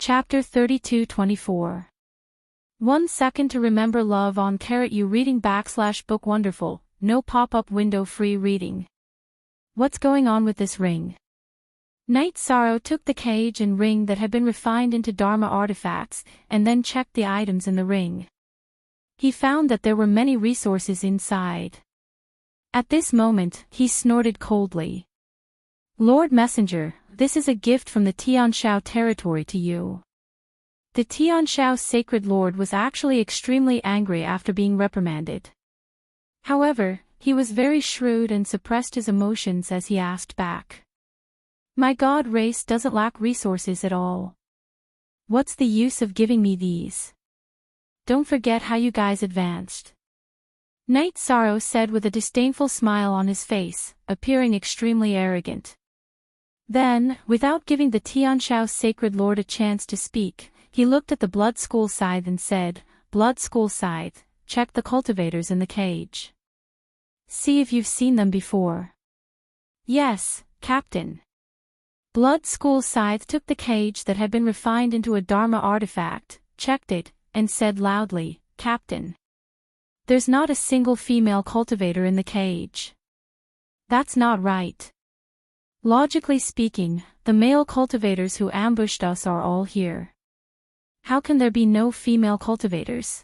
Chapter 32-24. 1 second to remember love on *you reading /book wonderful, no pop-up window free reading. What's going on with this ring? Knight Sorrow took the cage and ring that had been refined into Dharma artifacts, and then checked the items in the ring. He found that there were many resources inside. At this moment, he snorted coldly. Lord Messenger, this is a gift from the Tianshao territory to you. The Tianshao sacred lord was actually extremely angry after being reprimanded. However, he was very shrewd and suppressed his emotions as he asked back. My god race doesn't lack resources at all. What's the use of giving me these? Don't forget how you guys advanced. Knight Sorrow said with a disdainful smile on his face, appearing extremely arrogant. Then, without giving the Tianshao sacred lord a chance to speak, he looked at the Blood School Scythe and said, Blood School Scythe, check the cultivators in the cage. See if you've seen them before. Yes, Captain. Blood School Scythe took the cage that had been refined into a Dharma artifact, checked it, and said loudly, Captain. There's not a single female cultivator in the cage. That's not right. Logically speaking, the male cultivators who ambushed us are all here. How can there be no female cultivators?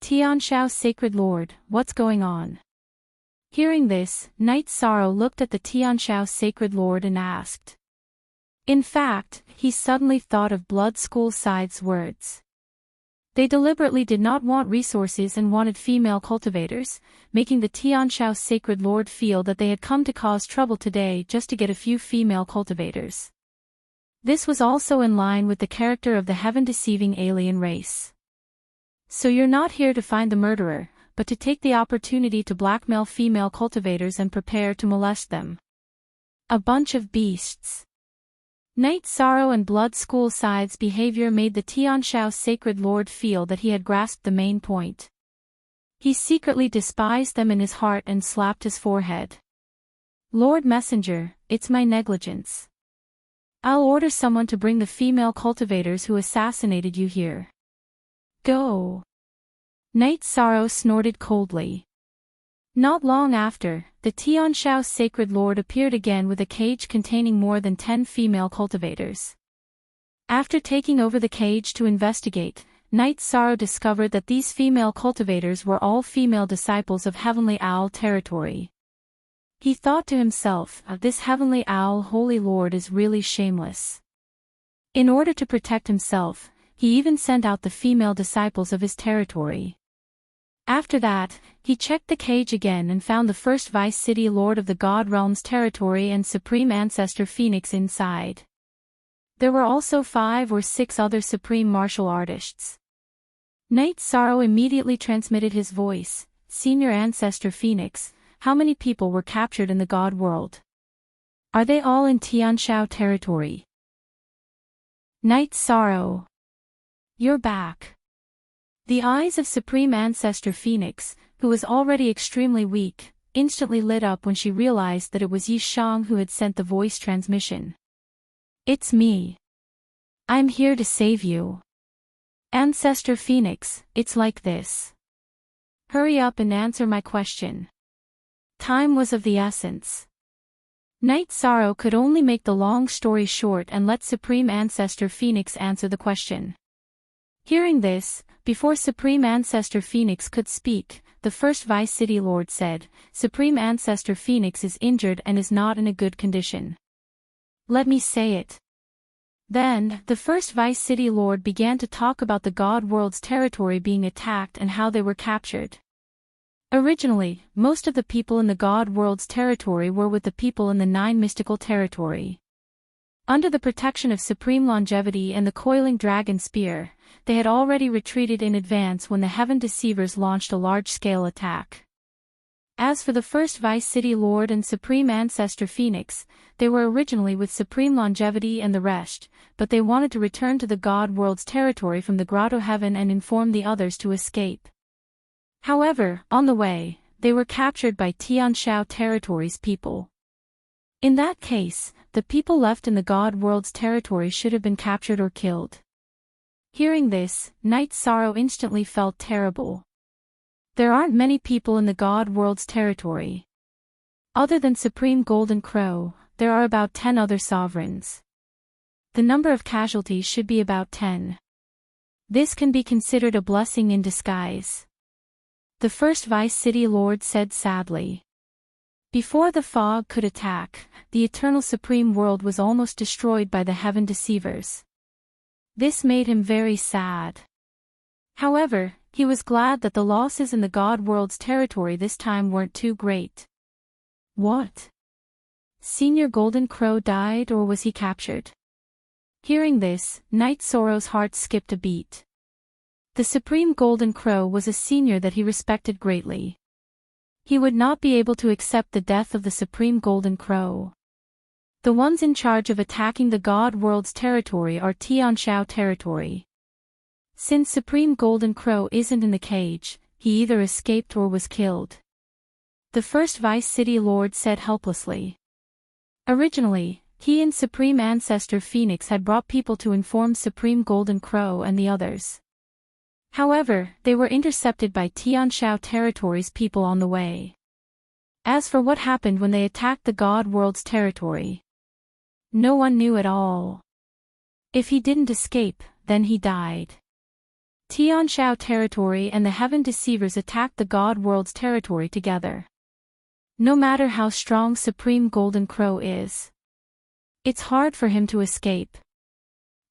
Tianshao sacred lord, what's going on? Hearing this, Knight Sorrow looked at the Tianshao sacred lord and asked. In fact, he suddenly thought of Blood School Scythe's words. They deliberately did not want resources and wanted female cultivators, making the Tianshao sacred lord feel that they had come to cause trouble today just to get a few female cultivators. This was also in line with the character of the heaven-deceiving alien race. So you're not here to find the murderer, but to take the opportunity to blackmail female cultivators and prepare to molest them. A bunch of beasts. Knight Sorrow and Blood School Scythe's behavior made the Tianshao sacred lord feel that he had grasped the main point. He secretly despised them in his heart and slapped his forehead. Lord Messenger, it's my negligence. I'll order someone to bring the female cultivators who assassinated you here. Go. Knight Sorrow snorted coldly. Not long after, the Tianshao sacred lord appeared again with a cage containing more than 10 female cultivators. After taking over the cage to investigate, Knight Sorrow discovered that these female cultivators were all female disciples of Heavenly Owl territory. He thought to himself, this Heavenly Owl Holy Lord is really shameless. In order to protect himself, he even sent out the female disciples of his territory. After that, he checked the cage again and found the first Vice City Lord of the God Realm's territory and Supreme Ancestor Phoenix inside. There were also 5 or 6 other Supreme Martial Artists. Knight Sorrow immediately transmitted his voice, Senior Ancestor Phoenix, how many people were captured in the God World? Are they all in Tianshao territory? Knight Sorrow. You're back. The eyes of Supreme Ancestor Phoenix, who was already extremely weak, instantly lit up when she realized that it was Yi Shang who had sent the voice transmission. It's me. I'm here to save you. Ancestor Phoenix, it's like this. Hurry up and answer my question. Time was of the essence. Knight Sorrow could only make the long story short and let Supreme Ancestor Phoenix answer the question. Hearing this, before Supreme Ancestor Phoenix could speak, the first Vice City Lord said, Supreme Ancestor Phoenix is injured and is not in a good condition. Let me say it. Then, the first Vice City Lord began to talk about the God World's territory being attacked and how they were captured. Originally, most of the people in the God World's territory were with the people in the 9 mystical territory. Under the protection of Supreme Longevity and the Coiling Dragon Spear, they had already retreated in advance when the Heaven Deceivers launched a large-scale attack. As for the first Vice City Lord and Supreme Ancestor Phoenix, they were originally with Supreme Longevity and the rest, but they wanted to return to the God World's territory from the Grotto Heaven and inform the others to escape. However, on the way, they were captured by Tianshao territory's people. In that case, the people left in the God World's territory should have been captured or killed. Hearing this, Night Sorrow instantly felt terrible. There aren't many people in the God World's territory. Other than Supreme Golden Crow, there are about 10 other sovereigns. The number of casualties should be about 10. This can be considered a blessing in disguise. The first Vice City Lord said sadly. Before the fog could attack, the Eternal Supreme World was almost destroyed by the Heaven Deceivers. This made him very sad. However, he was glad that the losses in the God World's territory this time weren't too great. What? Senior Golden Crow died, or was he captured? Hearing this, Night Sorrow's heart skipped a beat. The Supreme Golden Crow was a senior that he respected greatly. He would not be able to accept the death of the Supreme Golden Crow. The ones in charge of attacking the God World's territory are Tianshao territory. Since Supreme Golden Crow isn't in the cage, he either escaped or was killed. The first Vice City Lord said helplessly. Originally, he and Supreme Ancestor Phoenix had brought people to inform Supreme Golden Crow and the others. However, they were intercepted by Tianshao territory's people on the way. As for what happened when they attacked the God World's territory, no one knew at all. If he didn't escape, then he died. Tianshao territory and the Heaven Deceivers attacked the God World's territory together. No matter how strong Supreme Golden Crow is, it's hard for him to escape.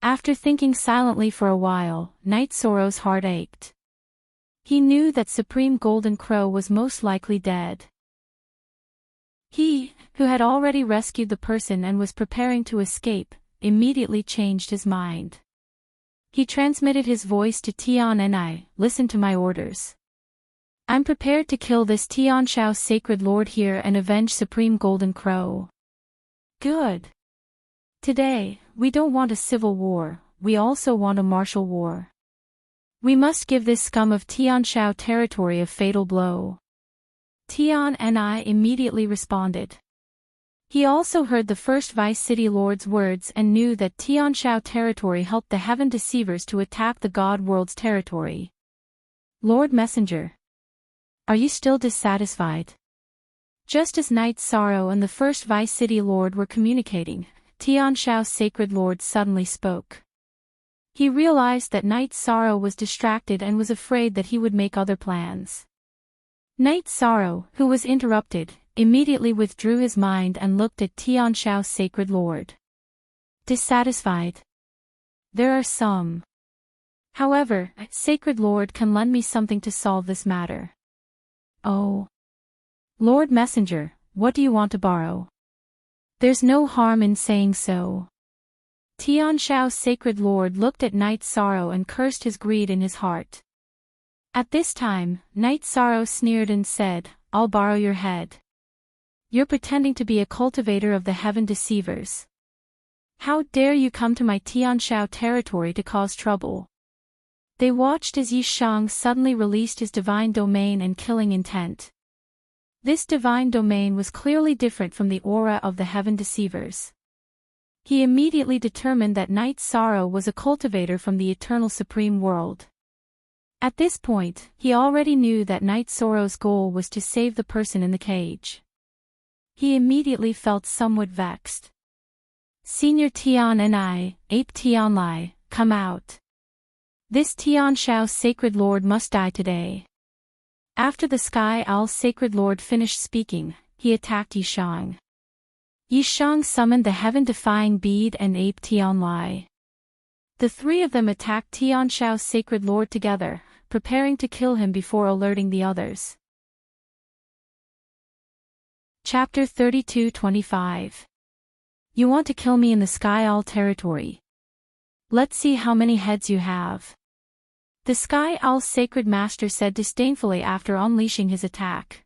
After thinking silently for a while, Night Sorrow's heart ached. He knew that Supreme Golden Crow was most likely dead. He, who had already rescued the person and was preparing to escape, immediately changed his mind. He transmitted his voice to Tian and I, listen to my orders. I'm prepared to kill this Tianshao Sacred Lord here and avenge Supreme Golden Crow. Good. Today, we don't want a civil war, we also want a martial war. We must give this scum of Tianshao territory a fatal blow. Tian and I immediately responded. He also heard the first Vice City Lord's words and knew that Tianshao territory helped the Heaven Deceivers to attack the God World's territory. Lord Messenger, are you still dissatisfied? Just as Night Sorrow and the first Vice City Lord were communicating, Tianshao's Sacred Lord suddenly spoke. He realized that Night Sorrow was distracted and was afraid that he would make other plans. Night Sorrow, who was interrupted, immediately withdrew his mind and looked at Tianshao's Sacred Lord. Dissatisfied? There are some. However, Sacred Lord can lend me something to solve this matter. Oh. Lord Messenger, what do you want to borrow? There's no harm in saying so. Tianshao's Sacred Lord looked at Night Sorrow and cursed his greed in his heart. At this time, Night Sorrow sneered and said, I'll borrow your head. You're pretending to be a cultivator of the Heaven Deceivers. How dare you come to my Tianshao territory to cause trouble? They watched as Yi Shang suddenly released his divine domain and killing intent. This divine domain was clearly different from the aura of the Heaven Deceivers. He immediately determined that Night Sorrow was a cultivator from the Eternal Supreme World. At this point, he already knew that Night Sorrow's goal was to save the person in the cage. He immediately felt somewhat vexed. Senior Tian and I, Ape Tianlai, come out. This Tianshao Sacred Lord must die today. After the Sky Owl's Sacred Lord finished speaking, he attacked Yi Shang. Yi Shang summoned the heaven-defying bead and Ape Tianlai. The three of them attacked Tianshao's Sacred Lord together, preparing to kill him before alerting the others. Chapter 32-25. You want to kill me in the Sky Owl territory? Let's see how many heads you have. The Sky Owl's Sacred Master said disdainfully after unleashing his attack.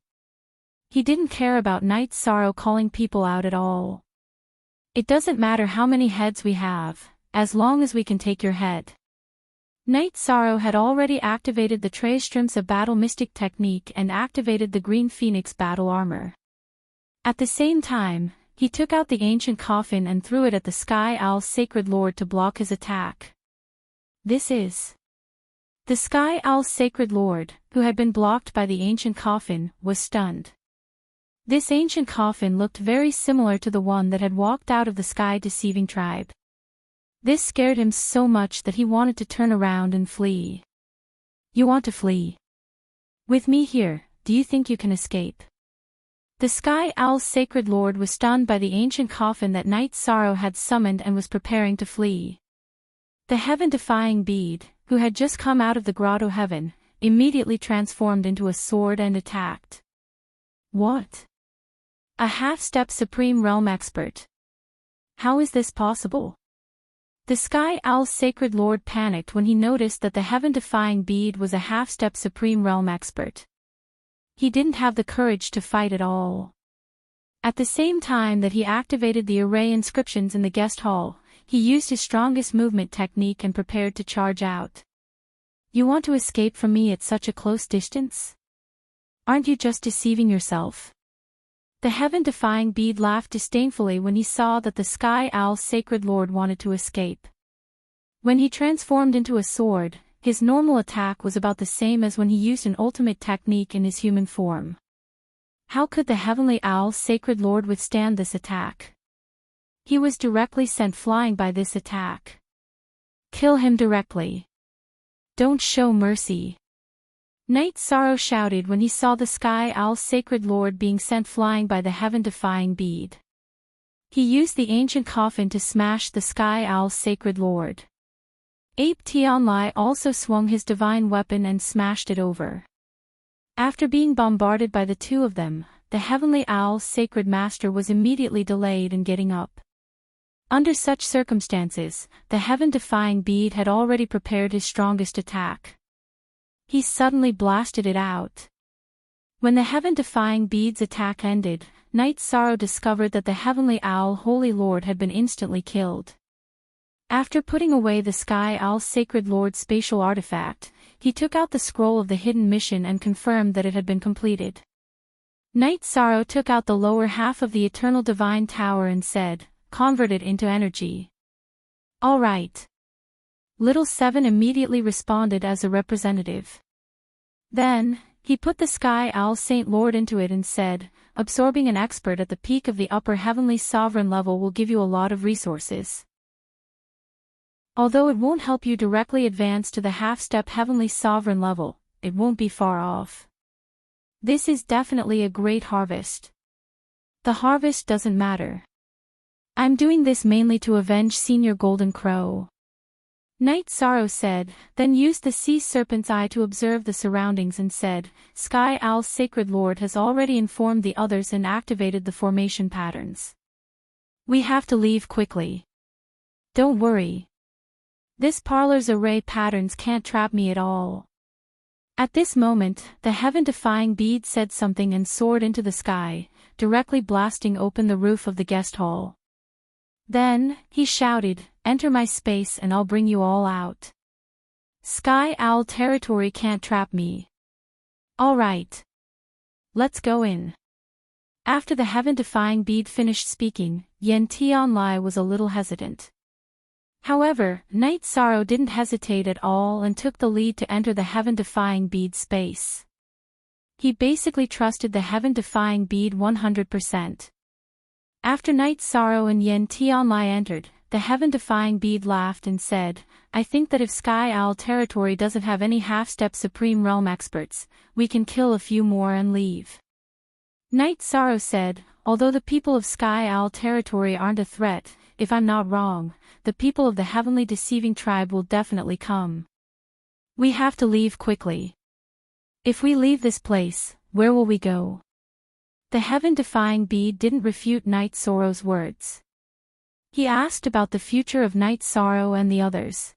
He didn't care about Night Sorrow calling people out at all. It doesn't matter how many heads we have, as long as we can take your head. Night Sorrow had already activated the Tristramsa Battle Mystic technique and activated the Green Phoenix battle armor. At the same time, he took out the ancient coffin and threw it at the Sky Owl's sacred lord to block his attack. This is. The Sky Owl's sacred lord, who had been blocked by the ancient coffin, was stunned. This ancient coffin looked very similar to the one that had walked out of the Sky Deceiving tribe. This scared him so much that he wanted to turn around and flee. You want to flee? With me here, do you think you can escape? The Sky Owl's sacred lord was stunned by the ancient coffin that Night Sorrow had summoned and was preparing to flee. The heaven-defying bead, who had just come out of the grotto heaven, immediately transformed into a sword and attacked. What? A half-step Supreme Realm expert. How is this possible? The Sky Owl's sacred lord panicked when he noticed that the heaven-defying bead was a half-step Supreme Realm expert. He didn't have the courage to fight at all. At the same time that he activated the array inscriptions in the guest hall, he used his strongest movement technique and prepared to charge out. You want to escape from me at such a close distance? Aren't you just deceiving yourself? The heaven-defying bead laughed disdainfully when he saw that the Sky Owl's sacred lord wanted to escape. When he transformed into a sword, his normal attack was about the same as when he used an ultimate technique in his human form. How could the Heavenly Owl's sacred lord withstand this attack? He was directly sent flying by this attack. Kill him directly. Don't show mercy. Night Sorrow shouted when he saw the Sky Owl's sacred lord being sent flying by the heaven-defying bead. He used the ancient coffin to smash the Sky Owl's sacred lord. Ape Tianlai also swung his divine weapon and smashed it over. After being bombarded by the two of them, the Heavenly Owl's sacred master was immediately delayed in getting up. Under such circumstances, the heaven-defying bead had already prepared his strongest attack. He suddenly blasted it out. When the heaven-defying bead's attack ended, Night Sorrow discovered that the Heavenly Owl Holy Lord had been instantly killed. After putting away the Sky Owl's sacred lord's spatial artifact, he took out the scroll of the hidden mission and confirmed that it had been completed. Night Sorrow took out the lower half of the Eternal Divine Tower and said, "Convert it into energy." "All right." Little Seven immediately responded as a representative. Then, he put the Sky Owl Saint Lord into it and said, "Absorbing an expert at the peak of the upper heavenly sovereign level will give you a lot of resources. Although it won't help you directly advance to the half-step heavenly sovereign level, it won't be far off. This is definitely a great harvest. The harvest doesn't matter. I'm doing this mainly to avenge Senior Golden Crow." Night Sorrow said, then used the sea serpent's eye to observe the surroundings and said, "Sky Owl's sacred lord has already informed the others and activated the formation patterns. We have to leave quickly. Don't worry. This parlor's array patterns can't trap me at all." At this moment, the heaven-defying bead said something and soared into the sky, directly blasting open the roof of the guest hall. Then, he shouted, "Enter my space and I'll bring you all out. Sky Owl territory can't trap me. All right. Let's go in." After the heaven-defying bead finished speaking, Yen Tianlai was a little hesitant. However, Night Sorrow didn't hesitate at all and took the lead to enter the heaven-defying bead space. He basically trusted the heaven-defying bead 100%. After Night Sorrow and Yen Tianlai entered, the heaven-defying bead laughed and said, "I think that if Sky Owl territory doesn't have any half-step Supreme Realm experts, we can kill a few more and leave." Night Sorrow said, "Although the people of Sky Owl territory aren't a threat, if I'm not wrong, the people of the Heavenly Deceiving tribe will definitely come. We have to leave quickly. If we leave this place, where will we go?" The heaven-defying bead didn't refute Night Sorrow's words. He asked about the future of Night Sorrow and the others.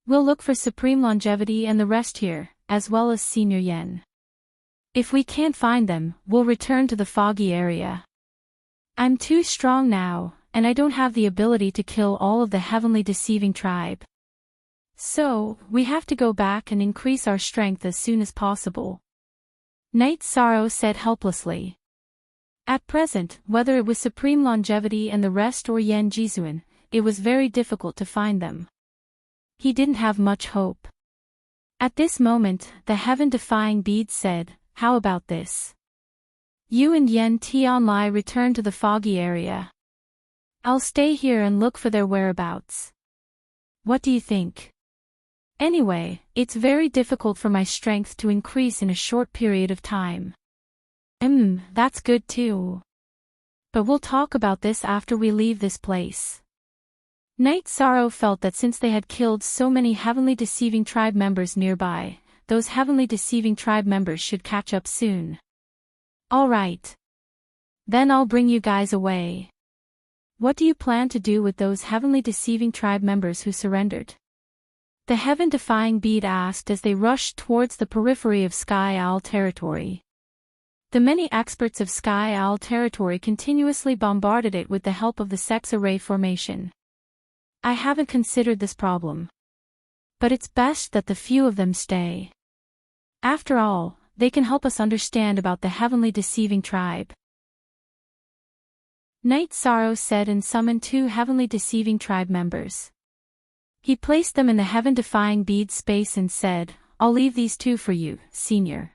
"We'll look for Supreme Longevity and the rest here, as well as Senior Yen. If we can't find them, we'll return to the foggy area. I'm too strong now, and I don't have the ability to kill all of the Heavenly Deceiving tribe. So, we have to go back and increase our strength as soon as possible." Night Sorrow said helplessly. At present, whether it was Supreme Longevity and the rest or Yen Jizuan, it was very difficult to find them. He didn't have much hope. At this moment, the heaven-defying bead said, "How about this? You and Yen Tianlai return to the foggy area. I'll stay here and look for their whereabouts. What do you think? Anyway, it's very difficult for my strength to increase in a short period of time." That's good too. But we'll talk about this after we leave this place. Night Sorrow felt that since they had killed so many Heavenly Deceiving Tribe members nearby, those Heavenly Deceiving Tribe members should catch up soon. Alright. Then I'll bring you guys away. What do you plan to do with those Heavenly Deceiving Tribe members who surrendered? The Heaven-defying bead asked as they rushed towards the periphery of Sky Owl territory. The many experts of Sky Owl territory continuously bombarded it with the help of the sex array formation. I haven't considered this problem. But it's best that the few of them stay. After all, they can help us understand about the Heavenly Deceiving Tribe. Night Sorrow said and summoned 2 Heavenly Deceiving Tribe members. He placed them in the Heaven-defying bead space and said, "I'll leave these 2 for you, Senior.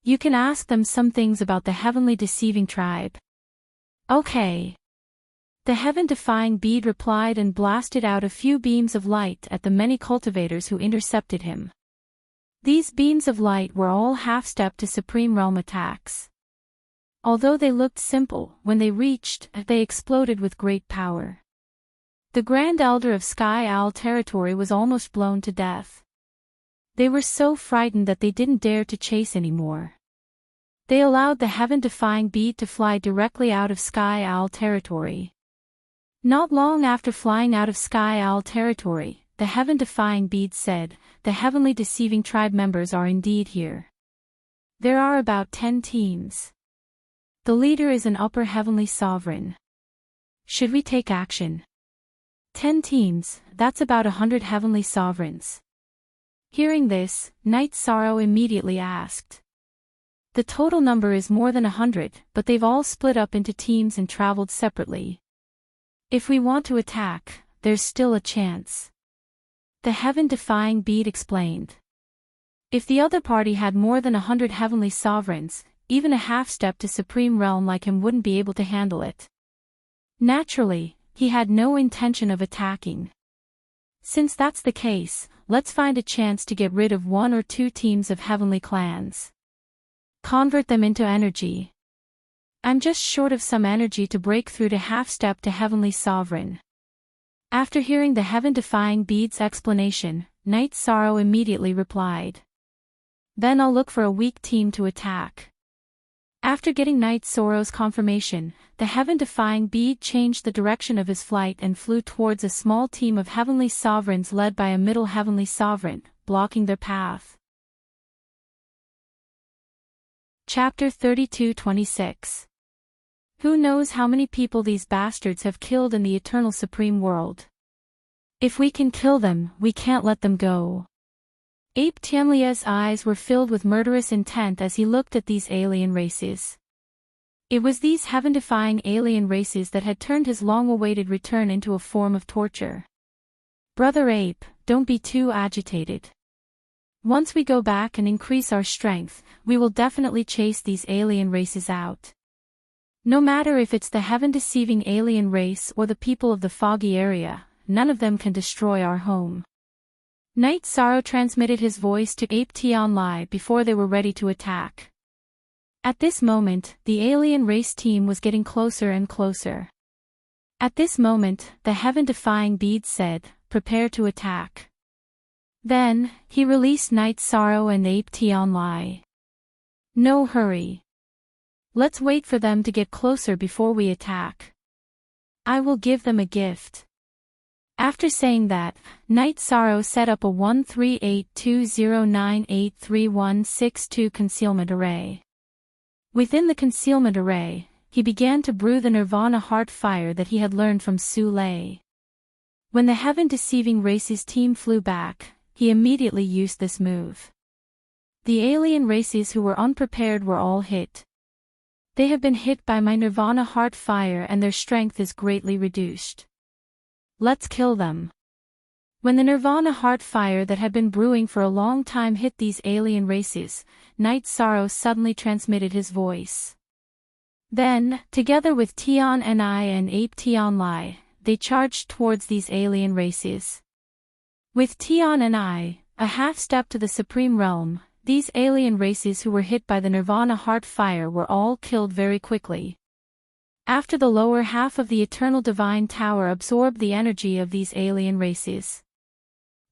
You can ask them some things about the Heavenly Deceiving Tribe." Okay. The Heaven-defying bead replied and blasted out a few beams of light at the many cultivators who intercepted him. These beams of light were all half-step to Supreme Realm attacks. Although they looked simple, when they reached, they exploded with great power. The Grand Elder of Sky Owl territory was almost blown to death. They were so frightened that they didn't dare to chase anymore. They allowed the Heaven-defying bead to fly directly out of Sky Owl territory. Not long after flying out of Sky Owl territory, the Heaven-defying bead said, "The Heavenly Deceiving Tribe members are indeed here. There are about 10 teams. The leader is an upper Heavenly Sovereign. Should we take action?" 10 teams, that's about 100 Heavenly Sovereigns. Hearing this, Night Sorrow immediately asked. The total number is more than 100, but they've all split up into teams and traveled separately. If we want to attack, there's still a chance. The Heaven-defying bead explained. If the other party had more than 100 Heavenly Sovereigns, even a half-step to Supreme Realm like him wouldn't be able to handle it. Naturally, he had no intention of attacking. Since that's the case, let's find a chance to get rid of 1 or 2 teams of Heavenly Clans. Convert them into energy. I'm just short of some energy to break through to half-step to Heavenly Sovereign. After hearing the Heaven-defying bead's explanation, Night Sorrow immediately replied. Then I'll look for a weak team to attack. After getting Night Sorrow's confirmation, the Heaven-defying bead changed the direction of his flight and flew towards a small team of Heavenly Sovereigns led by a middle Heavenly Sovereign, blocking their path. Chapter 32-26. Who knows how many people these bastards have killed in the Eternal Supreme World? If we can kill them, we can't let them go. Ape Tianlia's eyes were filled with murderous intent as he looked at these alien races. It was these heaven-defying alien races that had turned his long-awaited return into a form of torture. Brother Ape, don't be too agitated. Once we go back and increase our strength, we will definitely chase these alien races out. No matter if it's the heaven-deceiving alien race or the people of the foggy area, none of them can destroy our home. Night Sorrow transmitted his voice to Ape Tianlai before they were ready to attack. At this moment, the alien race team was getting closer and closer. At this moment, the heaven-defying bead said, "Prepare to attack." Then, he released Night Sorrow and Ape Tianlai. No hurry. Let's wait for them to get closer before we attack. I will give them a gift. After saying that, Night Sorrow set up a 13820983162 concealment array. Within the concealment array, he began to brew the Nirvana Heart Fire that he had learned from Su Lei. When the heaven-deceiving races team flew back, he immediately used this move. The alien races who were unprepared were all hit. They have been hit by my Nirvana heart fire and their strength is greatly reduced. Let's kill them. When the Nirvana heart fire that had been brewing for a long time hit these alien races, Night Sorrow suddenly transmitted his voice. Then, together with Tian Ni and Ape Tian Lai, they charged towards these alien races. With Tian Ni, a half-step to the Supreme Realm, these alien races who were hit by the Nirvana heart fire were all killed very quickly. After the lower half of the Eternal Divine Tower absorbed the energy of these alien races,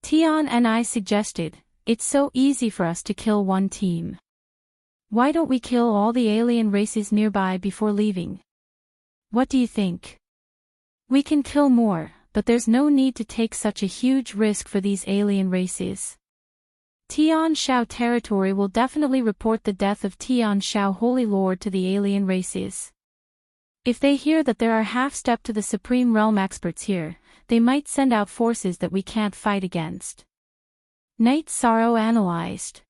Tian Ni suggested, "It's so easy for us to kill one team. Why don't we kill all the alien races nearby before leaving? What do you think? We can kill more, but there's no need to take such a huge risk for these alien races. Tian Shao territory will definitely report the death of Tian Shao Holy Lord to the alien races. If they hear that there are half-step to the Supreme Realm experts here, they might send out forces that we can't fight against." Night Sorrow analyzed.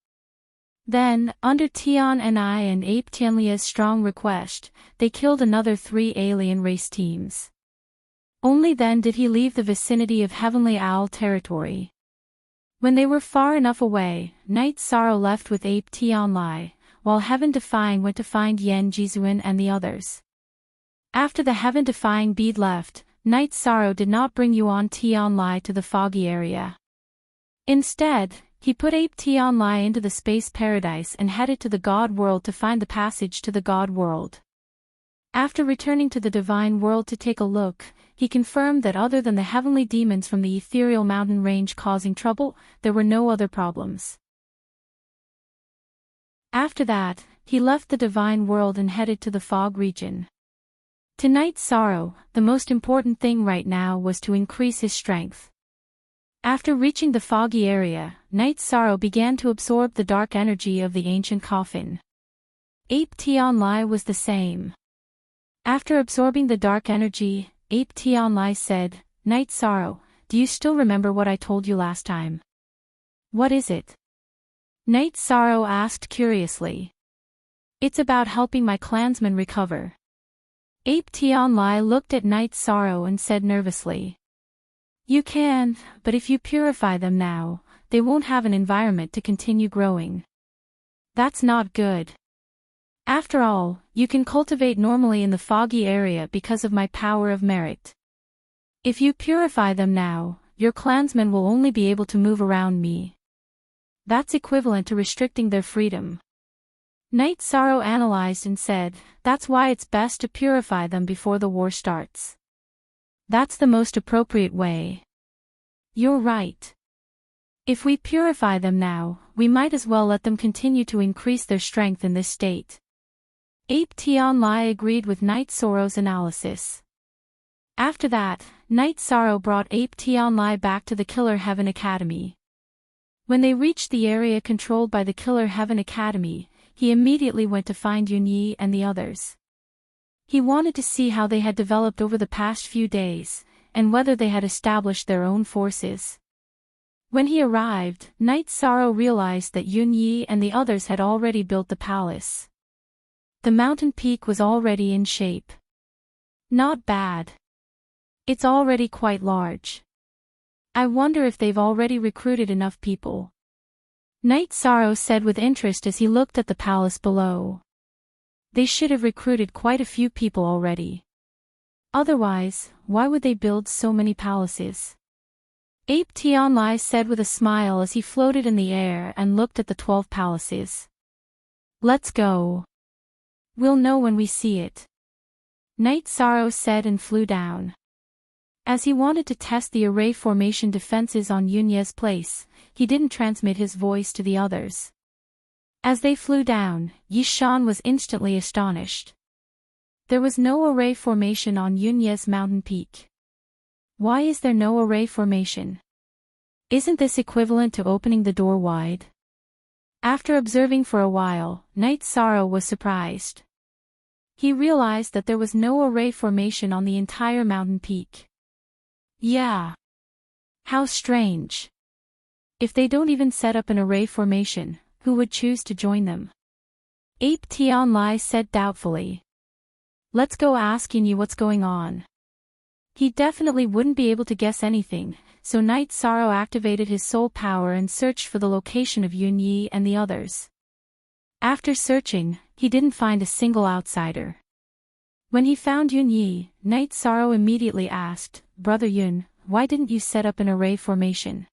Then, under Tian Ni and Ape Tianlia's strong request, they killed another 3 alien race teams. Only then did he leave the vicinity of Heavenly Owl territory. When they were far enough away, Night Sorrow left with Ape Tian Lai, while Heaven Defying went to find Yen Jizuan and the others. After the Heaven Defying bead left, Night Sorrow did not bring Yuan Tian Lai to the foggy area. Instead, he put Ape Tian Lai into the space paradise and headed to the God World to find the passage to the God World. After returning to the Divine World to take a look, he confirmed that other than the heavenly demons from the ethereal mountain range causing trouble, there were no other problems. After that, he left the Divine World and headed to the fog region. To Night Sorrow, the most important thing right now was to increase his strength. After reaching the foggy area, Night Sorrow began to absorb the dark energy of the ancient coffin. Ape Tian Lai was the same. After absorbing the dark energy, Ape Tian Lai said, "Night Sorrow, do you still remember what I told you last time?" "What is it?" Night Sorrow asked curiously. "It's about helping my clansmen recover." Ape Tian Lai looked at Night Sorrow and said nervously, "You can, but if you purify them now, they won't have an environment to continue growing. That's not good. After all, you can cultivate normally in the foggy area because of my power of merit. If you purify them now, your clansmen will only be able to move around me. That's equivalent to restricting their freedom." Night Sorrow analyzed and said, "That's why it's best to purify them before the war starts. That's the most appropriate way." "You're right. If we purify them now, we might as well let them continue to increase their strength in this state." Ape Tian Lai agreed with Night Sorrow's analysis. After that, Night Sorrow brought Ape Tian Lai back to the Killer Heaven Academy. When they reached the area controlled by the Killer Heaven Academy, he immediately went to find Yunyi and the others. He wanted to see how they had developed over the past few days, and whether they had established their own forces. When he arrived, Night Sorrow realized that Yunyi and the others had already built the palace. The mountain peak was already in shape. Not bad. It's already quite large. I wonder if they've already recruited enough people. Night Sorrow said with interest as he looked at the palace below. They should have recruited quite a few people already. Otherwise, why would they build so many palaces? Ape Tian Lai said with a smile as he floated in the air and looked at the 12 palaces. "Let's go. We'll know when we see it." Night Sorrow said and flew down. As he wanted to test the array formation defenses on Yunye's place, he didn't transmit his voice to the others. As they flew down, Yishan was instantly astonished. There was no array formation on Yunye's mountain peak. Why is there no array formation? Isn't this equivalent to opening the door wide? After observing for a while, Night Sorrow was surprised. He realized that there was no array formation on the entire mountain peak. Yeah. How strange. If they don't even set up an array formation, who would choose to join them? Ape Tian Lai said doubtfully. Let's go ask Yunyi what's going on. He definitely wouldn't be able to guess anything, so Night Sorrow activated his soul power and searched for the location of Yunyi and the others. After searching, he didn't find a single outsider. When he found Yunyi, Night Sorrow immediately asked, Brother Yun, why didn't you set up an array formation?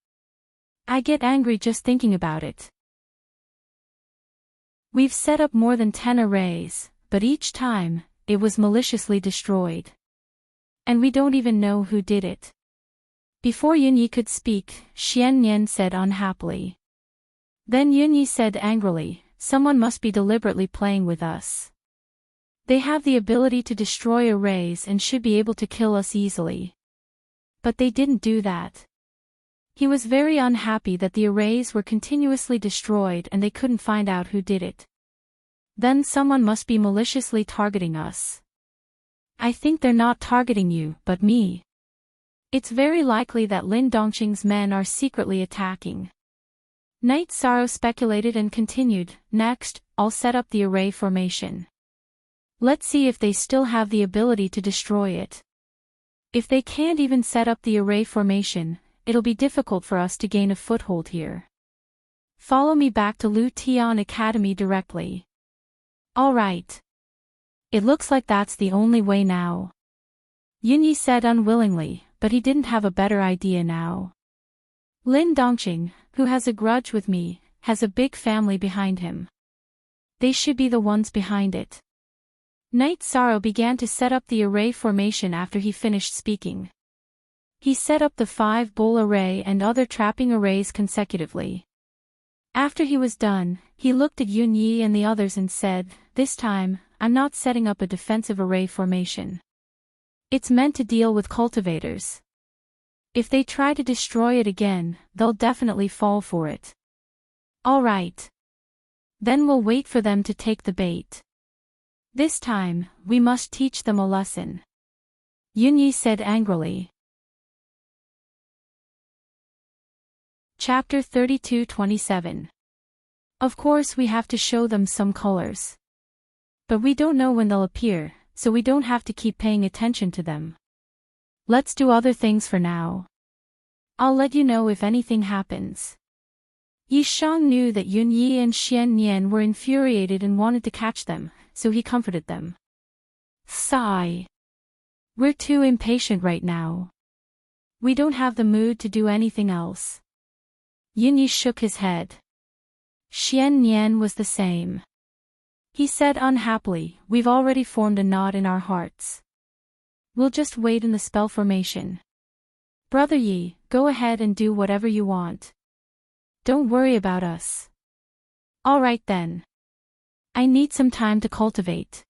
I get angry just thinking about it. We've set up more than 10 arrays, but each time, it was maliciously destroyed. And we don't even know who did it. Before Yunyi could speak, Xian Nian said unhappily. Then Yunyi said angrily, someone must be deliberately playing with us. They have the ability to destroy arrays and should be able to kill us easily. But they didn't do that. He was very unhappy that the arrays were continuously destroyed and they couldn't find out who did it. Then someone must be maliciously targeting us. I think they're not targeting you, but me. It's very likely that Lin Dongqing's men are secretly attacking. Night Sorrow speculated and continued, next, I'll set up the array formation. Let's see if they still have the ability to destroy it. If they can't even set up the array formation, it'll be difficult for us to gain a foothold here. Follow me back to Lu Tian Academy directly. All right. It looks like that's the only way now. Yunyi said unwillingly, but he didn't have a better idea now. Lin Dongqing, who has a grudge with me, has a big family behind him. They should be the ones behind it. Night Sorrow began to set up the array formation after he finished speaking. He set up the 5-bull array and other trapping arrays consecutively. After he was done, he looked at Yunyi and the others and said, this time, I'm not setting up a defensive array formation. It's meant to deal with cultivators. If they try to destroy it again, they'll definitely fall for it. All right. Then we'll wait for them to take the bait. This time, we must teach them a lesson. Yunyi said angrily. Chapter 32:27. Of course we have to show them some colors. But we don't know when they'll appear, so we don't have to keep paying attention to them. Let's do other things for now. I'll let you know if anything happens. Yi Shang knew that Yunyi and Xian Nian were infuriated and wanted to catch them, so he comforted them. Sigh. We're too impatient right now. We don't have the mood to do anything else. Yunyi shook his head. Xian Nian was the same. He said unhappily, we've already formed a knot in our hearts. We'll just wait in the spell formation. Brother Yi, go ahead and do whatever you want. Don't worry about us. All right then. I need some time to cultivate.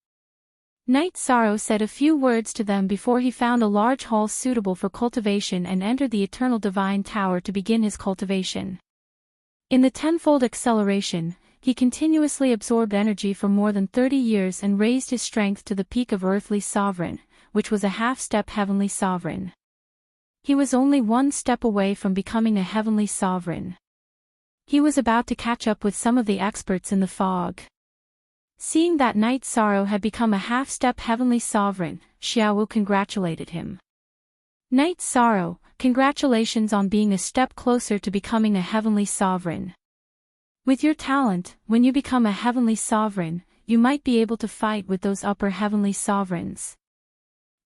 Night Sorrow said a few words to them before he found a large hall suitable for cultivation and entered the Eternal Divine Tower to begin his cultivation. In the tenfold acceleration, he continuously absorbed energy for more than 30 years and raised his strength to the peak of Earthly Sovereign, which was a half-step Heavenly Sovereign. He was only one step away from becoming a Heavenly Sovereign. He was about to catch up with some of the experts in the fog. Seeing that Night Sorrow had become a half-step Heavenly Sovereign, Xiaowu congratulated him. Night Sorrow, congratulations on being a step closer to becoming a Heavenly Sovereign. With your talent, when you become a Heavenly Sovereign, you might be able to fight with those upper Heavenly Sovereigns.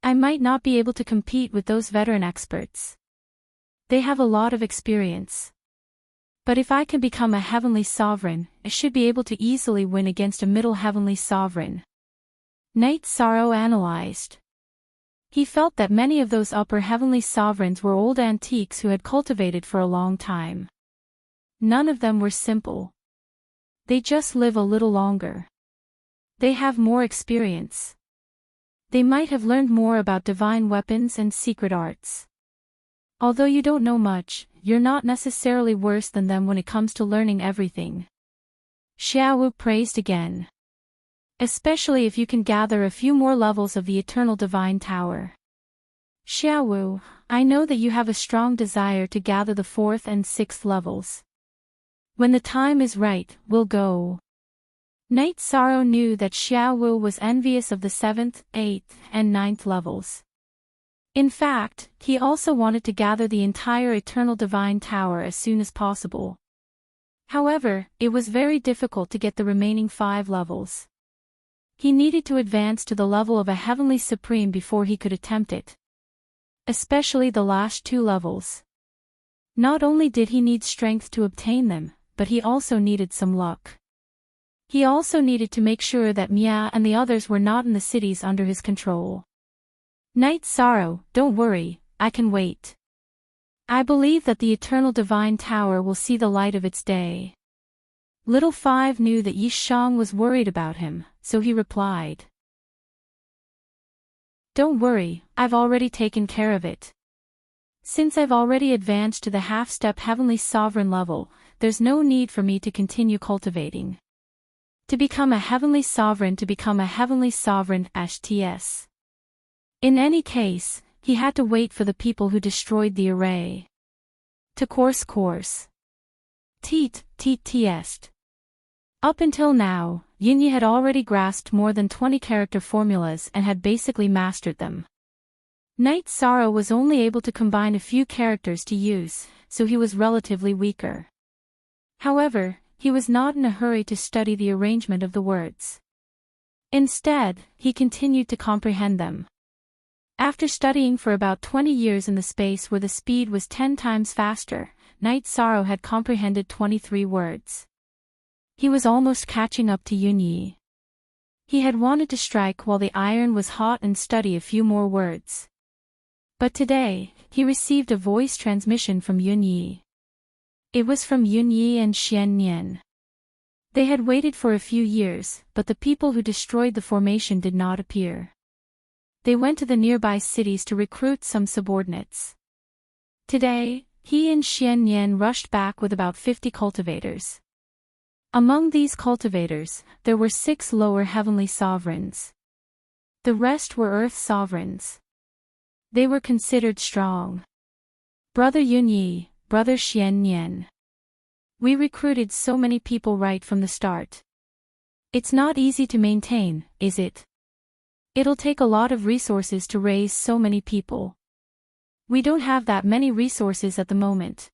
I might not be able to compete with those veteran experts. They have a lot of experience. But if I can become a Heavenly Sovereign, I should be able to easily win against a Middle Heavenly Sovereign. Night Sorrow analyzed. He felt that many of those upper Heavenly Sovereigns were old antiques who had cultivated for a long time. None of them were simple. They just live a little longer. They have more experience. They might have learned more about divine weapons and secret arts. Although you don't know much, you're not necessarily worse than them when it comes to learning everything. Xiaowu praised again. Especially if you can gather a few more levels of the Eternal Divine Tower. Xiaowu, I know that you have a strong desire to gather the 4th and 6th levels. When the time is right, we'll go. Night Sorrow knew that Xiao Wu was envious of the 7th, 8th, and 9th levels. In fact, he also wanted to gather the entire Eternal Divine Tower as soon as possible. However, it was very difficult to get the remaining 5 levels. He needed to advance to the level of a Heavenly Supreme before he could attempt it. Especially the last 2 levels. Not only did he need strength to obtain them, but he also needed some luck. He also needed to make sure that Mia and the others were not in the cities under his control. Night Sorrow, don't worry, I can wait. I believe that the Eternal Divine Tower will see the light of its day. Little Five knew that Yi Shang was worried about him, so he replied. Don't worry, I've already taken care of it. Since I've already advanced to the half-step Heavenly Sovereign level, there's no need for me to continue cultivating. To become a Heavenly Sovereign STS. In any case, he had to wait for the people who destroyed the array. To course. Test. Up until now, Yunyi had already grasped more than 20 character formulas and had basically mastered them. Night Sorrow was only able to combine a few characters to use, so he was relatively weaker. However, he was not in a hurry to study the arrangement of the words. Instead, he continued to comprehend them. After studying for about 20 years in the space where the speed was 10 times faster, Night Sorrow had comprehended 23 words. He was almost catching up to Yunyi. He had wanted to strike while the iron was hot and study a few more words. But today, he received a voice transmission from Yunyi. It was from Yunyi and Xian Nian. They had waited for a few years, but the people who destroyed the formation did not appear. They went to the nearby cities to recruit some subordinates. Today, he and Xian Nian rushed back with about 50 cultivators. Among these cultivators, there were 6 lower heavenly sovereigns. The rest were earth sovereigns. They were considered strong. Brother Yunyi, Brother Xian Nian. We recruited so many people right from the start. It's not easy to maintain, is it? It'll take a lot of resources to raise so many people. We don't have that many resources at the moment.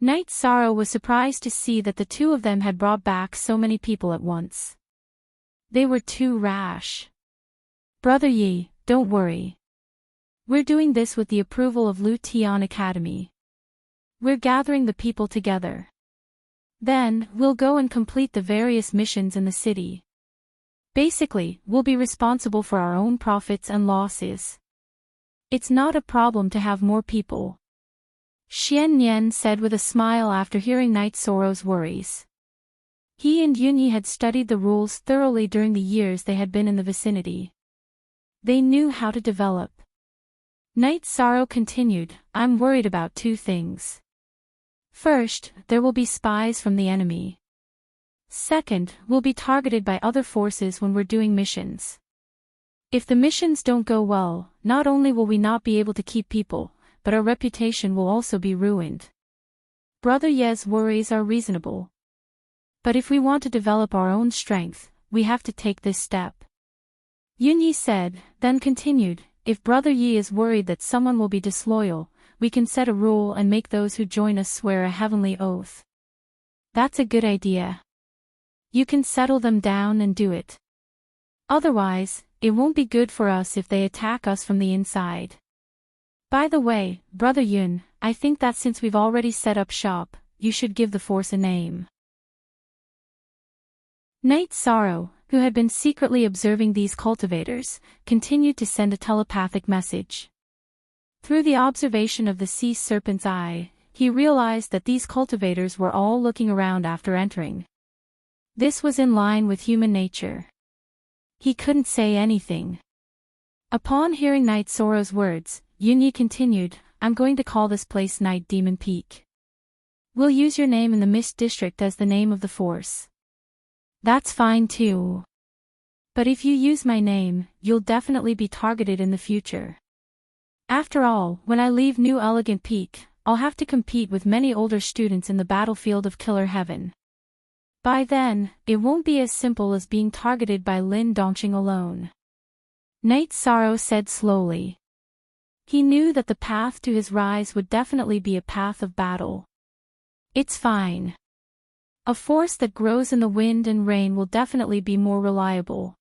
Night Sorrow was surprised to see that the 2 of them had brought back so many people at once. They were too rash. Brother Yi, don't worry. We're doing this with the approval of Lu Tian Academy. We're gathering the people together. Then, we'll go and complete the various missions in the city. Basically, we'll be responsible for our own profits and losses. It's not a problem to have more people. Xian Nian said with a smile after hearing Night Sorrow's worries. He and Yunyi had studied the rules thoroughly during the years they had been in the vicinity. They knew how to develop. Night Sorrow continued, I'm worried about 2 things. First, there will be spies from the enemy. Second, we'll be targeted by other forces when we're doing missions. If the missions don't go well, not only will we not be able to keep people, but our reputation will also be ruined. Brother Ye's worries are reasonable. But if we want to develop our own strength, we have to take this step. Yunyi said, then continued, if Brother Yi is worried that someone will be disloyal, we can set a rule and make those who join us swear a heavenly oath. That's a good idea. You can settle them down and do it. Otherwise, it won't be good for us if they attack us from the inside. By the way, Brother Yun, I think that since we've already set up shop, you should give the force a name. Night Sorrow, who had been secretly observing these cultivators, continued to send a telepathic message. Through the observation of the sea serpent's eye, he realized that these cultivators were all looking around after entering. This was in line with human nature. He couldn't say anything. Upon hearing Night Sorrow's words, Yunyi continued, I'm going to call this place Night Demon Peak. We'll use your name in the Mist District as the name of the force. That's fine too. But if you use my name, you'll definitely be targeted in the future. After all, when I leave New Elegant Peak, I'll have to compete with many older students in the battlefield of Killer Heaven. By then, it won't be as simple as being targeted by Lin Dongqing alone. Night Sorrow said slowly. He knew that the path to his rise would definitely be a path of battle. It's fine. A force that grows in the wind and rain will definitely be more reliable.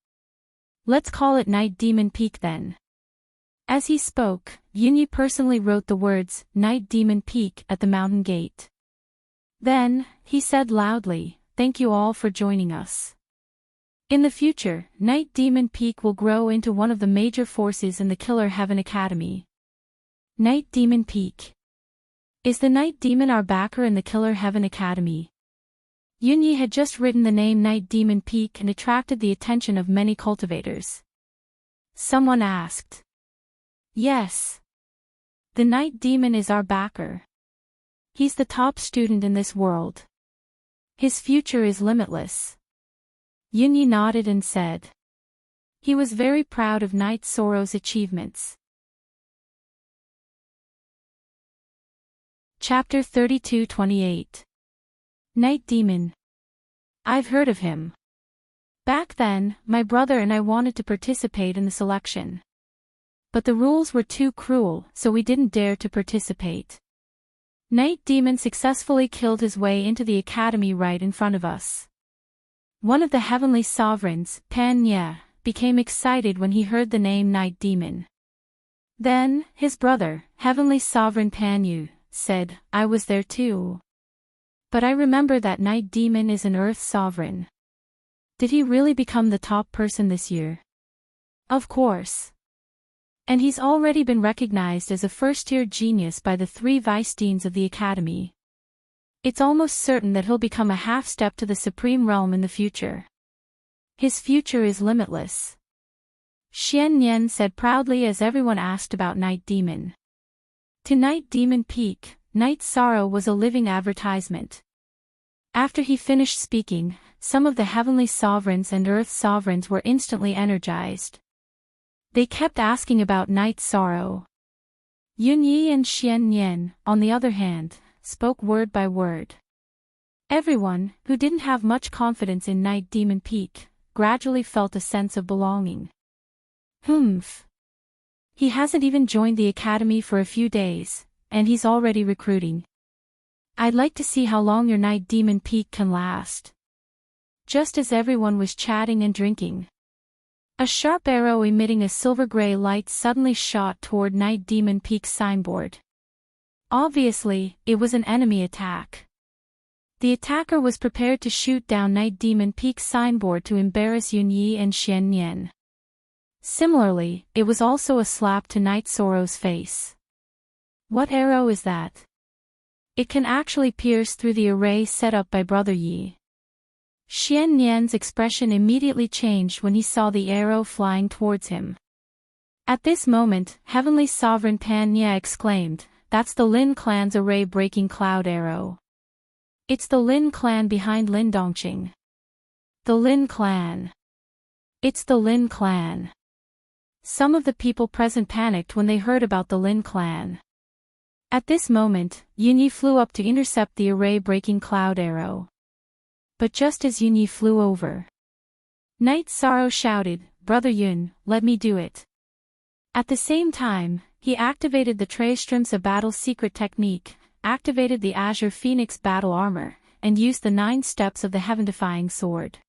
Let's call it Night Demon Peak then. As he spoke, Yunyi personally wrote the words, Night Demon Peak, at the mountain gate. Then, he said loudly, "Thank you all for joining us. In the future, Night Demon Peak will grow into one of the major forces in the Killer Heaven Academy." Night Demon Peak. Is the Night Demon our backer in the Killer Heaven Academy? Yunyi had just written the name Night Demon Peak and attracted the attention of many cultivators. Someone asked. Yes. The Night Demon is our backer. He's the top student in this world. His future is limitless. Yunyi nodded and said. He was very proud of Night Sorrow's achievements. Chapter 32-28. Night Demon. I've heard of him. Back then, my brother and I wanted to participate in the selection. But the rules were too cruel, so we didn't dare to participate. Night Demon successfully killed his way into the academy right in front of us. One of the heavenly sovereigns, Pan Ye, became excited when he heard the name Night Demon. Then, his brother, Heavenly Sovereign Pan Yu, said, I was there too. But I remember that Night Demon is an Earth Sovereign. Did he really become the top person this year? Of course. And he's already been recognized as a first-year genius by the 3 vice-deans of the academy. It's almost certain that he'll become a half-step to the supreme realm in the future. His future is limitless. Xian Yan said proudly as everyone asked about Night Demon. To Night Demon Peak, Night Sorrow was a living advertisement. After he finished speaking, some of the heavenly sovereigns and earth sovereigns were instantly energized. They kept asking about Night Sorrow. Yunyi and Xian Yan, on the other hand, spoke word by word. Everyone, who didn't have much confidence in Night Demon Peak, gradually felt a sense of belonging. Humph. He hasn't even joined the academy for a few days, and he's already recruiting. I'd like to see how long your Night Demon Peak can last. Just as everyone was chatting and drinking, a sharp arrow emitting a silver-gray light suddenly shot toward Night Demon Peak's signboard. Obviously, it was an enemy attack. The attacker was prepared to shoot down Night Demon Peak's signboard to embarrass Yunyi and Xian Yan. Similarly, it was also a slap to Night Sorrow's face. What arrow is that? It can actually pierce through the array set up by Brother Yi. Xian Yan's expression immediately changed when he saw the arrow flying towards him. At this moment, Heavenly Sovereign Pan Ye exclaimed, That's the Lin clan's array-breaking cloud arrow. It's the Lin clan behind Lin Dongqing. The Lin clan. It's the Lin clan. Some of the people present panicked when they heard about the Lin clan. At this moment, Yunyi flew up to intercept the array-breaking cloud arrow. But just as Yunyi flew over, Night Sorrow shouted, Brother Yun, let me do it. At the same time, he activated the Trayström's battle secret technique, activated the Azure Phoenix battle armor, and used the 9 steps of the heaven-defying sword.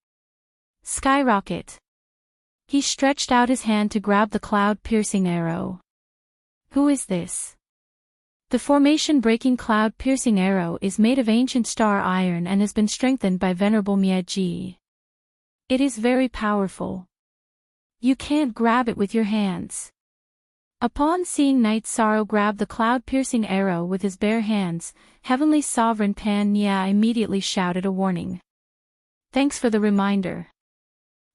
Skyrocket. He stretched out his hand to grab the cloud-piercing arrow. Who is this? The formation-breaking cloud-piercing arrow is made of ancient star iron and has been strengthened by Venerable Mieji. It is very powerful. You can't grab it with your hands. Upon seeing Night Sorrow grab the cloud-piercing arrow with his bare hands, Heavenly Sovereign Pan Nia immediately shouted a warning. Thanks for the reminder.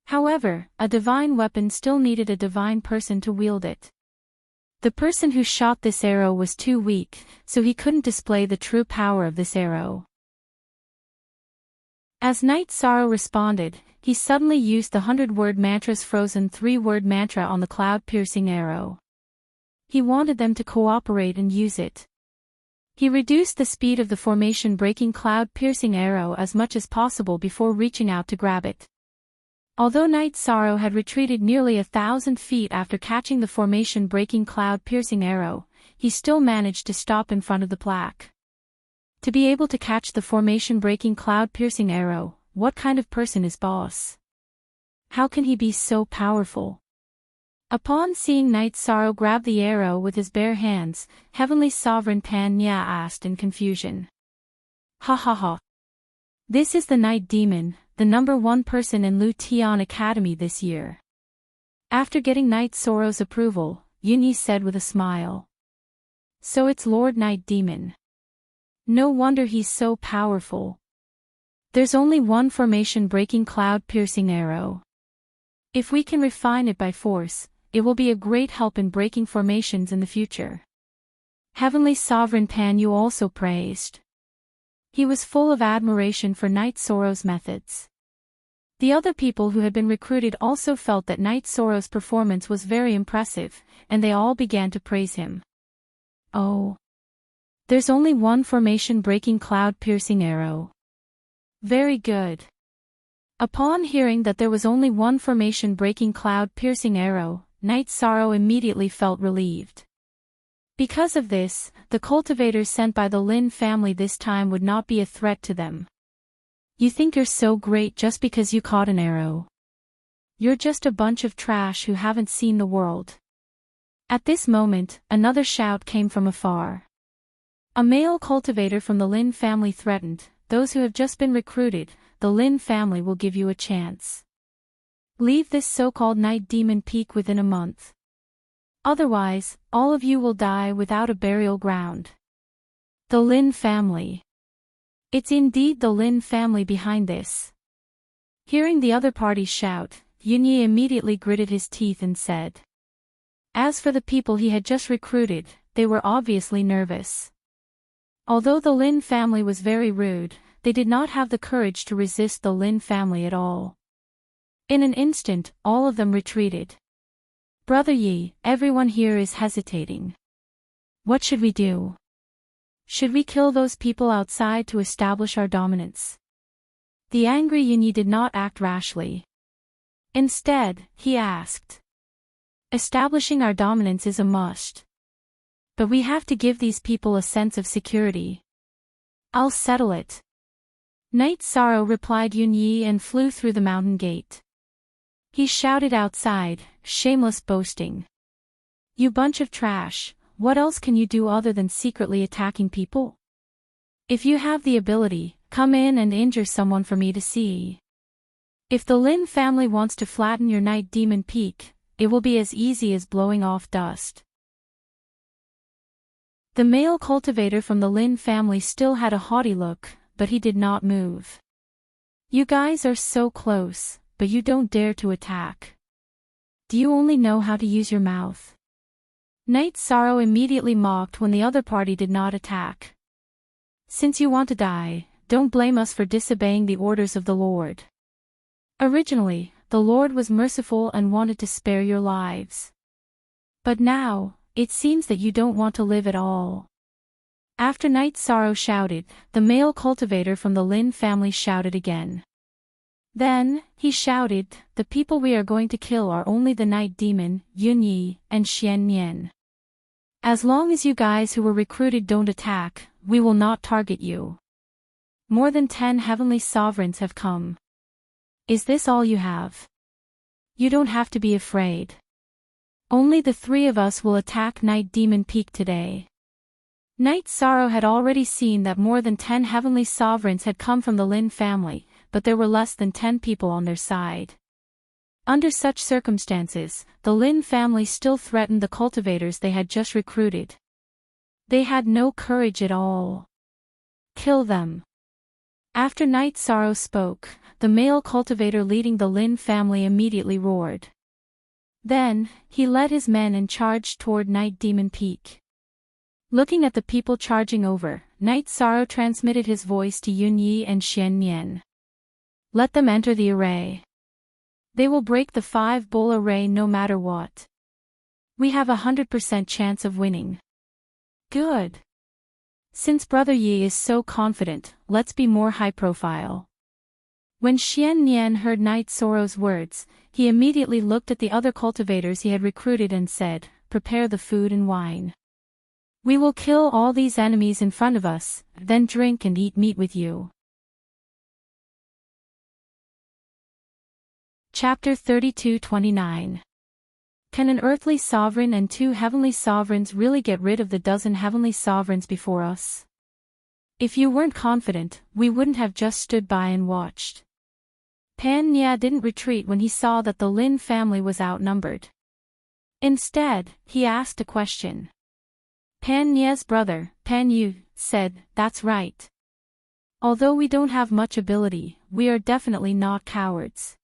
However, a divine weapon still needed a divine person to wield it. The person who shot this arrow was too weak, so he couldn't display the true power of this arrow. As Night Sorrow responded, he suddenly used the 100-word mantra's frozen 3-word mantra on the cloud-piercing arrow. He wanted them to cooperate and use it. He reduced the speed of the formation-breaking cloud-piercing arrow as much as possible before reaching out to grab it. Although Night Sorrow had retreated nearly 1,000 feet after catching the formation-breaking cloud-piercing arrow, he still managed to stop in front of the plaque. To be able to catch the formation-breaking cloud-piercing arrow, what kind of person is Boss? How can he be so powerful? Upon seeing Night Sorrow grab the arrow with his bare hands, Heavenly Sovereign Pan Nya asked in confusion. Ha ha ha. This is the Night Demon, the #1 person in Lu Tian Academy this year. After getting Night Sorrow's approval, Yunyi said with a smile. So it's Lord Night Demon. No wonder he's so powerful. There's only one formation-breaking cloud-piercing arrow. If we can refine it by force, it will be a great help in breaking formations in the future. Heavenly Sovereign Pan Yu also praised. He was full of admiration for Night Sorrow's methods. The other people who had been recruited also felt that Night Sorrow's performance was very impressive, and they all began to praise him. Oh. There's only one formation-breaking cloud-piercing arrow. Very good. Upon hearing that there was only one formation-breaking cloud-piercing arrow, Night Sorrow immediately felt relieved. Because of this, the cultivators sent by the Lin family this time would not be a threat to them. You think you're so great just because you caught an arrow. You're just a bunch of trash who haven't seen the world. At this moment, another shout came from afar. A male cultivator from the Lin family threatened, those who have just been recruited, the Lin family will give you a chance. Leave this so-called Night Demon Peak within a month. Otherwise, all of you will die without a burial ground. The Lin family. It's indeed the Lin family behind this. Hearing the other parties shout, Yunyi immediately gritted his teeth and said. As for the people he had just recruited, they were obviously nervous. Although the Lin family was very rude, they did not have the courage to resist the Lin family at all. In an instant, all of them retreated. Brother Yi, everyone here is hesitating. What should we do? Should we kill those people outside to establish our dominance? The angry Yunyi did not act rashly. Instead, he asked. Establishing our dominance is a must. But we have to give these people a sense of security. I'll settle it. Night Sorrow replied Yunyi and flew through the mountain gate. He shouted outside, shameless boasting. You bunch of trash, what else can you do other than secretly attacking people? If you have the ability, come in and injure someone for me to see. If the Lin family wants to flatten your Night Demon Peak, it will be as easy as blowing off dust. The male cultivator from the Lin family still had a haughty look, but he did not move. You guys are so close, but you don't dare to attack. Do you only know how to use your mouth? Night Sorrow immediately mocked when the other party did not attack. Since you want to die, don't blame us for disobeying the orders of the Lord. Originally, the Lord was merciful and wanted to spare your lives. But now, it seems that you don't want to live at all. After Night Sorrow shouted, the male cultivator from the Lin family shouted again. Then, he shouted, the people we are going to kill are only the Night Demon, Yunyi, and Xian Nian. As long as you guys who were recruited don't attack, we will not target you. More than 10 heavenly sovereigns have come. Is this all you have? You don't have to be afraid. Only the 3 of us will attack Night Demon Peak today. Night Sorrow had already seen that more than 10 heavenly sovereigns had come from the Lin family, but there were less than 10 people on their side. Under such circumstances, the Lin family still threatened the cultivators they had just recruited. They had no courage at all. Kill them. After Night Sorrow spoke, the male cultivator leading the Lin family immediately roared. Then, he led his men and charged toward Night Demon Peak. Looking at the people charging over, Night Sorrow transmitted his voice to Yunyi and Xian Nian. Let them enter the array. They will break the 5-bull array no matter what. We have 100% chance of winning. Good. Since Brother Yi is so confident, let's be more high profile. When Xian Nian heard Knight Sorrow's words, he immediately looked at the other cultivators he had recruited and said, "Prepare the food and wine. We will kill all these enemies in front of us, then drink and eat meat with you." Chapter 32-29. Can an earthly sovereign and 2 heavenly sovereigns really get rid of the dozen heavenly sovereigns before us? If you weren't confident, we wouldn't have just stood by and watched. Pan Nia didn't retreat when he saw that the Lin family was outnumbered. Instead, he asked a question. Pan Nia's brother, Pan Yu, said, "That's right. Although we don't have much ability, we are definitely not cowards.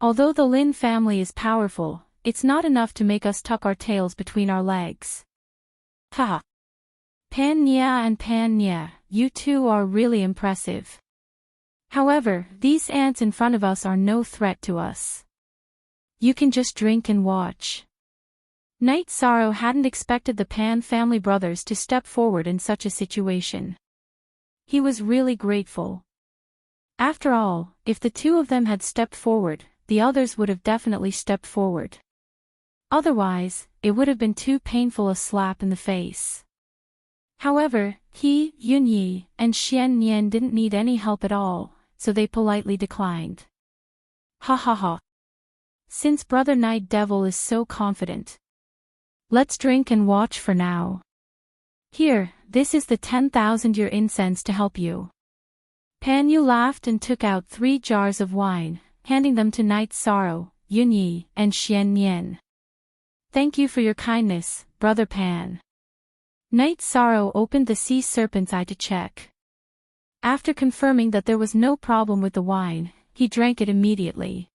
Although the Lin family is powerful, it's not enough to make us tuck our tails between our legs." Haha. Pan Nia and Pan Nia, you two are really impressive. However, these ants in front of us are no threat to us. You can just drink and watch. Knight Sorrow hadn't expected the Pan family brothers to step forward in such a situation. He was really grateful. After all, if the 2 of them had stepped forward, the others would have definitely stepped forward. Otherwise, it would have been too painful a slap in the face. However, he, Yunyi, and Xian Nian didn't need any help at all, so they politely declined. Ha ha ha. Since Brother Night Devil is so confident, let's drink and watch for now. Here, this is the 10,000-year incense to help you. Pan Yu laughed and took out 3 jars of wine, handing them to Knight Sorrow, Yunyi, and Xian Nian. Thank you for your kindness, Brother Pan. Knight Sorrow opened the sea serpent's eye to check. After confirming that there was no problem with the wine, he drank it immediately.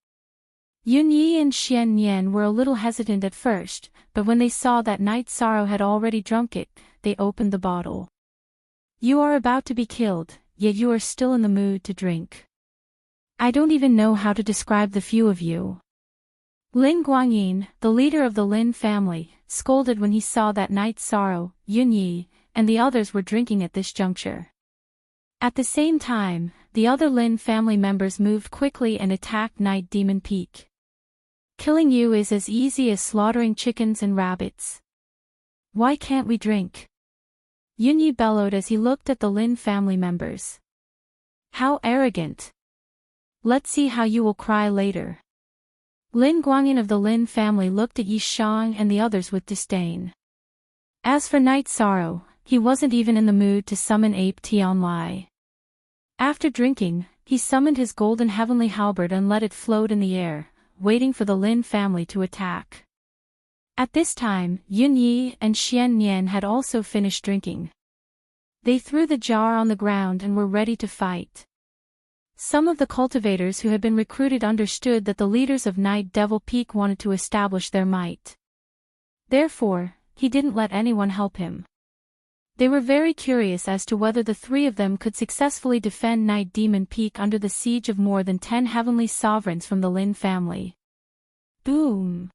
Yunyi and Xian Nian were a little hesitant at first, but when they saw that Knight Sorrow had already drunk it, they opened the bottle. You are about to be killed, yet you are still in the mood to drink. I don't even know how to describe the few of you. Lin Guangyin, the leader of the Lin family, scolded when he saw that Knight Sorrow, Yunyi, and the others were drinking at this juncture. At the same time, the other Lin family members moved quickly and attacked Night Demon Peak. Killing you is as easy as slaughtering chickens and rabbits. Why can't we drink? Yunyi bellowed as he looked at the Lin family members. How arrogant. Let's see how you will cry later. Lin Guangyin of the Lin family looked at Yi Shang and the others with disdain. As for Knight Sorrow, he wasn't even in the mood to summon Ape Tianlai. After drinking, he summoned his golden heavenly halberd and let it float in the air, waiting for the Lin family to attack. At this time, Yunyi and Xian Nian had also finished drinking. They threw the jar on the ground and were ready to fight. Some of the cultivators who had been recruited understood that the leaders of Night Devil Peak wanted to establish their might. Therefore, he didn't let anyone help him. They were very curious as to whether the 3 of them could successfully defend Night Demon Peak under the siege of more than 10 heavenly sovereigns from the Lin family. Boom!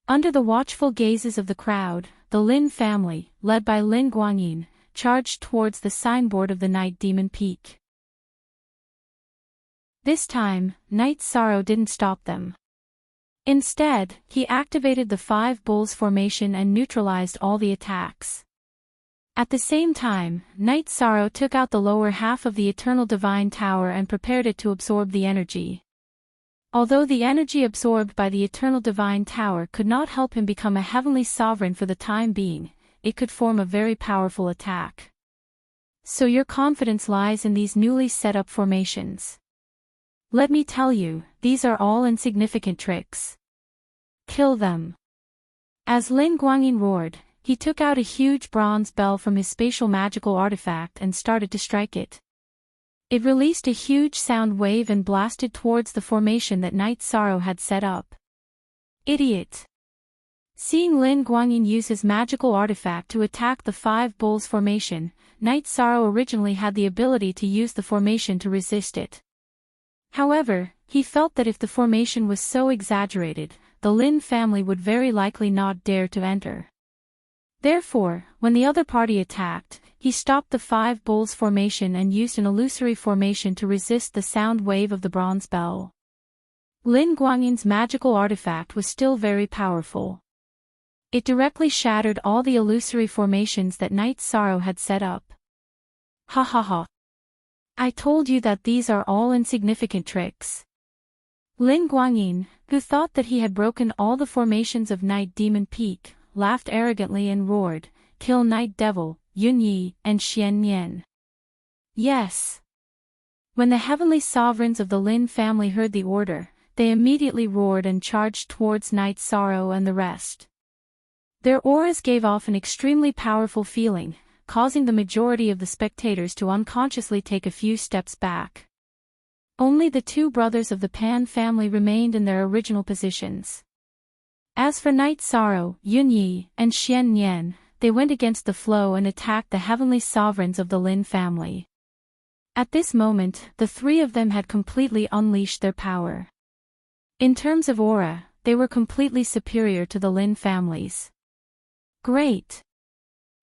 Under the watchful gazes of the crowd, the Lin family, led by Lin Guangyin, charged towards the signboard of the Night Demon Peak. This time, Knight Sorrow didn't stop them. Instead, he activated the 5 Bulls formation and neutralized all the attacks. At the same time, Knight Sorrow took out the lower half of the Eternal Divine Tower and prepared it to absorb the energy. Although the energy absorbed by the Eternal Divine Tower could not help him become a heavenly sovereign for the time being, it could form a very powerful attack. So your confidence lies in these newly set up formations. Let me tell you, these are all insignificant tricks. Kill them. As Lin Guangyin roared, he took out a huge bronze bell from his spatial magical artifact and started to strike it. It released a huge sound wave and blasted towards the formation that Knight Sorrow had set up. Idiot! Seeing Lin Guangyin use his magical artifact to attack the 5 Bulls formation, Knight Sorrow originally had the ability to use the formation to resist it. However, he felt that if the formation was so exaggerated, the Lin family would very likely not dare to enter. Therefore, when the other party attacked, he stopped the five bulls formation and used an illusory formation to resist the sound wave of the bronze bell. Lin Guangyin's magical artifact was still very powerful. It directly shattered all the illusory formations that Night Sorrow had set up. Ha ha ha. I told you that these are all insignificant tricks. Lin Guangyin, who thought that he had broken all the formations of Night Demon Peak, laughed arrogantly and roared, "Kill Night Devil, Yun Yi, and Xian Nian." Yes. When the heavenly sovereigns of the Lin family heard the order, they immediately roared and charged towards Night Sorrow and the rest. Their auras gave off an extremely powerful feeling, causing the majority of the spectators to unconsciously take a few steps back. Only the two brothers of the Pan family remained in their original positions. As for Night Sorrow, Yun Yi, and Xian Nian, they went against the flow and attacked the heavenly sovereigns of the Lin family. At this moment, the three of them had completely unleashed their power. In terms of aura, they were completely superior to the Lin families. Great!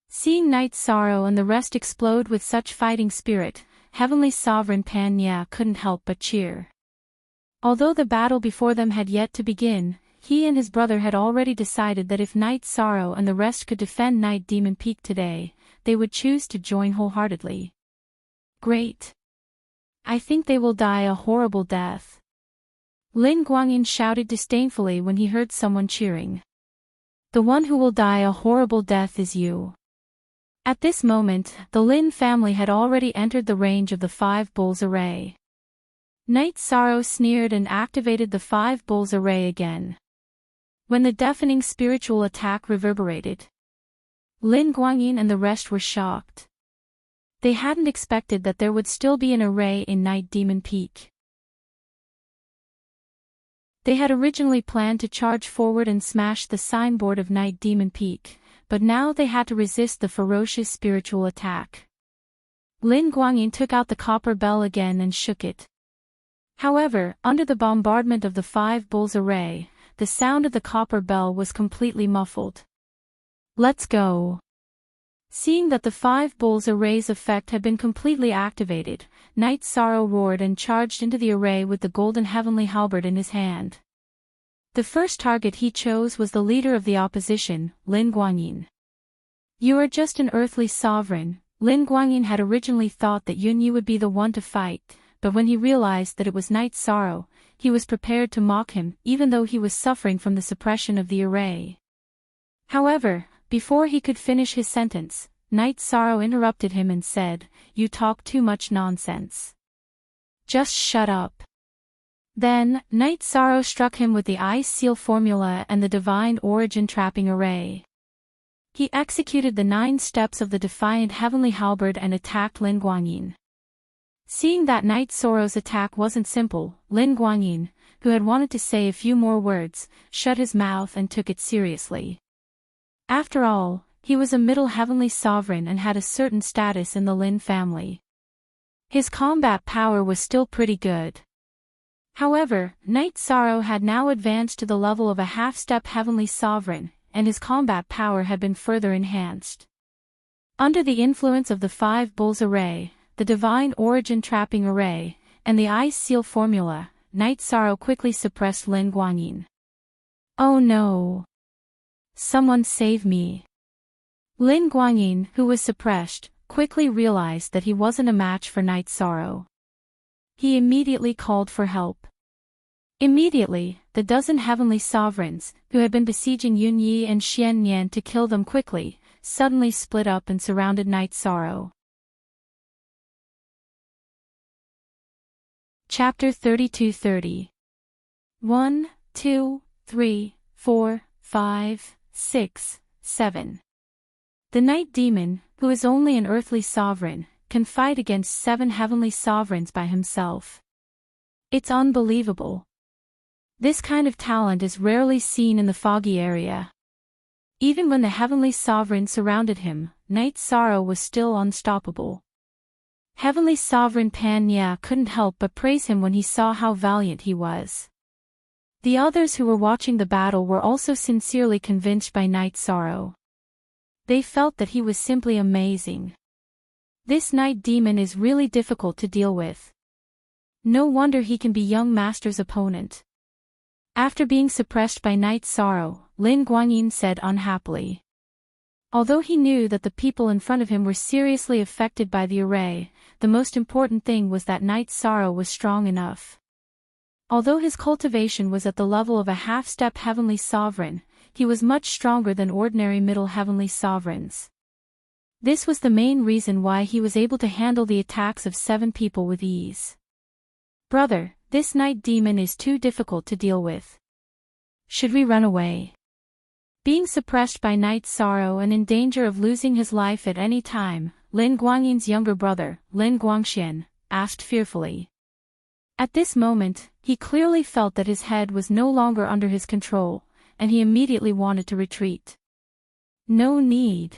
Seeing Night Sorrow and the rest explode with such fighting spirit, Heavenly Sovereign Pan Ya couldn't help but cheer. Although the battle before them had yet to begin, he and his brother had already decided that if Night Sorrow and the rest could defend Night Demon Peak today, they would choose to join wholeheartedly. Great! I think they will die a horrible death. Lin Guangyin shouted disdainfully when he heard someone cheering. The one who will die a horrible death is you. At this moment, the Lin family had already entered the range of the five bulls array. Night Sorrow sneered and activated the five bulls array again. When the deafening spiritual attack reverberated, Lin Guangyin and the rest were shocked. They hadn't expected that there would still be an array in Night Demon Peak. They had originally planned to charge forward and smash the signboard of Night Demon Peak, but now they had to resist the ferocious spiritual attack. Lin Guangyin took out the copper bell again and shook it. However, under the bombardment of the five bulls array, the sound of the copper bell was completely muffled. Let's go! Seeing that the five bulls array's effect had been completely activated, Night Sorrow roared and charged into the array with the golden heavenly halberd in his hand. The first target he chose was the leader of the opposition, Lin Guangyin. You are just an earthly sovereign. Lin Guangyin had originally thought that Yun Yi would be the one to fight, but when he realized that it was Night Sorrow, he was prepared to mock him, even though he was suffering from the suppression of the array. However, before he could finish his sentence, Night Sorrow interrupted him and said, "You talk too much nonsense. Just shut up." Then, Night Sorrow struck him with the Ice Seal formula and the Divine Origin trapping array. He executed the 9 steps of the Defiant Heavenly Halberd and attacked Lin Guangyin. Seeing that Night Sorrow's attack wasn't simple, Lin Guangyin, who had wanted to say a few more words, shut his mouth and took it seriously. After all, he was a middle heavenly sovereign and had a certain status in the Lin family. His combat power was still pretty good. However, Night Sorrow had now advanced to the level of a half-step heavenly sovereign, and his combat power had been further enhanced. Under the influence of the five bulls array, the Divine Origin trapping array, and the Ice Seal formula, Night Sorrow quickly suppressed Lin Guangyin. Oh no! Someone save me! Lin Guangyin, who was suppressed, quickly realized that he wasn't a match for Night Sorrow. He immediately called for help. Immediately, the dozen heavenly sovereigns, who had been besieging Yun Yi and Xian Nian to kill them quickly, suddenly split up and surrounded Night Sorrow. Chapter 32:30. 1, 2, 3, 4, 5, 6, 7. The Night Demon, who is only an earthly sovereign, can fight against 7 heavenly sovereigns by himself. It's unbelievable. This kind of talent is rarely seen in the foggy area. Even when the heavenly sovereign surrounded him, Night Sorrow was still unstoppable. Heavenly Sovereign Pan Ya couldn't help but praise him when he saw how valiant he was. The others who were watching the battle were also sincerely convinced by Night Sorrow. They felt that he was simply amazing. This night demon is really difficult to deal with. No wonder he can be young master's opponent. After being suppressed by night sorrow, Lin Guanyin said unhappily. Although he knew that the people in front of him were seriously affected by the array, the most important thing was that night sorrow was strong enough. Although his cultivation was at the level of a half-step heavenly sovereign, he was much stronger than ordinary middle heavenly sovereigns. This was the main reason why he was able to handle the attacks of 7 people with ease. Brother, this night demon is too difficult to deal with. Should we run away? Being suppressed by night sorrow and in danger of losing his life at any time, Lin Guangyin's younger brother, Lin Guangxian, asked fearfully. At this moment, he clearly felt that his head was no longer under his control, and he immediately wanted to retreat. No need.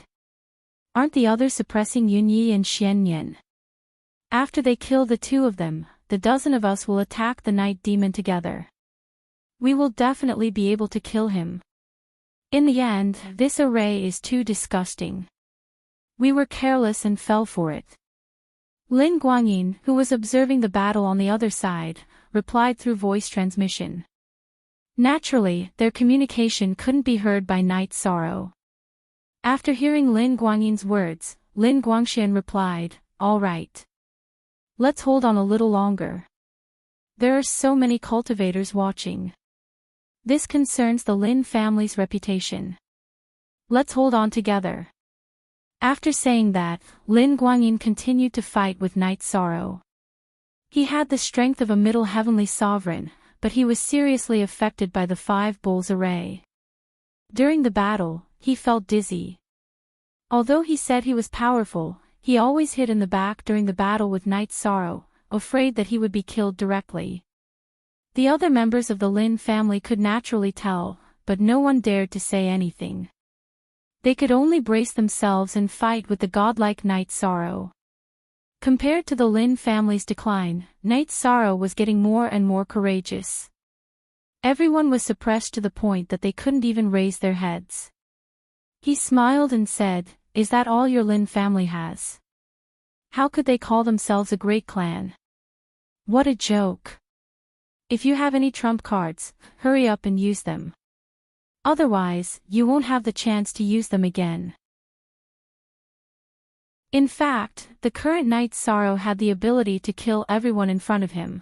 Aren't the others suppressing Yunyi and Xianyan? After they kill the 2 of them, the dozen of us will attack the night demon together. We will definitely be able to kill him. In the end, this array is too disgusting. We were careless and fell for it. Lin Guangyin, who was observing the battle on the other side, replied through voice transmission. Naturally, their communication couldn't be heard by night sorrow. After hearing Lin Guangyin's words, Lin Guangxian replied, "All right. Let's hold on a little longer. There are so many cultivators watching. This concerns the Lin family's reputation. Let's hold on together." After saying that, Lin Guangyin continued to fight with night sorrow. He had the strength of a middle heavenly sovereign, but he was seriously affected by the 5 bulls array. During the battle, he felt dizzy. Although he said he was powerful, he always hid in the back during the battle with night sorrow, afraid that he would be killed directly. The other members of the Lin family could naturally tell, but no one dared to say anything. They could only brace themselves and fight with the godlike night sorrow. Compared to the Lin family's decline, night sorrow was getting more and more courageous. Everyone was suppressed to the point that they couldn't even raise their heads. He smiled and said, "Is that all your Lin family has? How could they call themselves a great clan? What a joke. If you have any trump cards, hurry up and use them. Otherwise, you won't have the chance to use them again." In fact, the current night sorrow had the ability to kill everyone in front of him.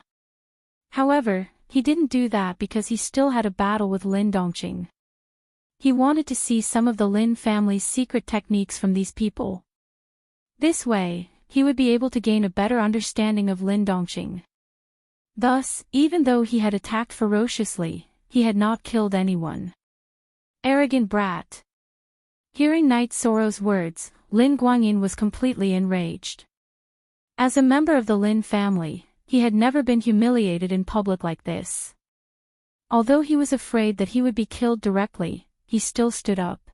However, he didn't do that because he still had a battle with Lin Dongqing. He wanted to see some of the Lin family's secret techniques from these people. This way, he would be able to gain a better understanding of Lin Dongqing. Thus, even though he had attacked ferociously, he had not killed anyone. Arrogant brat. Hearing night sorrow's words, Lin Guangyin was completely enraged. As a member of the Lin family, he had never been humiliated in public like this. Although he was afraid that he would be killed directly, he still stood up.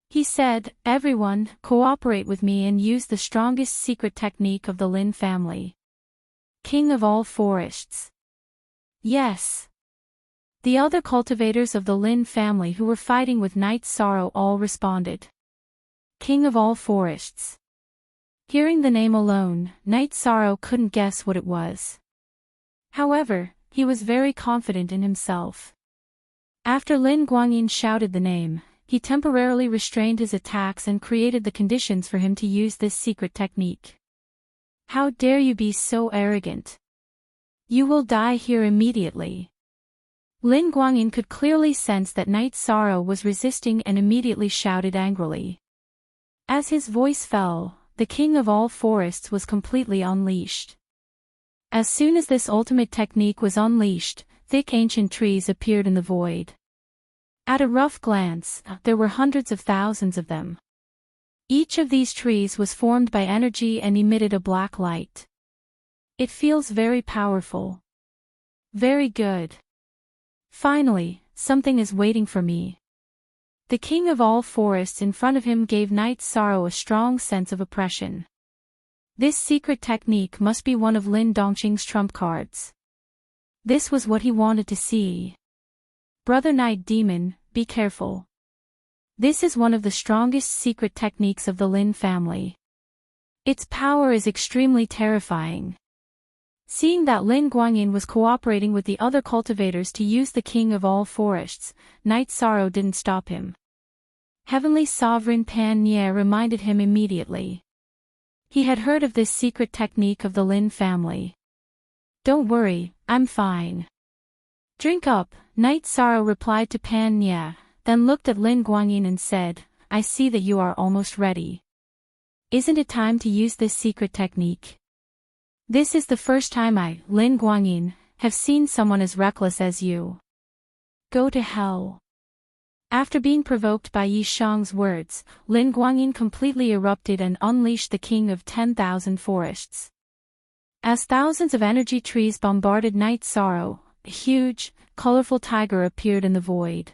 He said, "Everyone, cooperate with me and use the strongest secret technique of the Lin family. King of all forests." Yes. The other cultivators of the Lin family who were fighting with night sorrow all responded. King of all forests. Hearing the name alone, night sorrow couldn't guess what it was. However, he was very confident in himself. After Lin Guangyin shouted the name, he temporarily restrained his attacks and created the conditions for him to use this secret technique. "How dare you be so arrogant? You will die here immediately." Lin Guangyin could clearly sense that night sorrow was resisting and immediately shouted angrily. As his voice fell, the king of all forests was completely unleashed. As soon as this ultimate technique was unleashed, thick ancient trees appeared in the void. At a rough glance, there were hundreds of thousands of them. Each of these trees was formed by energy and emitted a black light. It feels very powerful. Very good. Finally, something is waiting for me. The king of all forests in front of him gave night sorrow a strong sense of oppression. This secret technique must be one of Lin Dongqing's trump cards. This was what he wanted to see. Brother Night Demon, be careful. This is one of the strongest secret techniques of the Lin family. Its power is extremely terrifying. Seeing that Lin Guanyin was cooperating with the other cultivators to use the king of all forests, Night Sorrow didn't stop him. Heavenly Sovereign Pan Nye reminded him immediately. He had heard of this secret technique of the Lin family. Don't worry, I'm fine. Drink up, Night Sorrow replied to Pan Nye, then looked at Lin Guanyin and said, I see that you are almost ready. Isn't it time to use this secret technique? This is the first time I, Lin Guanyin, have seen someone as reckless as you. Go to hell. After being provoked by Yi Shang's words, Lin Guanyin completely erupted and unleashed the king of 10,000 forests. As thousands of energy trees bombarded Night Sorrow, a huge, colorful tiger appeared in the void.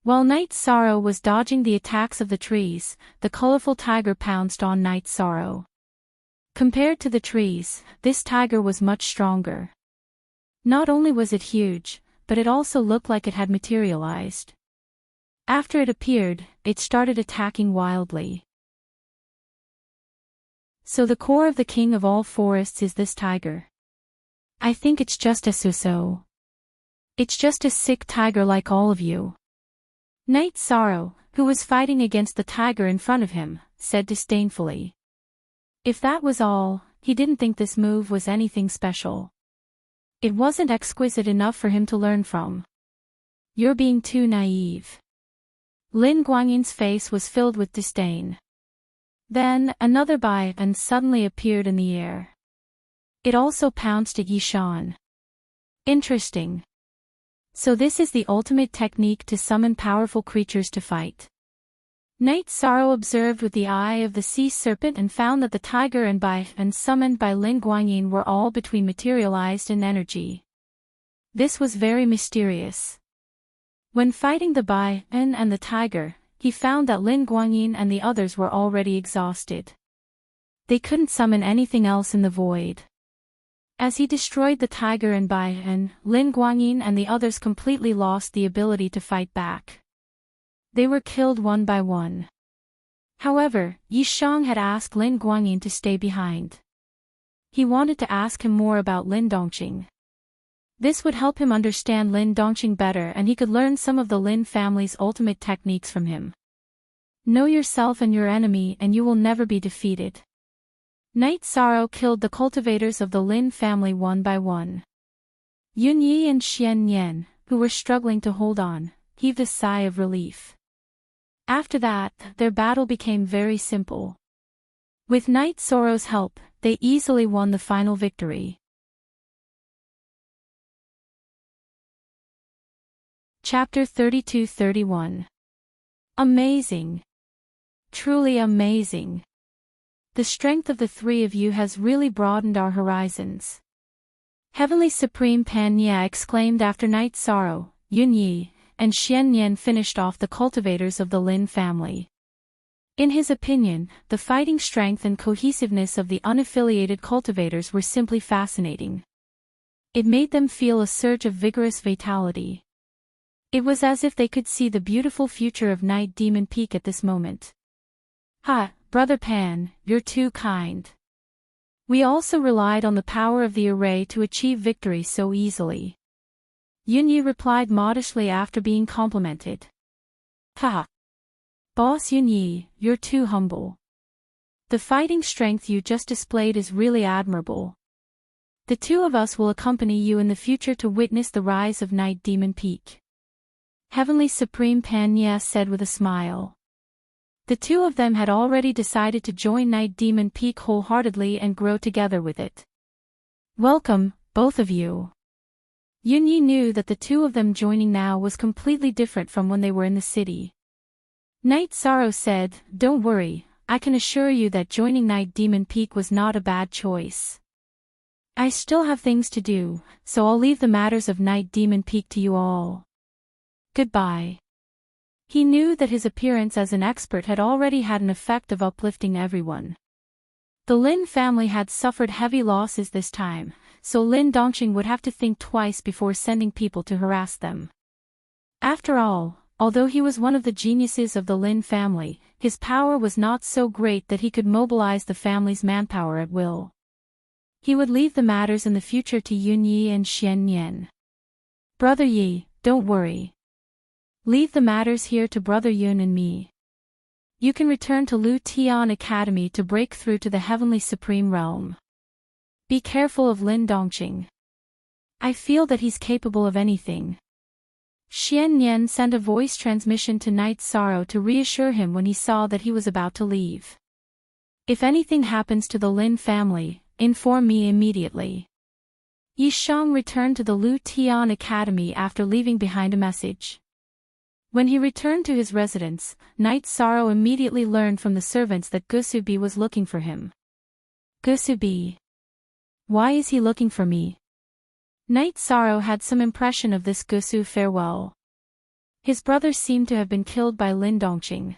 While Night Sorrow was dodging the attacks of the trees, the colorful tiger pounced on Night Sorrow. Compared to the trees, this tiger was much stronger. Not only was it huge, but it also looked like it had materialized. After it appeared, it started attacking wildly. So the core of the king of all forests is this tiger. I think it's just a so-so. It's just a sick tiger like all of you. Night Sorrow, who was fighting against the tiger in front of him, said disdainfully. If that was all, he didn't think this move was anything special. It wasn't exquisite enough for him to learn from. You're being too naive. Lin Guanyin's face was filled with disdain. Then, another Baian suddenly appeared in the air. It also pounced at Yi Shan. Interesting. So this is the ultimate technique to summon powerful creatures to fight. Night Sorrow observed with the eye of the sea serpent and found that the tiger and Baian summoned by Lin Guanyin were all between materialized in energy. This was very mysterious. When fighting the Baian and the tiger, he found that Lin Guanyin and the others were already exhausted. They couldn't summon anything else in the void. As he destroyed the tiger and Baian, Lin Guanyin and the others completely lost the ability to fight back. They were killed one by one. However, Yi Shang had asked Lin Guanyin to stay behind. He wanted to ask him more about Lin Dongqing. This would help him understand Lin Dongqing better and he could learn some of the Lin family's ultimate techniques from him. Know yourself and your enemy and you will never be defeated. Night Sorrow killed the cultivators of the Lin family one by one. Yun Yi and Xian Nian, who were struggling to hold on, heaved a sigh of relief. After that, their battle became very simple. With Night Sorrow's help, they easily won the final victory. Chapter 32-31. Amazing. Truly amazing. The strength of the three of you has really broadened our horizons. Heavenly Supreme Pan Nye exclaimed after Night Sorrow, Yun Yi, and Xian Nian finished off the cultivators of the Lin family. In his opinion, the fighting strength and cohesiveness of the unaffiliated cultivators were simply fascinating. It made them feel a surge of vigorous vitality. It was as if they could see the beautiful future of Night Demon Peak at this moment. Ha, Brother Pan, you're too kind. We also relied on the power of the array to achieve victory so easily. Yun Yi replied modestly after being complimented. Ha! Boss Yun Yi, you're too humble. The fighting strength you just displayed is really admirable. The two of us will accompany you in the future to witness the rise of Night Demon Peak. Heavenly Supreme Pan Nye said with a smile. The two of them had already decided to join Night Demon Peak wholeheartedly and grow together with it. Welcome, both of you. Yun Yi knew that the two of them joining now was completely different from when they were in the city. Night Sorrow said, Don't worry, I can assure you that joining Night Demon Peak was not a bad choice. I still have things to do, so I'll leave the matters of Night Demon Peak to you all. Goodbye. He knew that his appearance as an expert had already had an effect of uplifting everyone. The Lin family had suffered heavy losses this time, so Lin Dongqing would have to think twice before sending people to harass them. After all, although he was one of the geniuses of the Lin family, his power was not so great that he could mobilize the family's manpower at will. He would leave the matters in the future to Yun Yi and Xian Yan. Brother Yi, don't worry. Leave the matters here to Brother Yun and me. You can return to Lu Tian Academy to break through to the Heavenly Supreme Realm. Be careful of Lin Dongqing. I feel that he's capable of anything. Xian Yan sent a voice transmission to Night Sorrow to reassure him when he saw that he was about to leave. If anything happens to the Lin family, inform me immediately. Yi Shang returned to the Lu Tian Academy after leaving behind a message. When he returned to his residence, Night Sorrow immediately learned from the servants that Gusubi was looking for him. Gusubi. Why is he looking for me? Night Sorrow had some impression of this Gusu farewell. His brother seemed to have been killed by Lin Dongqing.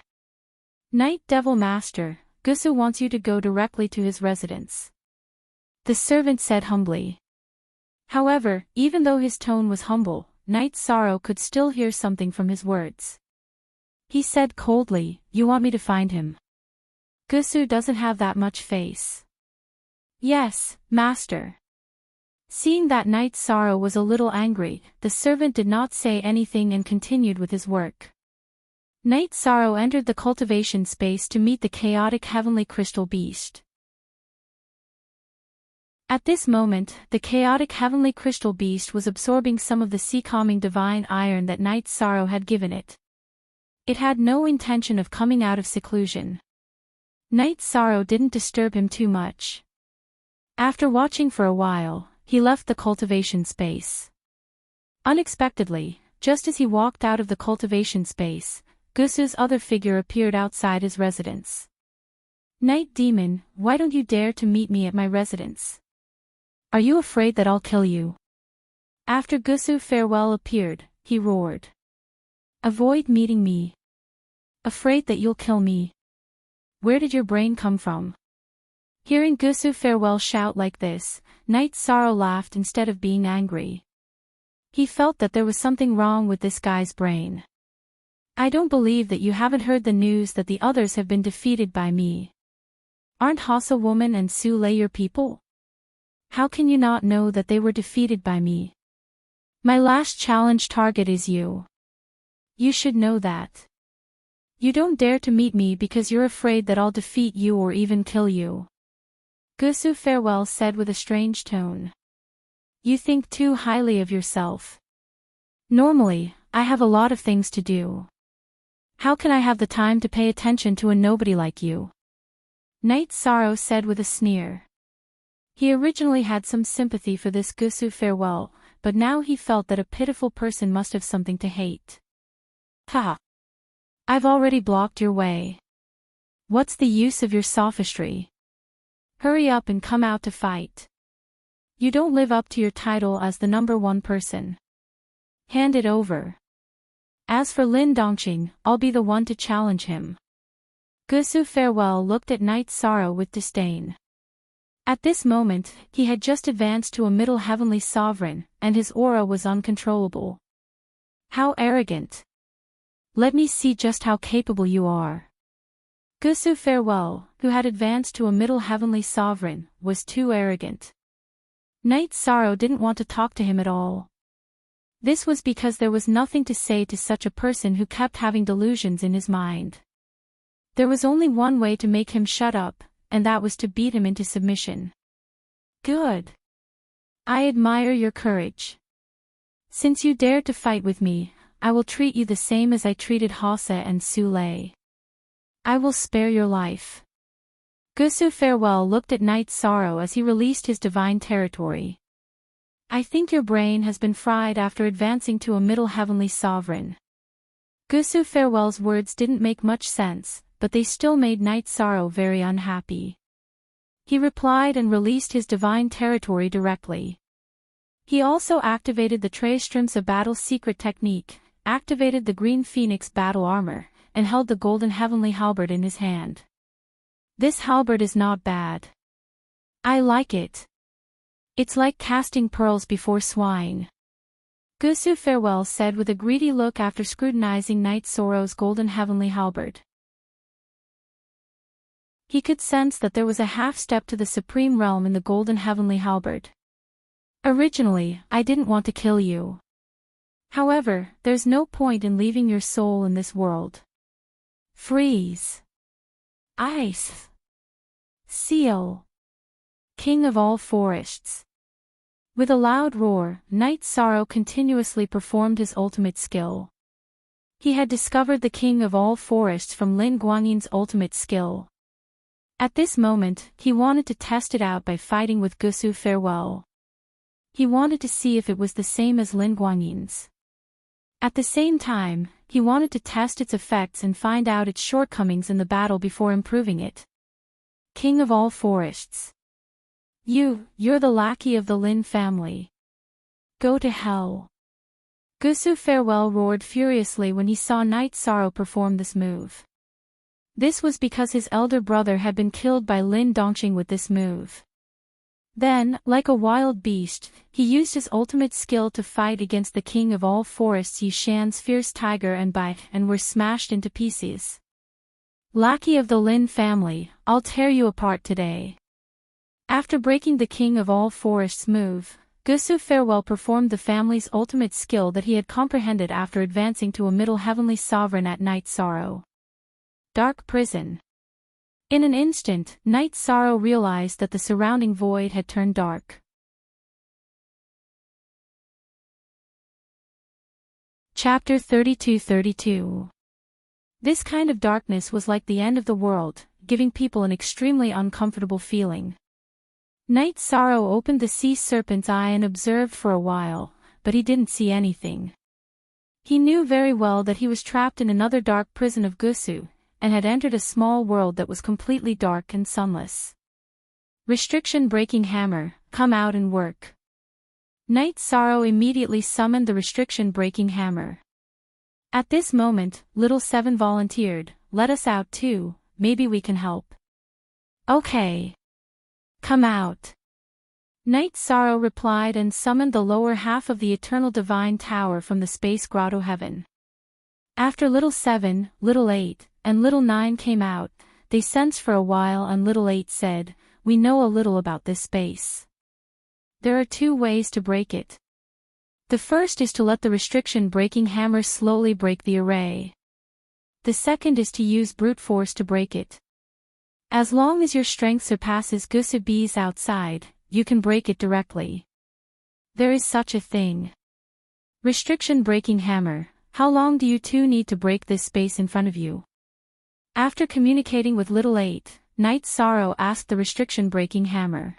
Night Devil Master, Gusu wants you to go directly to his residence. The servant said humbly. However, even though his tone was humble, Night Sorrow could still hear something from his words. He said coldly, "You want me to find him?" Gusu doesn't have that much face. Yes, master. Seeing that Night Sorrow was a little angry, the servant did not say anything and continued with his work. Night Sorrow entered the cultivation space to meet the chaotic heavenly crystal beast. At this moment, the chaotic heavenly crystal beast was absorbing some of the sea-calming divine iron that Night Sorrow had given it. It had no intention of coming out of seclusion. Night Sorrow didn't disturb him too much. After watching for a while, he left the cultivation space. Unexpectedly, just as he walked out of the cultivation space, Gusu's other figure appeared outside his residence. Night Demon, why don't you dare to meet me at my residence? Are you afraid that I'll kill you? After Gusu farewell appeared, he roared. Avoid meeting me. Afraid that you'll kill me. Where did your brain come from? Hearing Gusu farewell shout like this, Night Sorrow laughed instead of being angry. He felt that there was something wrong with this guy's brain. I don't believe that you haven't heard the news that the others have been defeated by me. Aren't Hasa Woman and Su Lei your people? How can you not know that they were defeated by me? My last challenge target is you. You should know that. You don't dare to meet me because you're afraid that I'll defeat you or even kill you. Gusu farewell said with a strange tone. You think too highly of yourself. Normally, I have a lot of things to do. How can I have the time to pay attention to a nobody like you? Night Sorrow said with a sneer. He originally had some sympathy for this Gusu farewell, but now he felt that a pitiful person must have something to hate. Ha! I've already blocked your way. What's the use of your sophistry? Hurry up and come out to fight. You don't live up to your title as the #1 person. Hand it over. As for Lin Dongqing, I'll be the one to challenge him. Gusu farewell looked at Night Sorrow with disdain. At this moment, he had just advanced to a middle heavenly sovereign, and his aura was uncontrollable. How arrogant! Let me see just how capable you are. Gusu farewell, who had advanced to a middle heavenly sovereign, was too arrogant. Night Sorrow didn't want to talk to him at all. This was because there was nothing to say to such a person who kept having delusions in his mind. There was only one way to make him shut up, and that was to beat him into submission. Good. I admire your courage. Since you dared to fight with me, I will treat you the same as I treated Hasa and Su Lei. I will spare your life. Gusu farewell looked at Night Sorrow as he released his divine territory. I think your brain has been fried after advancing to a middle heavenly sovereign. Gusu farewell's words didn't make much sense, but they still made Night Sorrow very unhappy. He replied and released his divine territory directly. He also activated the Trayströmsa battle secret technique, activated the Green Phoenix battle armor, and held the golden heavenly halberd in his hand. This halberd is not bad. I like it. It's like casting pearls before swine. Gusu farewell said with a greedy look after scrutinizing Night Sorrow's golden heavenly halberd. He could sense that there was a half-step to the supreme realm in the golden heavenly halberd. Originally, I didn't want to kill you. However, there's no point in leaving your soul in this world. Freeze. Ice. Seal. King of all forests. With a loud roar, Night Sorrow continuously performed his ultimate skill. He had discovered the King of all forests from Lin Guangyin's ultimate skill. At this moment, he wanted to test it out by fighting with Gusu Farewell. He wanted to see if it was the same as Lin Guangyin's. At the same time, he wanted to test its effects and find out its shortcomings in the battle before improving it. King of all forests. You're the lackey of the Lin family. Go to hell. Gusu Farewell roared furiously when he saw Night Sorrow perform this move. This was because his elder brother had been killed by Lin Dongqing with this move. Then, like a wild beast, he used his ultimate skill to fight against the king of all forests Yishan's fierce tiger and were smashed into pieces. Lackey of the Lin family, I'll tear you apart today. After breaking the king of all forests move, Gusu Farewell performed the family's ultimate skill that he had comprehended after advancing to a middle heavenly sovereign at Night Sorrow. Dark Prison. In an instant, Night Sorrow realized that the surrounding void had turned dark. Chapter 32-32. This kind of darkness was like the end of the world, giving people an extremely uncomfortable feeling. Night Sorrow opened the sea serpent's eye and observed for a while, but he didn't see anything. He knew very well that he was trapped in another dark prison of Gusu, and had entered a small world that was completely dark and sunless. Restriction Breaking Hammer, come out and work. Night Sorrow immediately summoned the Restriction Breaking Hammer. At this moment, Little Seven volunteered, let us out too, maybe we can help. Okay. Come out. Night Sorrow replied and summoned the lower half of the Eternal Divine Tower from the Space Grotto Heaven. After Little 7, Little 8, and Little 9 came out, they sensed for a while and Little 8 said, we know a little about this space. There are two ways to break it. The first is to let the Restriction Breaking Hammer slowly break the array. The second is to use brute force to break it. As long as your strength surpasses Gusu B's outside, you can break it directly. There is such a thing. Restriction Breaking Hammer, how long do you two need to break this space in front of you? After communicating with Little 8, Night Sorrow asked the Restriction Breaking Hammer.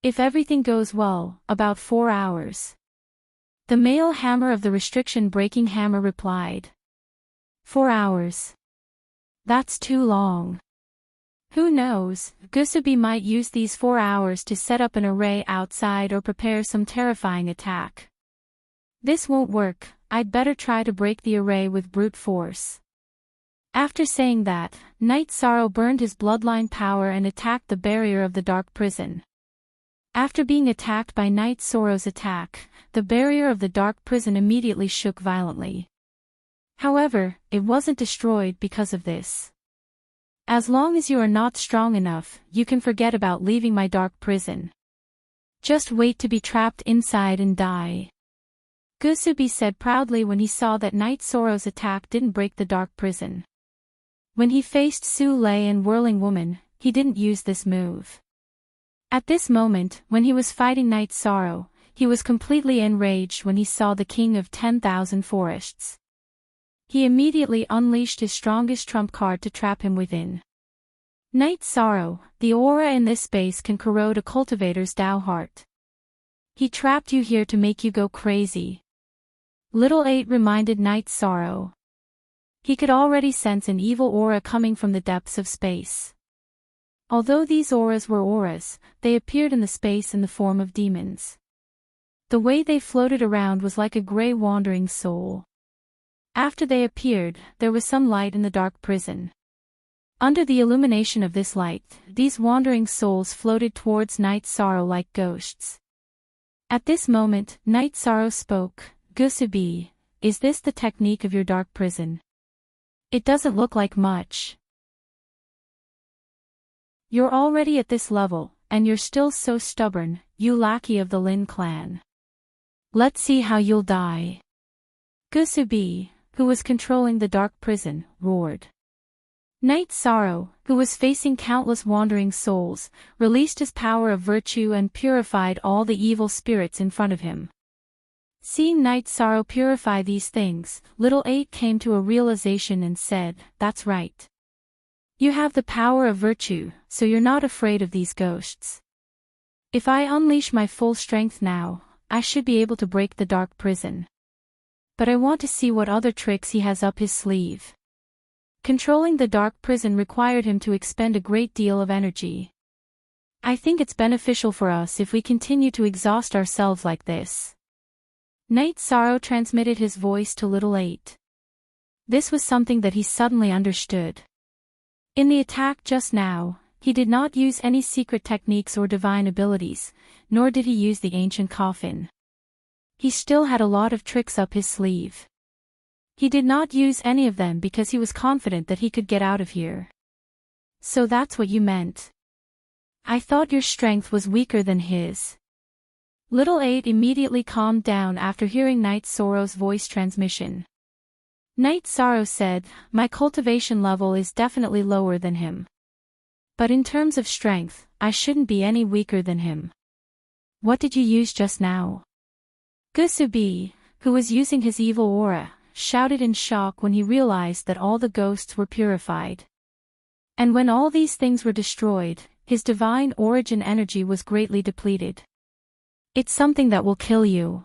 If everything goes well, about 4 hours. The male hammer of the Restriction Breaking Hammer replied. 4 hours. That's too long. Who knows, Gusubi might use these 4 hours to set up an array outside or prepare some terrifying attack. This won't work, I'd better try to break the array with brute force. After saying that, Night Sorrow burned his bloodline power and attacked the barrier of the dark prison. After being attacked by Night Sorrow's attack, the barrier of the dark prison immediately shook violently. However, it wasn't destroyed because of this. As long as you are not strong enough, you can forget about leaving my dark prison. Just wait to be trapped inside and die. Gusubi said proudly when he saw that Night Sorrow's attack didn't break the dark prison. When he faced Su Lei and Whirling Woman, he didn't use this move. At this moment, when he was fighting Night Sorrow, he was completely enraged when he saw the King of 10,000 Forests. He immediately unleashed his strongest trump card to trap him within. Night Sorrow, the aura in this space can corrode a cultivator's Tao heart. He trapped you here to make you go crazy. Little 8 reminded Night Sorrow. He could already sense an evil aura coming from the depths of space. Although these auras were auras, they appeared in the space in the form of demons. The way they floated around was like a gray wandering soul. After they appeared, there was some light in the dark prison. Under the illumination of this light, these wandering souls floated towards Night Sorrow like ghosts. At this moment, Night Sorrow spoke, Gusubi, is this the technique of your dark prison? It doesn't look like much. You're already at this level, and you're still so stubborn, you lackey of the Lin clan. Let's see how you'll die. Gusubi, who was controlling the dark prison, roared. Knight Sorrow, who was facing countless wandering souls, released his power of virtue and purified all the evil spirits in front of him. Seeing Knight Sorrow purify these things, Little 8 came to a realization and said, "That's right. You have the power of virtue, so you're not afraid of these ghosts. If I unleash my full strength now, I should be able to break the dark prison. But I want to see what other tricks he has up his sleeve." Controlling the dark prison required him to expend a great deal of energy. "I think it's beneficial for us if we continue to exhaust ourselves like this." Knight Sorrow transmitted his voice to Little 8. This was something that he suddenly understood. In the attack just now, he did not use any secret techniques or divine abilities, nor did he use the ancient coffin. He still had a lot of tricks up his sleeve. He did not use any of them because he was confident that he could get out of here. "So that's what you meant. I thought your strength was weaker than his." Little 8 immediately calmed down after hearing Knight Sorrow's voice transmission. Knight Sorrow said, "My cultivation level is definitely lower than him. But in terms of strength, I shouldn't be any weaker than him." "What did you use just now?" Gusubi, who was using his evil aura, shouted in shock when he realized that all the ghosts were purified. And when all these things were destroyed, his divine origin energy was greatly depleted. "It's something that will kill you."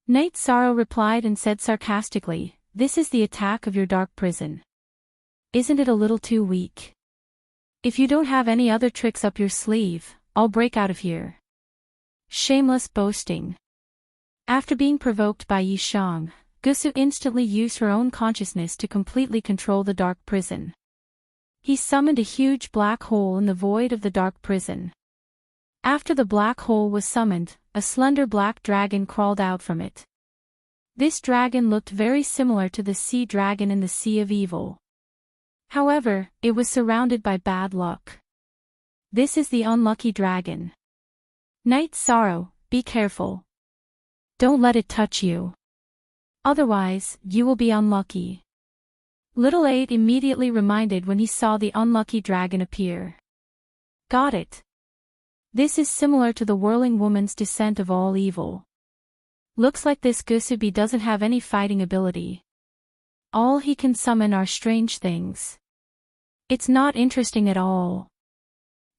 Knight Sorrow replied and said sarcastically, "This is the attack of your dark prison. Isn't it a little too weak? If you don't have any other tricks up your sleeve, I'll break out of here." Shameless boasting. After being provoked by Yi Shang, Gusu instantly used her own consciousness to completely control the dark prison. He summoned a huge black hole in the void of the dark prison. After the black hole was summoned, a slender black dragon crawled out from it. This dragon looked very similar to the sea dragon in the Sea of Evil. However, it was surrounded by bad luck. "This is the unlucky dragon. Knight Sorrow, be careful. Don't let it touch you. Otherwise, you will be unlucky." Little 8 immediately reminded when he saw the unlucky dragon appear. "Got it. This is similar to the whirling woman's descent of all evil. Looks like this Gusubi doesn't have any fighting ability. All he can summon are strange things. It's not interesting at all.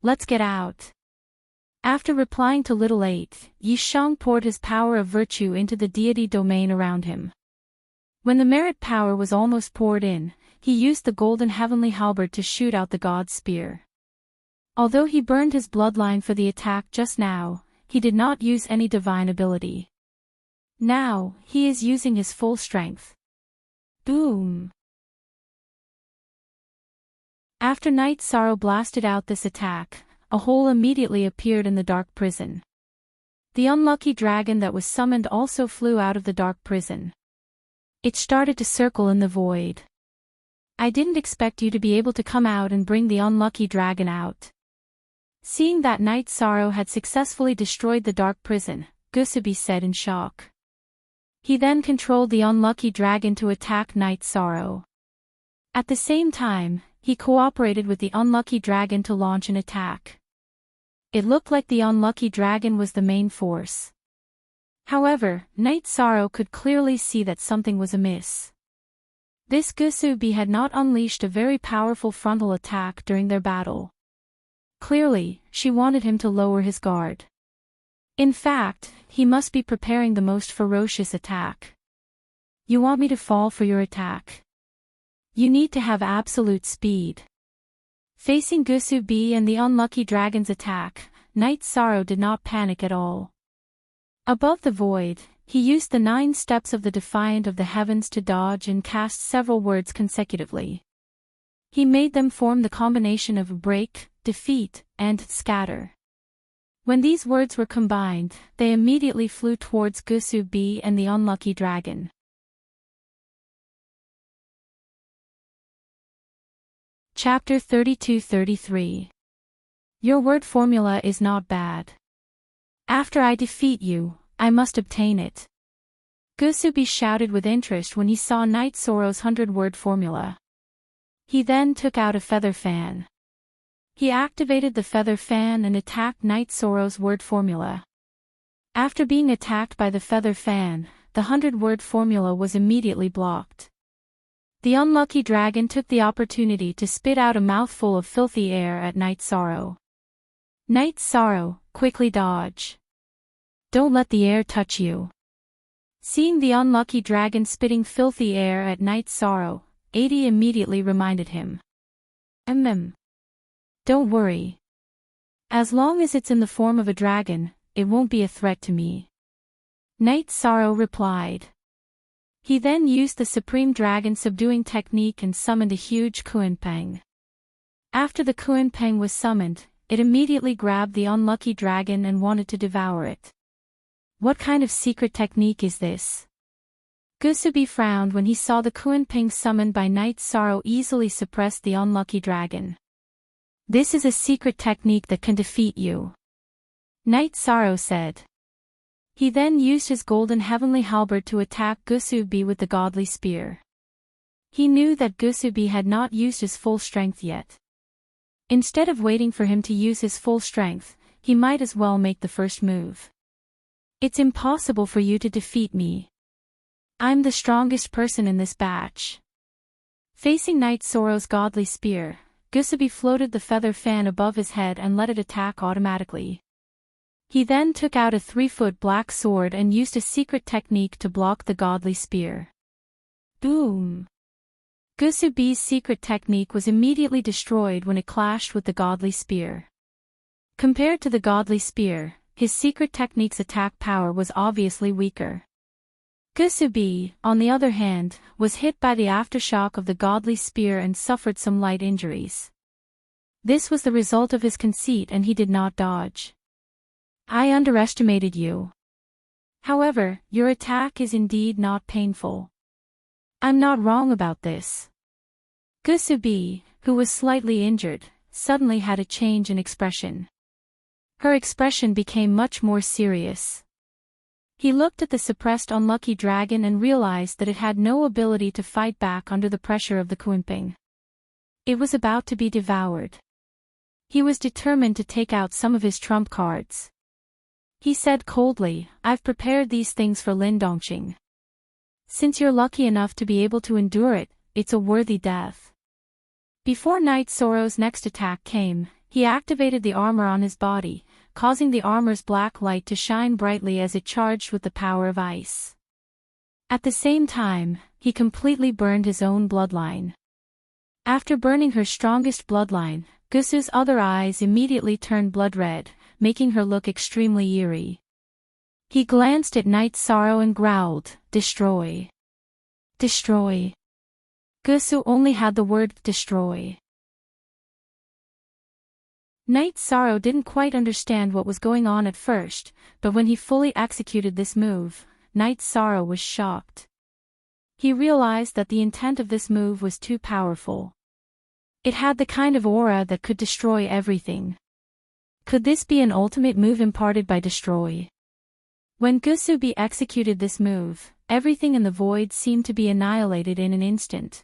Let's get out." After replying to Little 8, Yi Shang poured his power of virtue into the deity domain around him. When the merit power was almost poured in, he used the golden heavenly halberd to shoot out the god's spear. Although he burned his bloodline for the attack just now, he did not use any divine ability. Now, he is using his full strength. Boom! After Knight Sorrow blasted out this attack, a hole immediately appeared in the dark prison. The unlucky dragon that was summoned also flew out of the dark prison. It started to circle in the void. "I didn't expect you to be able to come out and bring the unlucky dragon out." Seeing that Knight Sorrow had successfully destroyed the dark prison, Gusubi said in shock. He then controlled the unlucky dragon to attack Knight Sorrow. At the same time, he cooperated with the unlucky dragon to launch an attack. It looked like the unlucky dragon was the main force. However, Knight Sorrow could clearly see that something was amiss. This Gusubi had not unleashed a very powerful frontal attack during their battle. Clearly, she wanted him to lower his guard. In fact, he must be preparing the most ferocious attack. "You want me to fall for your attack? You need to have absolute speed." Facing Gusubi and the unlucky dragon's attack, Knight Sorrow did not panic at all. Above the void, he used the 9 steps of the Defiant of the Heavens to dodge and cast several words consecutively. He made them form the combination of break, defeat, and scatter. When these words were combined, they immediately flew towards Gusubi and the unlucky dragon. Chapter 32-33 Your word formula is not bad. After I defeat you, I must obtain it. Gusubi shouted with interest when he saw Night Sorrow's 100-word formula. He then took out a feather fan. He activated the feather fan and attacked Night Sorrow's word formula. After being attacked by the feather fan, the 100-word formula was immediately blocked. The unlucky dragon took the opportunity to spit out a mouthful of filthy air at Night Sorrow. Night Sorrow, quickly dodge. Don't let the air touch you. Seeing the unlucky dragon spitting filthy air at Night Sorrow, Adi immediately reminded him. Don't worry. As long as it's in the form of a dragon, it won't be a threat to me. Night Sorrow replied. He then used the Supreme Dragon Subduing technique and summoned a huge Kuenpeng. After the Kuenpeng was summoned, it immediately grabbed the unlucky dragon and wanted to devour it. What kind of secret technique is this? Gusubi frowned when he saw the Kuenpeng summoned by Night Sorrow easily suppress the unlucky dragon. This is a secret technique that can defeat you, Night Sorrow said. He then used his golden heavenly halberd to attack Gusubi with the godly spear. He knew that Gusubi had not used his full strength yet. Instead of waiting for him to use his full strength, he might as well make the first move. It's impossible for you to defeat me. I'm the strongest person in this batch. Facing Night Sorrow's godly spear, Gusubi floated the feather fan above his head and let it attack automatically. He then took out a 3-foot black sword and used a secret technique to block the godly spear. Boom! Gusubi's secret technique was immediately destroyed when it clashed with the godly spear. Compared to the godly spear, his secret technique's attack power was obviously weaker. Gusubi, on the other hand, was hit by the aftershock of the godly spear and suffered some light injuries. This was the result of his conceit and he did not dodge. I underestimated you. However, your attack is indeed not painful. I'm not wrong about this. Gusubi, who was slightly injured, suddenly had a change in expression. Her expression became much more serious. He looked at the suppressed unlucky dragon and realized that it had no ability to fight back under the pressure of the Kuenpeng. It was about to be devoured. He was determined to take out some of his trump cards. He said coldly, I've prepared these things for Lin Dongqing. Since you're lucky enough to be able to endure it, it's a worthy death. Before Night Sorrow's next attack came, he activated the armor on his body, causing the armor's black light to shine brightly as it charged with the power of ice. At the same time, he completely burned his own bloodline. After burning her strongest bloodline, Gusu's other eyes immediately turned blood red, making her look extremely eerie. He glanced at Night Sorrow and growled, Destroy. Destroy. Gusu only had the word destroy. Night Sorrow didn't quite understand what was going on at first, but when he fully executed this move, Night Sorrow was shocked. He realized that the intent of this move was too powerful. It had the kind of aura that could destroy everything. Could this be an ultimate move imparted by Destroy? When Gusubi executed this move, everything in the void seemed to be annihilated in an instant.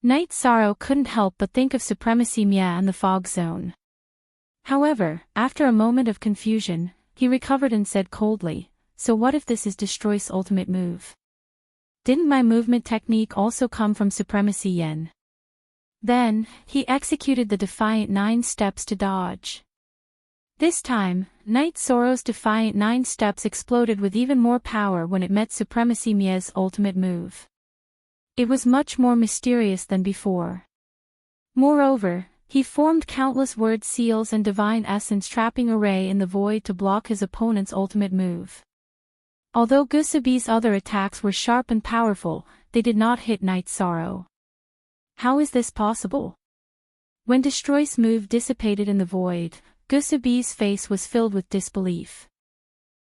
Night Sorrow couldn't help but think of Supremacy Mia and the Fog Zone. However, after a moment of confusion, he recovered and said coldly, so what if this is Destroy's ultimate move? Didn't my movement technique also come from Supremacy Yen? Then, he executed the defiant 9 steps to dodge. This time, Night Sorrow's defiant 9 steps exploded with even more power when it met Supremacy Mia's ultimate move. It was much more mysterious than before. Moreover, he formed countless word seals and divine essence trapping array in the void to block his opponent's ultimate move. Although Gusubi's other attacks were sharp and powerful, they did not hit Night Sorrow. How is this possible? When Destroy's move dissipated in the void, Gusubi's face was filled with disbelief.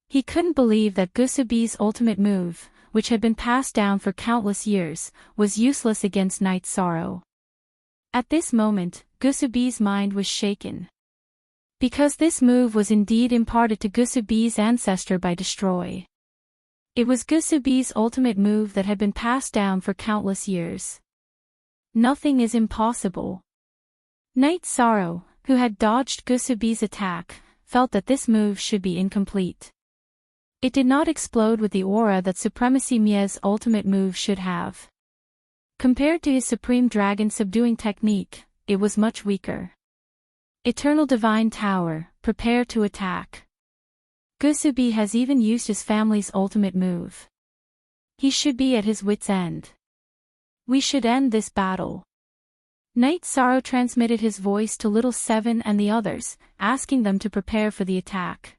He couldn't believe that Gusubi's ultimate move, which had been passed down for countless years, was useless against Night Sorrow. At this moment, Gusubi's mind was shaken. Because this move was indeed imparted to Gusubi's ancestor by Destroy. It was Gusubi's ultimate move that had been passed down for countless years. Nothing is impossible. Night Sorrow, who had dodged Gusubi's attack, felt that this move should be incomplete. It did not explode with the aura that Supremacy Mie's ultimate move should have. Compared to his Supreme Dragon subduing technique, it was much weaker. Eternal Divine Tower, prepare to attack. Gusubi has even used his family's ultimate move. He should be at his wit's end. We should end this battle. Night Sorrow transmitted his voice to Little Seven and the others, asking them to prepare for the attack.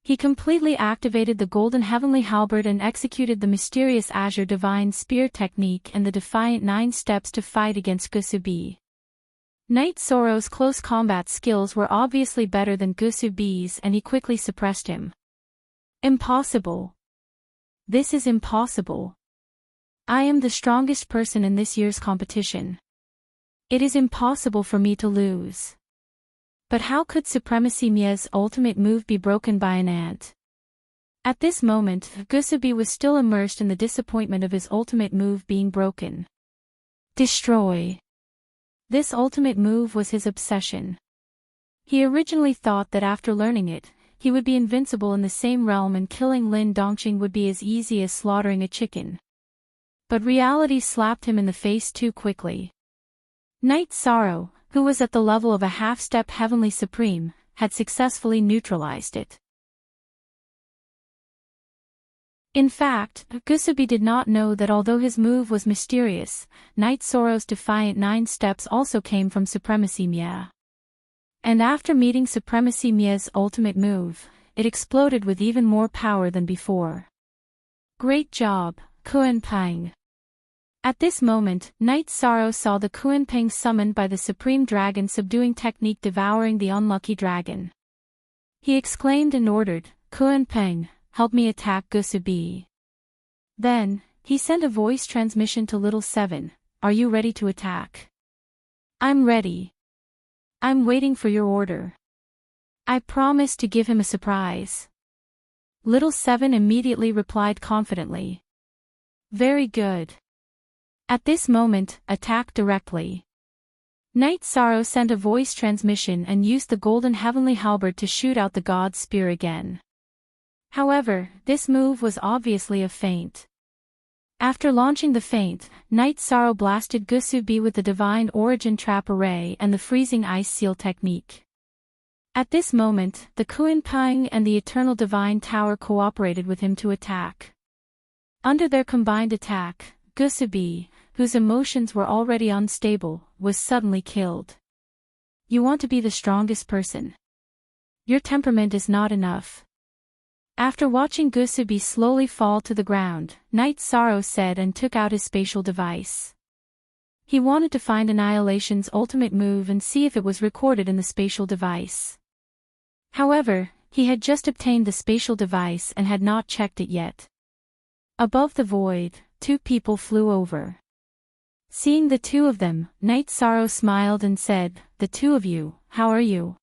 He completely activated the Golden Heavenly Halberd and executed the mysterious Azure Divine Spear technique and the Defiant 9 steps to fight against Gusubi. Night Sorrow's close combat skills were obviously better than Gusubi's and he quickly suppressed him. Impossible. This is impossible. I am the strongest person in this year's competition. It is impossible for me to lose. But how could Supremacy Mie's ultimate move be broken by an ant? At this moment, Gusubi was still immersed in the disappointment of his ultimate move being broken. Destroy. This ultimate move was his obsession. He originally thought that after learning it, he would be invincible in the same realm and killing Lin Dongqing would be as easy as slaughtering a chicken. But reality slapped him in the face too quickly. Night Sorrow, who was at the level of a half-step Heavenly Supreme, had successfully neutralized it. In fact, Gusubi did not know that although his move was mysterious, Night Sorrow's Defiant 9 steps also came from Supremacy Mie. And after meeting Supremacy Mie's ultimate move, it exploded with even more power than before. Great job, Kuan-Pang. At this moment, Night Sorrow saw the Kuan-Pang summoned by the Supreme Dragon subduing technique devouring the unlucky dragon. He exclaimed and ordered, Kuan-Pang, help me attack Gusubi. Then, he sent a voice transmission to Little Seven, are you ready to attack? I'm ready. I'm waiting for your order. I promise to give him a surprise. Little Seven immediately replied confidently. Very good. At this moment, attack directly. Night Sorrow sent a voice transmission and used the Golden Heavenly Halberd to shoot out the God's Spear again. However, this move was obviously a feint. After launching the feint, Night Sorrow blasted Gusubi with the Divine Origin Trap Array and the Freezing Ice Seal technique. At this moment, the Kuan-Pang and the Eternal Divine Tower cooperated with him to attack. Under their combined attack, Gusubi, whose emotions were already unstable, was suddenly killed. You want to be the strongest person. Your temperament is not enough. After watching Gusubi slowly fall to the ground, Night Sorrow said and took out his spatial device. He wanted to find Annihilation's ultimate move and see if it was recorded in the spatial device. However, he had just obtained the spatial device and had not checked it yet. Above the void, 2 people flew over. Seeing the 2 of them, Night Sorrow smiled and said, the 2 of you, how are you?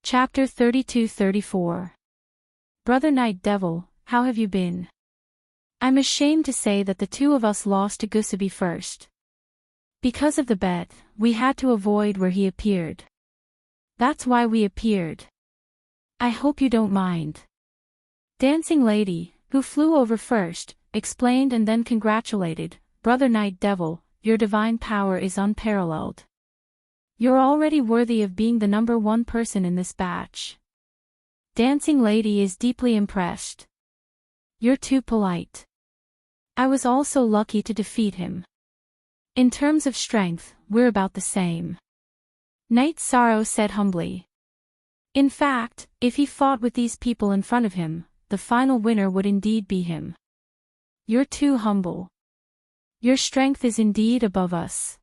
Chapter 32-34. Brother Night Devil, how have you been? I'm ashamed to say that the 2 of us lost to Gusubi first. Because of the bet, we had to avoid where he appeared. That's why we appeared. I hope you don't mind. Dancing Lady, who flew over first, explained and then congratulated, Brother Night Devil, your divine power is unparalleled. You're already worthy of being the number 1 person in this batch. Dancing Lady is deeply impressed. You're too polite. I was also lucky to defeat him. In terms of strength, we're about the same. Night Sorrow said humbly. In fact, if he fought with these people in front of him, the final winner would indeed be him. You're too humble. Your strength is indeed above us.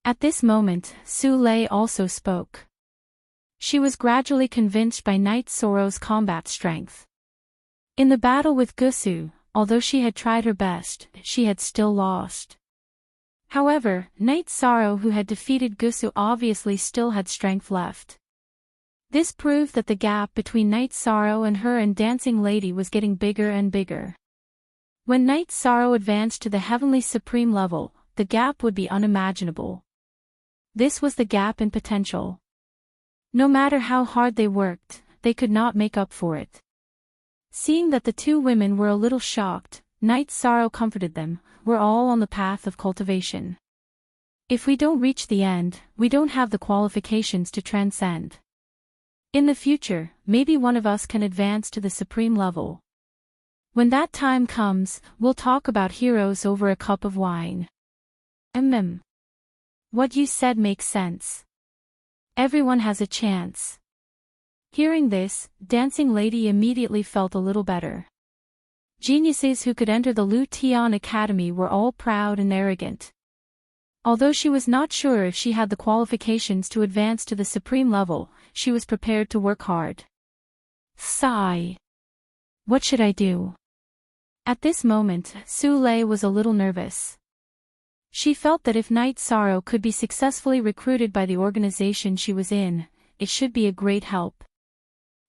At this moment, Su Lei also spoke. She was gradually convinced by Night Sorrow's combat strength. In the battle with Gusu, although she had tried her best, she had still lost. However, Night Sorrow, who had defeated Gusu, obviously still had strength left. This proved that the gap between Night Sorrow and her and Dancing Lady was getting bigger and bigger. When Night Sorrow advanced to the Heavenly Supreme level, the gap would be unimaginable. This was the gap in potential. No matter how hard they worked, they could not make up for it. Seeing that the two women were a little shocked, Night Sorrow comforted them. We're all on the path of cultivation. If we don't reach the end, we don't have the qualifications to transcend. In the future, maybe one of us can advance to the supreme level. When that time comes, we'll talk about heroes over a cup of wine. What you said makes sense. Everyone has a chance. Hearing this, Dancing Lady immediately felt a little better. Geniuses who could enter the Lu Tian Academy were all proud and arrogant. Although she was not sure if she had the qualifications to advance to the supreme level, she was prepared to work hard. Sigh. What should I do? At this moment, Su Lei was a little nervous. She felt that if Night Sorrow could be successfully recruited by the organization she was in, it should be a great help.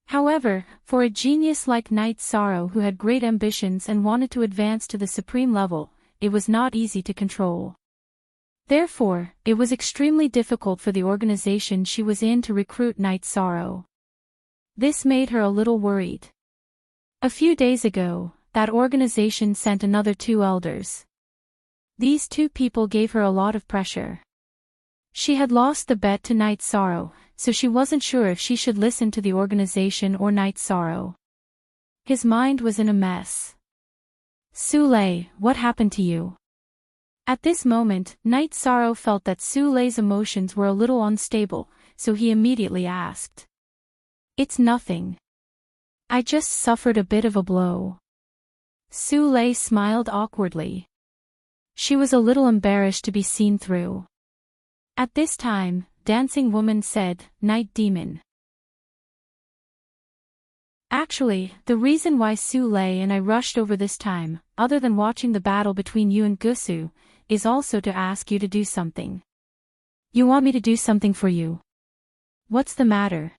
However, for a genius like Night Sorrow who had great ambitions and wanted to advance to the supreme level, it was not easy to control. Therefore, it was extremely difficult for the organization she was in to recruit Night Sorrow. This made her a little worried. A few days ago, that organization sent another 2 elders. These 2 people gave her a lot of pressure. She had lost the bet to Night Sorrow, so she wasn't sure if she should listen to the organization or Night Sorrow. His mind was in a mess. Su Lei, what happened to you? At this moment, Night Sorrow felt that Su Lei's emotions were a little unstable, so he immediately asked. It's nothing. I just suffered a bit of a blow. Su Lei smiled awkwardly. She was a little embarrassed to be seen through. At this time, Dancing Woman said, Night Demon. Actually, the reason why Su Lei and I rushed over this time, other than watching the battle between you and Gusu, is also to ask you to do something. You want me to do something for you? What's the matter?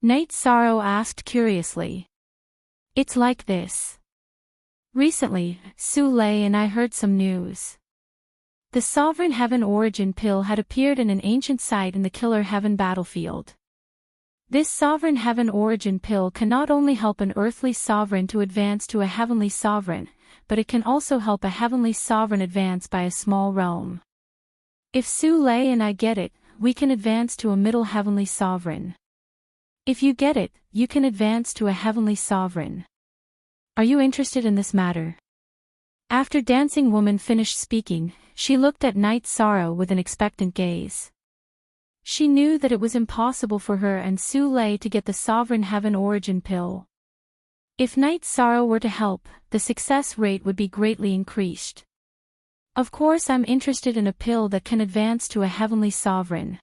Night Sorrow asked curiously. It's like this. Recently, Su Lei and I heard some news. The Sovereign Heaven Origin Pill had appeared in an ancient site in the Killer Heaven battlefield. This Sovereign Heaven Origin Pill can not only help an earthly sovereign to advance to a heavenly sovereign, but it can also help a heavenly sovereign advance by a small realm. If Su Lei and I get it, we can advance to a middle heavenly sovereign. If you get it, you can advance to a heavenly sovereign. Are you interested in this matter? After Dancing Woman finished speaking, she looked at Night Sorrow with an expectant gaze. She knew that it was impossible for her and Su Lei to get the Sovereign Heaven Origin Pill. If Night Sorrow were to help, the success rate would be greatly increased. Of course, I'm interested in a pill that can advance to a heavenly sovereign.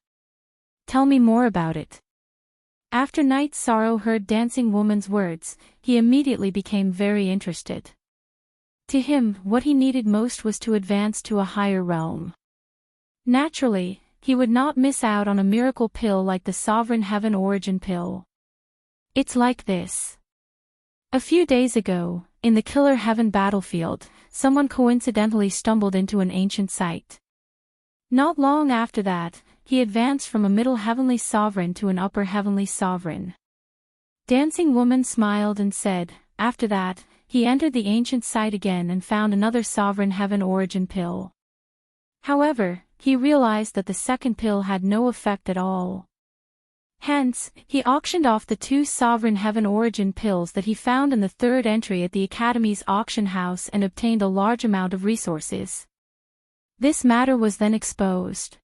Tell me more about it. After Night Sorrow heard Dancing Woman's words, he immediately became very interested. To him, what he needed most was to advance to a higher realm. Naturally, he would not miss out on a miracle pill like the Sovereign Heaven Origin Pill. It's like this. A few days ago, in the Killer Heaven battlefield, someone coincidentally stumbled into an ancient site. Not long after that, he advanced from a middle heavenly sovereign to an upper heavenly sovereign. Dancing Woman smiled and said, after that, he entered the ancient site again and found another Sovereign Heaven Origin Pill. However, he realized that the second pill had no effect at all. Hence, he auctioned off the 2 Sovereign Heaven Origin Pills that he found in the 3rd entry at the Academy's auction house and obtained a large amount of resources. This matter was then exposed.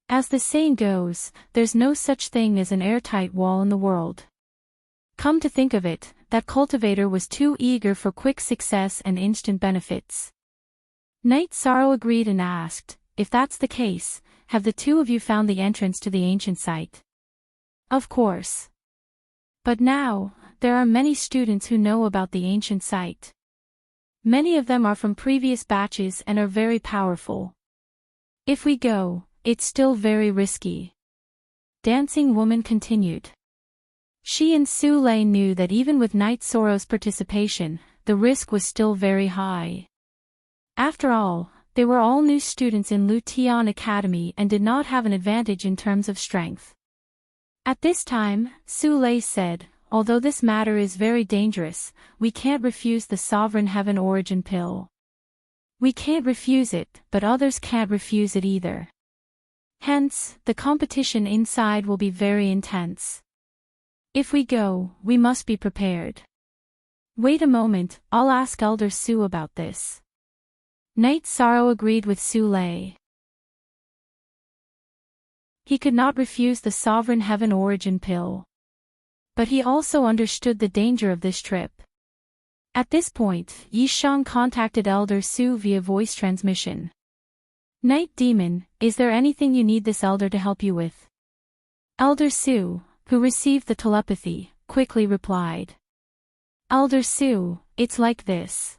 As the saying goes, there's no such thing as an airtight wall in the world. Come to think of it, that cultivator was too eager for quick success and instant benefits. Night Sorrow agreed and asked, if that's the case, have the 2 of you found the entrance to the ancient site? Of course. But now, there are many students who know about the ancient site. Many of them are from previous batches and are very powerful. If we go, it's still very risky. Dancing Woman continued. She and Su Lei knew that even with Knight Soro's participation, the risk was still very high. After all, they were all new students in Lu Tian Academy and did not have an advantage in terms of strength. At this time, Su Lei said, although this matter is very dangerous, we can't refuse the Sovereign Heaven Origin Pill. We can't refuse it, but others can't refuse it either. Hence, the competition inside will be very intense. If we go, we must be prepared. Wait a moment, I'll ask Elder Su about this. Knight Soro agreed with Su Lei. He could not refuse the Sovereign Heaven Origin Pill. But he also understood the danger of this trip. At this point, Yi Shang contacted Elder Su via voice transmission. Night Demon, is there anything you need this elder to help you with? Elder Su, who received the telepathy, quickly replied. Elder Su, it's like this.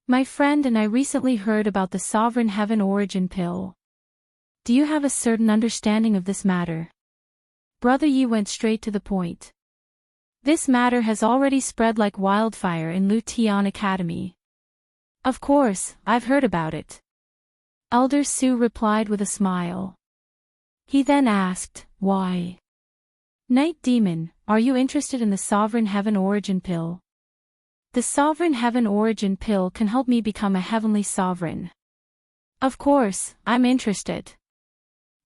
My friend and I recently heard about the Sovereign Heaven Origin Pill. Do you have a certain understanding of this matter? Brother Yi went straight to the point. This matter has already spread like wildfire in Lu Tian Academy. Of course, I've heard about it. Elder Su replied with a smile. He then asked, why? Night Demon, are you interested in the Sovereign Heaven Origin Pill? The Sovereign Heaven Origin Pill can help me become a heavenly sovereign. Of course, I'm interested.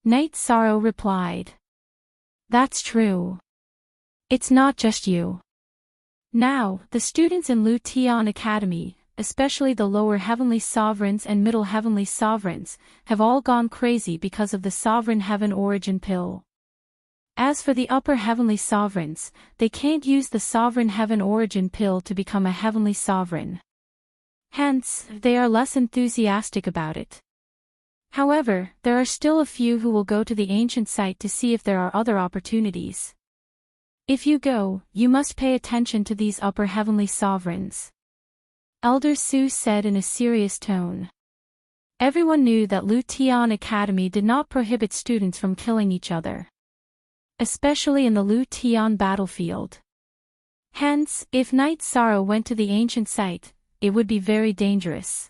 Knight Soro replied. That's true. It's not just you. Now, the students in Lu Tian Academy, especially the lower heavenly sovereigns and middle heavenly sovereigns, have all gone crazy because of the Sovereign Heaven Origin Pill. As for the upper heavenly sovereigns, they can't use the Sovereign Heaven Origin Pill to become a heavenly sovereign. Hence, they are less enthusiastic about it. However, there are still a few who will go to the ancient site to see if there are other opportunities. If you go, you must pay attention to these upper heavenly sovereigns. Elder Su said in a serious tone. Everyone knew that Lu Tian Academy did not prohibit students from killing each other. Especially in the Lu Tian battlefield. Hence, if Knight Soro went to the ancient site, it would be very dangerous.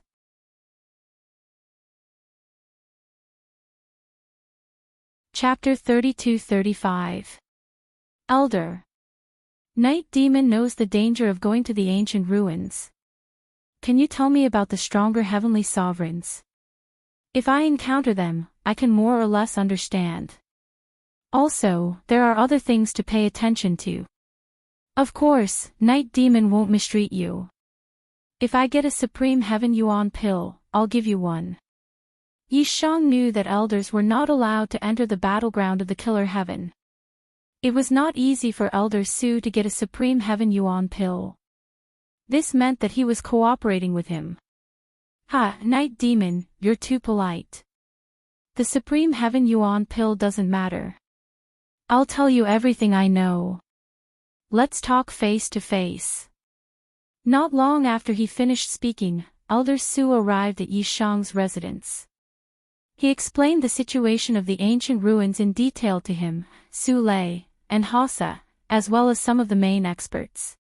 Chapter 32-35. Elder. Night Demon knows the danger of going to the ancient ruins. Can you tell me about the stronger heavenly sovereigns? If I encounter them, I can more or less understand. Also, there are other things to pay attention to. Of course, Night Demon won't mistreat you. If I get a Supreme Heaven Yuan pill, I'll give you one. Yi Shang knew that elders were not allowed to enter the battleground of the Killer Heaven. It was not easy for Elder Su to get a Supreme Heaven Yuan pill. This meant that he was cooperating with him. Ha, Night Demon, you're too polite. The Supreme Heaven Yuan pill doesn't matter. I'll tell you everything I know. Let's talk face to face. Not long after he finished speaking, Elder Su arrived at Yi Shang's residence. He explained the situation of the ancient ruins in detail to him, Su Lei, and Hasa, as well as some of the main experts.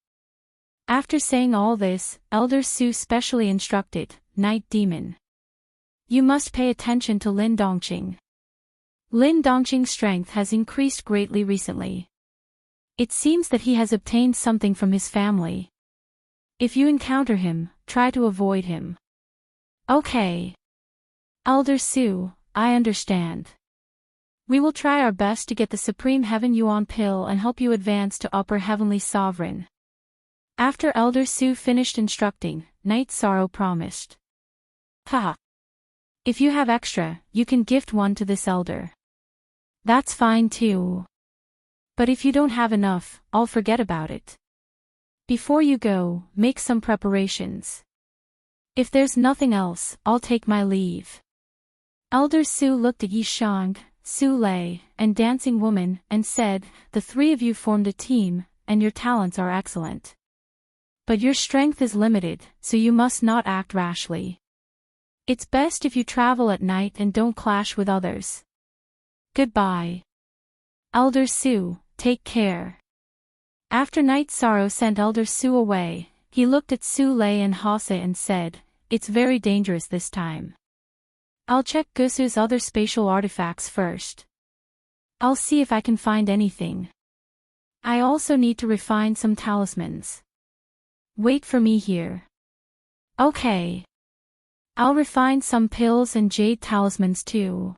After saying all this, Elder Su specially instructed, Night Demon. You must pay attention to Lin Dongqing. Lin Dongqing's strength has increased greatly recently. It seems that he has obtained something from his family. If you encounter him, try to avoid him. Okay. Elder Su, I understand. We will try our best to get the Supreme Heaven Yuan pill and help you advance to Upper Heavenly Sovereign. After Elder Su finished instructing, Knight Soro promised. Haha. If you have extra, you can gift one to this elder. That's fine too. But if you don't have enough, I'll forget about it. Before you go, make some preparations. If there's nothing else, I'll take my leave. Elder Su looked at Yi Shang, Su Lei, and Dancing Woman, and said, the three of you formed a team, and your talents are excellent. But your strength is limited, so you must not act rashly. It's best if you travel at night and don't clash with others. Goodbye. Elder Su, take care. After Night Sorrow sent Elder Su away, he looked at Su Lei and Hase and said, "It's very dangerous this time. I'll check Gusu's other spatial artifacts first. I'll see if I can find anything. I also need to refine some talismans. Wait for me here." "Okay. I'll refine some pills and jade talismans too."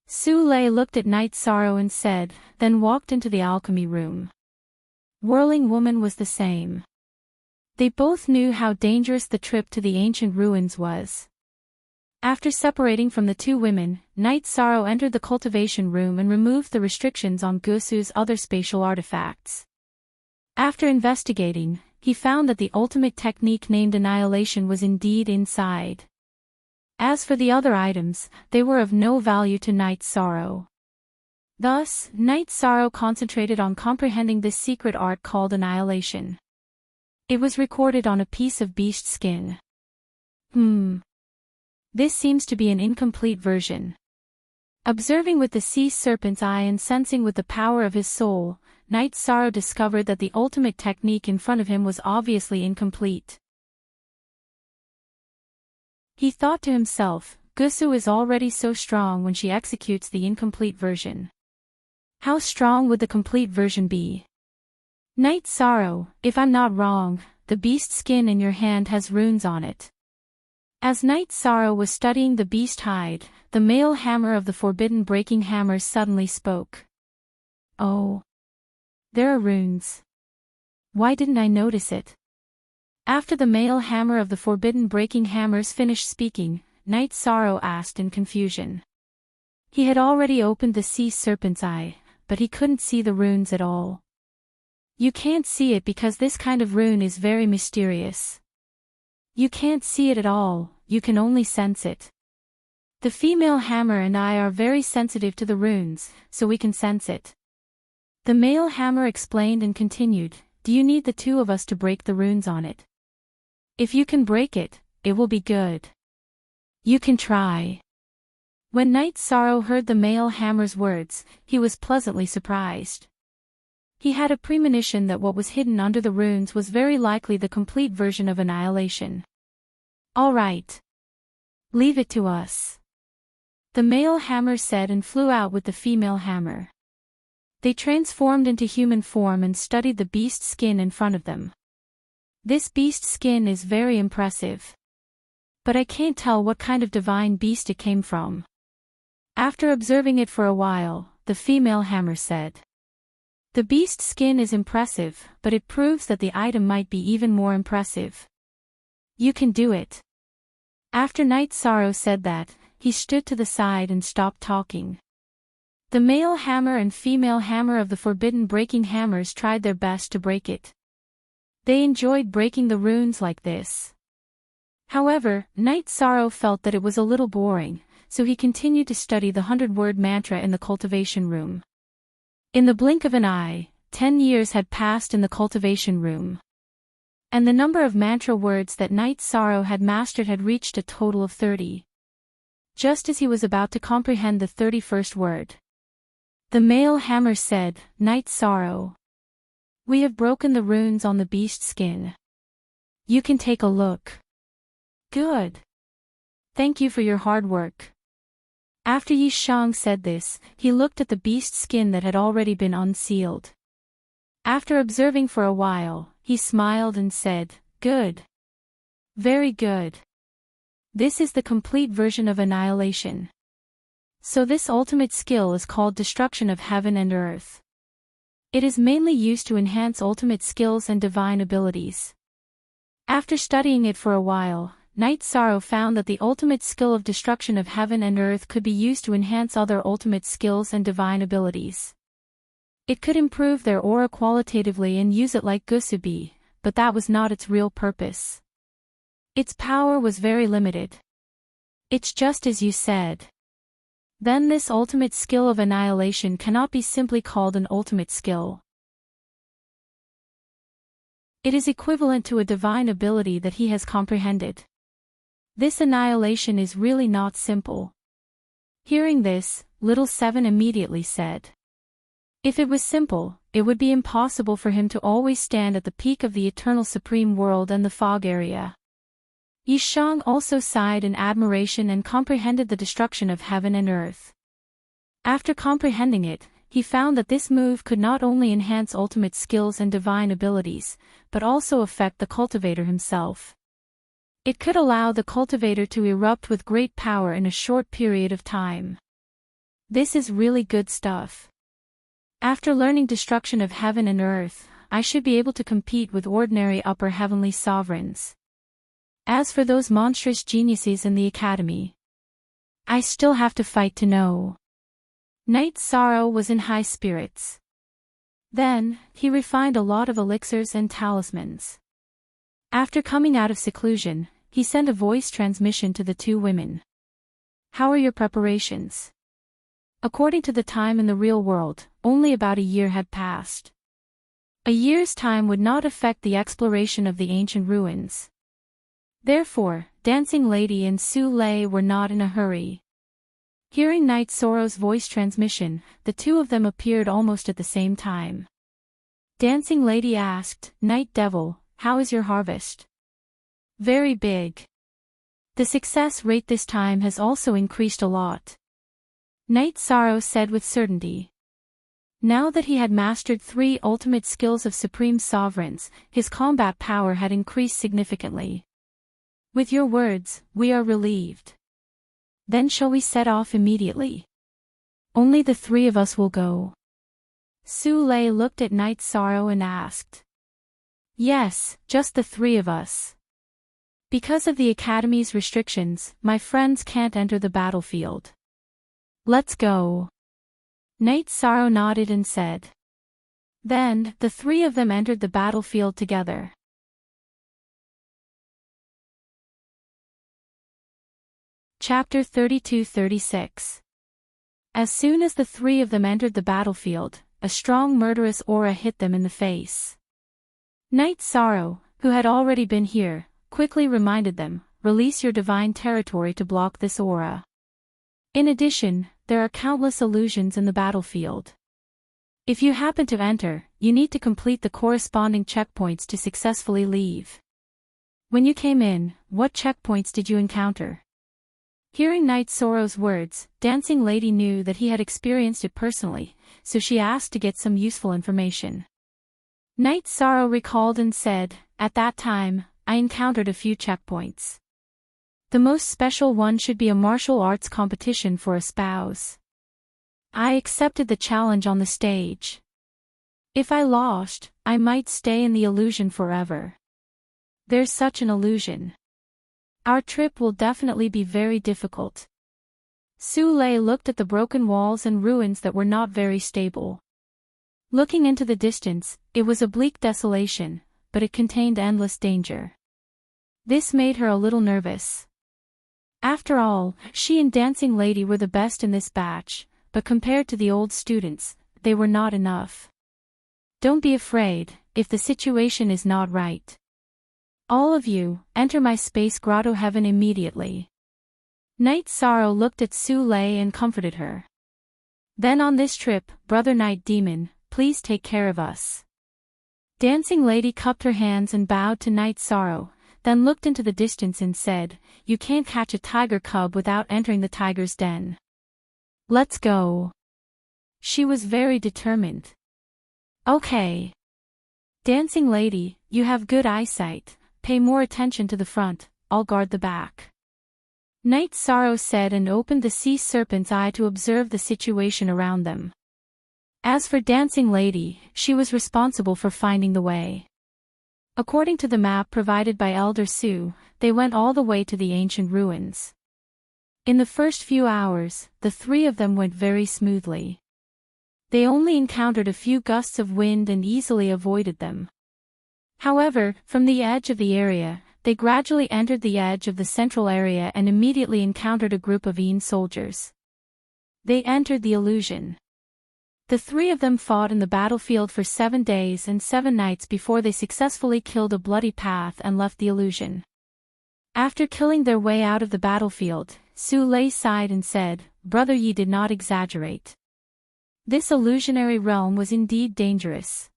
Su Lei looked at Night Sorrow and said, then walked into the alchemy room. Whirling Woman was the same. They both knew how dangerous the trip to the ancient ruins was. After separating from the two women, Night Sorrow entered the cultivation room and removed the restrictions on Gusu's other spatial artifacts. After investigating, he found that the ultimate technique named Annihilation was indeed inside. As for the other items, they were of no value to Night Sorrow. Thus, Night Sorrow concentrated on comprehending this secret art called Annihilation. It was recorded on a piece of beast skin. This seems to be an incomplete version. Observing with the sea serpent's eye and sensing with the power of his soul, Night Sorrow discovered that the ultimate technique in front of him was obviously incomplete. He thought to himself, Gusu is already so strong when she executes the incomplete version. How strong would the complete version be? Night Sorrow, if I'm not wrong, the beast skin in your hand has runes on it. As Night Sorrow was studying the beast hide, the male hammer of the forbidden breaking hammers suddenly spoke. "Oh. There are runes. Why didn't I notice it?" After the male hammer of the forbidden breaking hammers finished speaking, Night Sorrow asked in confusion. He had already opened the sea serpent's eye, but he couldn't see the runes at all. You can't see it because this kind of rune is very mysterious. You can't see it at all, you can only sense it. The female hammer and I are very sensitive to the runes, so we can sense it. The male hammer explained and continued, "Do you need the two of us to break the runes on it? If you can break it, it will be good. You can try." When Night Sorrow heard the male hammer's words, he was pleasantly surprised. He had a premonition that what was hidden under the runes was very likely the complete version of Annihilation. "All right. Leave it to us," the male hammer said and flew out with the female hammer. They transformed into human form and studied the beast skin in front of them. This beast skin is very impressive. But I can't tell what kind of divine beast it came from. After observing it for a while, the female hammer said. The beast skin is impressive, but it proves that the item might be even more impressive. You can do it. After Night Sorrow said that, he stood to the side and stopped talking. The male hammer and female hammer of the forbidden breaking hammers tried their best to break it. They enjoyed breaking the runes like this. However, Night Sorrow felt that it was a little boring, so he continued to study the 100-word mantra in the cultivation room. In the blink of an eye, 10 years had passed in the cultivation room. And the number of mantra words that Night Sorrow had mastered had reached a total of 30. Just as he was about to comprehend the 31st word, the male hammer said, "Night Sorrow. We have broken the runes on the beast skin. You can take a look." "Good. Thank you for your hard work." After Yi Shang said this, he looked at the beast skin that had already been unsealed. After observing for a while, he smiled and said, "Good. Very good. This is the complete version of Annihilation. So this ultimate skill is called Destruction of Heaven and Earth. It is mainly used to enhance ultimate skills and divine abilities." After studying it for a while, Night Sorrow found that the ultimate skill of Destruction of Heaven and Earth could be used to enhance other ultimate skills and divine abilities. It could improve their aura qualitatively and use it like Gusubi, but that was not its real purpose. Its power was very limited. It's just as you said. Then this ultimate skill of Annihilation cannot be simply called an ultimate skill. It is equivalent to a divine ability that he has comprehended. This annihilation is really not simple. Hearing this, little Seven immediately said. If it was simple, it would be impossible for him to always stand at the peak of the eternal supreme world and the fog area. Yishang also sighed in admiration and comprehended the destruction of heaven and earth. After comprehending it, he found that this move could not only enhance ultimate skills and divine abilities, but also affect the cultivator himself. It could allow the cultivator to erupt with great power in a short period of time. This is really good stuff. After learning destruction of heaven and earth, I should be able to compete with ordinary upper heavenly sovereigns. As for those monstrous geniuses in the academy, I still have to fight to know. Knight Sorrow was in high spirits. Then, he refined a lot of elixirs and talismans. After coming out of seclusion, he sent a voice transmission to the two women. How are your preparations? According to the time in the real world, only about a year had passed. A year's time would not affect the exploration of the ancient ruins. Therefore, Dancing Lady and Su Lei were not in a hurry. Hearing Knight Sorrow's voice transmission, the two of them appeared almost at the same time. Dancing Lady asked, Night Devil, how is your harvest? Very big. The success rate this time has also increased a lot. Knight Sorrow said with certainty. Now that he had mastered 3 ultimate skills of Supreme Sovereigns, his combat power had increased significantly. With your words, we are relieved. Then shall we set off immediately? Only the 3 of us will go. Su Lei looked at Knight Sorrow and asked. Yes, just the 3 of us. Because of the Academy's restrictions, my friends can't enter the battlefield. Let's go. Knight Sorrow nodded and said. Then, the 3 of them entered the battlefield together. Chapter 32-36. As soon as the 3 of them entered the battlefield, a strong murderous aura hit them in the face. Knight Sorrow, who had already been here, quickly reminded them, release your divine territory to block this aura. In addition, there are countless illusions in the battlefield. If you happen to enter, you need to complete the corresponding checkpoints to successfully leave. When you came in, what checkpoints did you encounter? Hearing Knight Sorrow's words, Dancing Lady knew that he had experienced it personally, so she asked to get some useful information. Knight Sorrow recalled and said, at that time, I encountered a few checkpoints. The most special one should be a martial arts competition for a spouse. I accepted the challenge on the stage. If I lost, I might stay in the illusion forever. There's such an illusion. Our trip will definitely be very difficult. Su Lei looked at the broken walls and ruins that were not very stable. Looking into the distance, it was a bleak desolation, but it contained endless danger. This made her a little nervous. After all, she and Dancing Lady were the best in this batch, but compared to the old students, they were not enough. Don't be afraid, if the situation is not right. All of you, enter my space grotto heaven immediately. Knight Sorrow looked at Su Lei and comforted her. Then on this trip, Brother Night Demon, please take care of us. Dancing Lady cupped her hands and bowed to Knight Sorrow, then looked into the distance and said, you can't catch a tiger cub without entering the tiger's den. Let's go. She was very determined. Okay. Dancing Lady, you have good eyesight, pay more attention to the front, I'll guard the back. Knight Sorrow said and opened the sea serpent's eye to observe the situation around them. As for Dancing Lady, she was responsible for finding the way. According to the map provided by Elder Su, they went all the way to the ancient ruins. In the first few hours, the 3 of them went very smoothly. They only encountered a few gusts of wind and easily avoided them. However, from the edge of the area, they gradually entered the edge of the central area and immediately encountered a group of Yin soldiers. They entered the illusion. The 3 of them fought in the battlefield for 7 days and 7 nights before they successfully killed a bloody path and left the illusion. After killing their way out of the battlefield, Su Lei sighed and said, "Brother, ye did not exaggerate. This illusionary realm was indeed dangerous.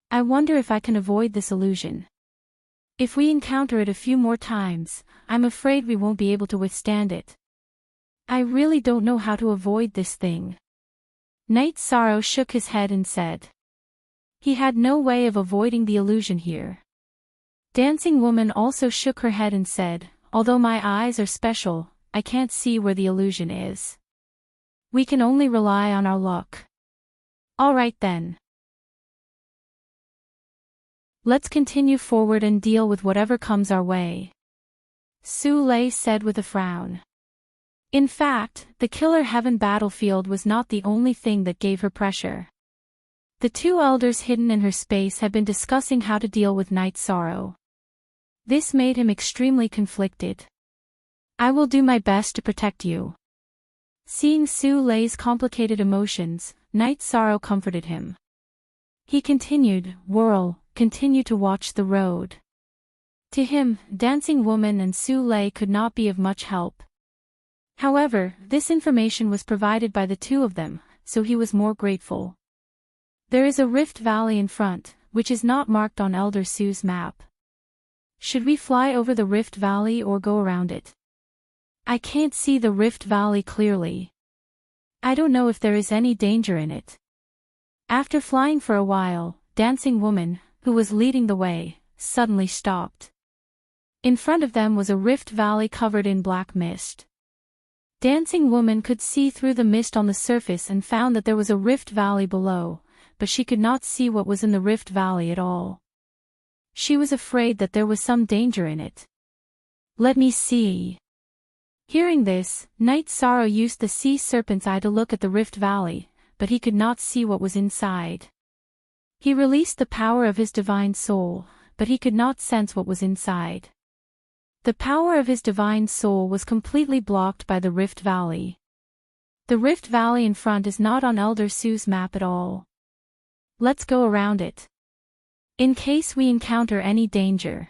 I wonder if I can avoid this illusion. If we encounter it a few more times, I'm afraid we won't be able to withstand it. I really don't know how to avoid this thing." Knight Sorrow shook his head and said. He had no way of avoiding the illusion here. Dancing Woman also shook her head and said, "Although my eyes are special, I can't see where the illusion is. We can only rely on our luck." All right then. Let's continue forward and deal with whatever comes our way, Su Lei said with a frown. In fact, the Killer Heaven battlefield was not the only thing that gave her pressure. The two elders hidden in her space had been discussing how to deal with Night Sorrow. This made him extremely conflicted. "I will do my best to protect you." Seeing Su Lei's complicated emotions, Night Sorrow comforted him. He continued, "Whirl, continue to watch the road." To him, Dancing Woman and Su Lei could not be of much help. However, this information was provided by the two of them, so he was more grateful. There is a rift valley in front, which is not marked on Elder Su's map. Should we fly over the rift valley or go around it? I can't see the rift valley clearly. I don't know if there is any danger in it. After flying for a while, Dancing Woman, who was leading the way, suddenly stopped. In front of them was a rift valley covered in black mist. Dancing Woman could see through the mist on the surface and found that there was a rift valley below, but she could not see what was in the rift valley at all. She was afraid that there was some danger in it. "Let me see." Hearing this, Night Sorrow used the sea serpent's eye to look at the rift valley, but he could not see what was inside. He released the power of his divine soul, but he could not sense what was inside. The power of his divine soul was completely blocked by the rift valley. The rift valley in front is not on Elder Su's map at all. Let's go around it, in case we encounter any danger.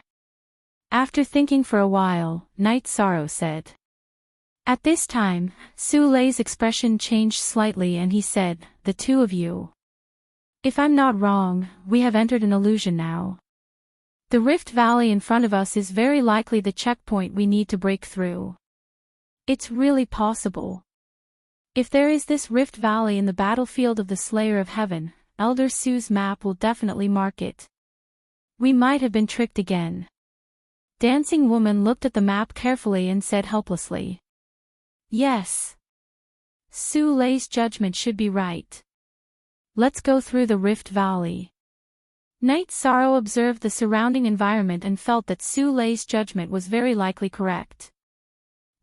After thinking for a while, Night Sorrow said. At this time, Su Lei's expression changed slightly and he said, "The two of you. If I'm not wrong, we have entered an illusion now. The rift valley in front of us is very likely the checkpoint we need to break through. It's really possible. If there is this rift valley in the battlefield of the Slayer of Heaven, Elder Su's map will definitely mark it. We might have been tricked again." Dancing Woman looked at the map carefully and said helplessly. "Yes. Su Lei's judgment should be right. Let's go through the rift valley." Night Sorrow observed the surrounding environment and felt that Su Lei's judgment was very likely correct.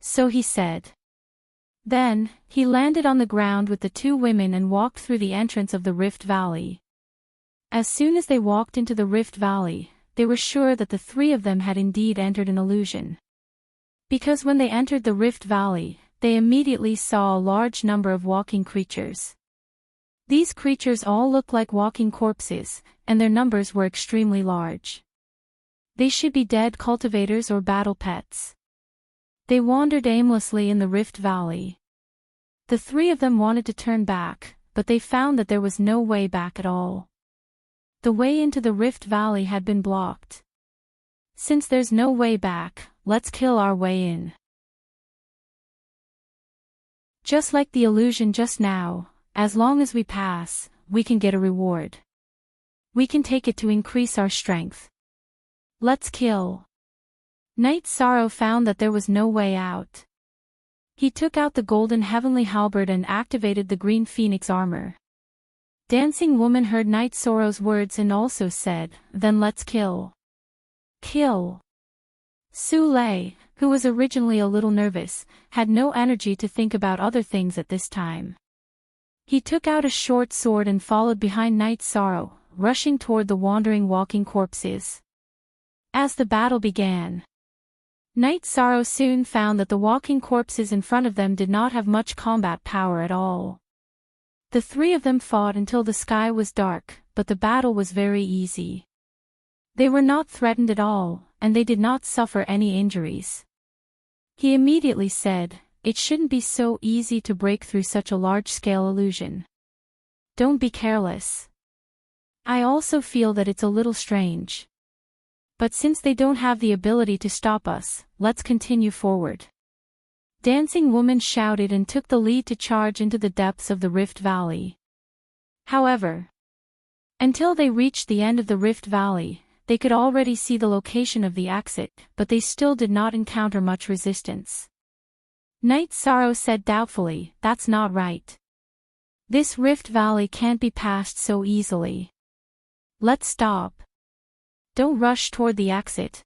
So he said. Then, he landed on the ground with the two women and walked through the entrance of the rift valley. As soon as they walked into the rift valley, they were sure that the three of them had indeed entered an illusion. Because when they entered the rift valley, they immediately saw a large number of walking creatures. These creatures all looked like walking corpses, and their numbers were extremely large. They should be dead cultivators or battle pets. They wandered aimlessly in the rift valley. The three of them wanted to turn back, but they found that there was no way back at all. The way into the rift valley had been blocked. Since there's no way back, let's kill our way in. Just like the illusion just now, as long as we pass, we can get a reward. We can take it to increase our strength. Let's kill. Night Sorrow found that there was no way out. He took out the golden heavenly halberd and activated the green phoenix armor. Dancing Woman heard Night Sorrow's words and also said, "Then let's kill." Kill. Su Lei, who was originally a little nervous, had no energy to think about other things at this time. He took out a short sword and followed behind Night Sorrow, rushing toward the wandering walking corpses. As the battle began, Night Sorrow soon found that the walking corpses in front of them did not have much combat power at all. The three of them fought until the sky was dark, but the battle was very easy. They were not threatened at all, and they did not suffer any injuries. He immediately said, "It shouldn't be so easy to break through such a large-scale illusion. Don't be careless. I also feel that it's a little strange. But since they don't have the ability to stop us, let's continue forward." Dancing Woman shouted and took the lead to charge into the depths of the Rift Valley. However, until they reached the end of the Rift Valley, they could already see the location of the exit, but they still did not encounter much resistance. Night Sorrow said doubtfully, "That's not right. This Rift Valley can't be passed so easily. Let's stop. Don't rush toward the exit."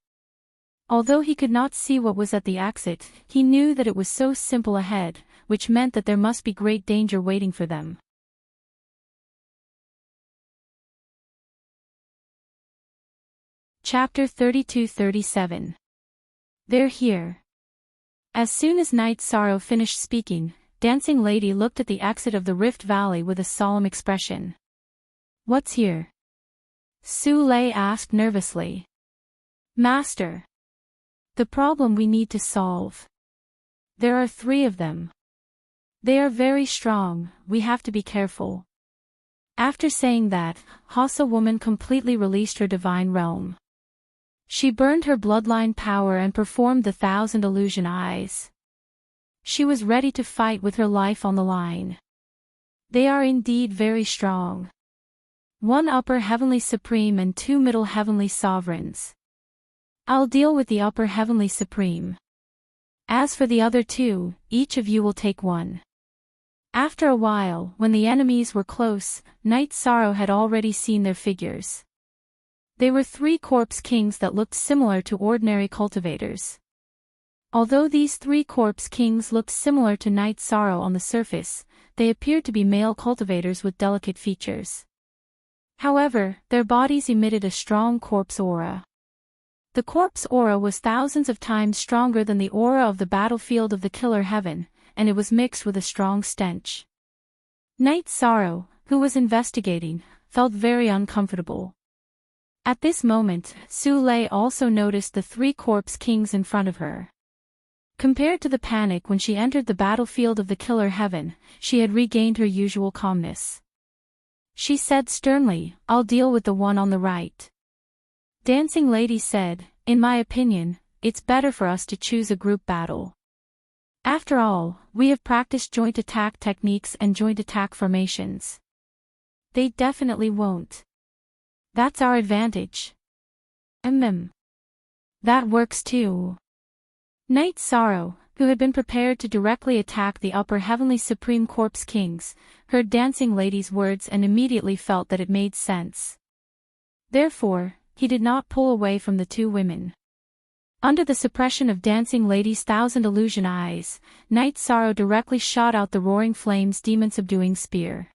Although he could not see what was at the exit, he knew that it was so simple ahead, which meant that there must be great danger waiting for them. Chapter 32-37. They're here. As soon as Night Sorrow finished speaking, Dancing Lady looked at the exit of the Rift Valley with a solemn expression. "What's here?" Su Lei asked nervously. "Master. The problem we need to solve. There are 3 of them. They are very strong, we have to be careful." After saying that, Hasa Woman completely released her divine realm. She burned her bloodline power and performed the 1,000 illusion eyes. She was ready to fight with her life on the line. They are indeed very strong. 1 upper heavenly supreme and 2 middle heavenly sovereigns. I'll deal with the upper heavenly supreme. As for the other 2, each of you will take 1. After a while, when the enemies were close, Night Sorrow had already seen their figures. They were 3 corpse kings that looked similar to ordinary cultivators. Although these 3 corpse kings looked similar to Night Sorrow on the surface, they appeared to be male cultivators with delicate features. However, their bodies emitted a strong corpse aura. The corpse aura was thousands of times stronger than the aura of the battlefield of the Killer Heaven, and it was mixed with a strong stench. Night Sorrow, who was investigating, felt very uncomfortable. At this moment, Su Lei also noticed the 3 corpse kings in front of her. Compared to the panic when she entered the battlefield of the Killer Heaven, she had regained her usual calmness. She said sternly, "I'll deal with the one on the right." Dancing Lady said, "In my opinion, it's better for us to choose a group battle. After all, we have practiced joint attack techniques and joint attack formations. They definitely won't. That's our advantage." That works too." Night Sorrow, who had been prepared to directly attack the upper heavenly supreme corpse kings, heard Dancing Lady's words and immediately felt that it made sense. Therefore, he did not pull away from the 2 women. Under the suppression of Dancing Lady's 1,000 illusion eyes, Night Sorrow directly shot out the Roaring Flames demon-subduing spear.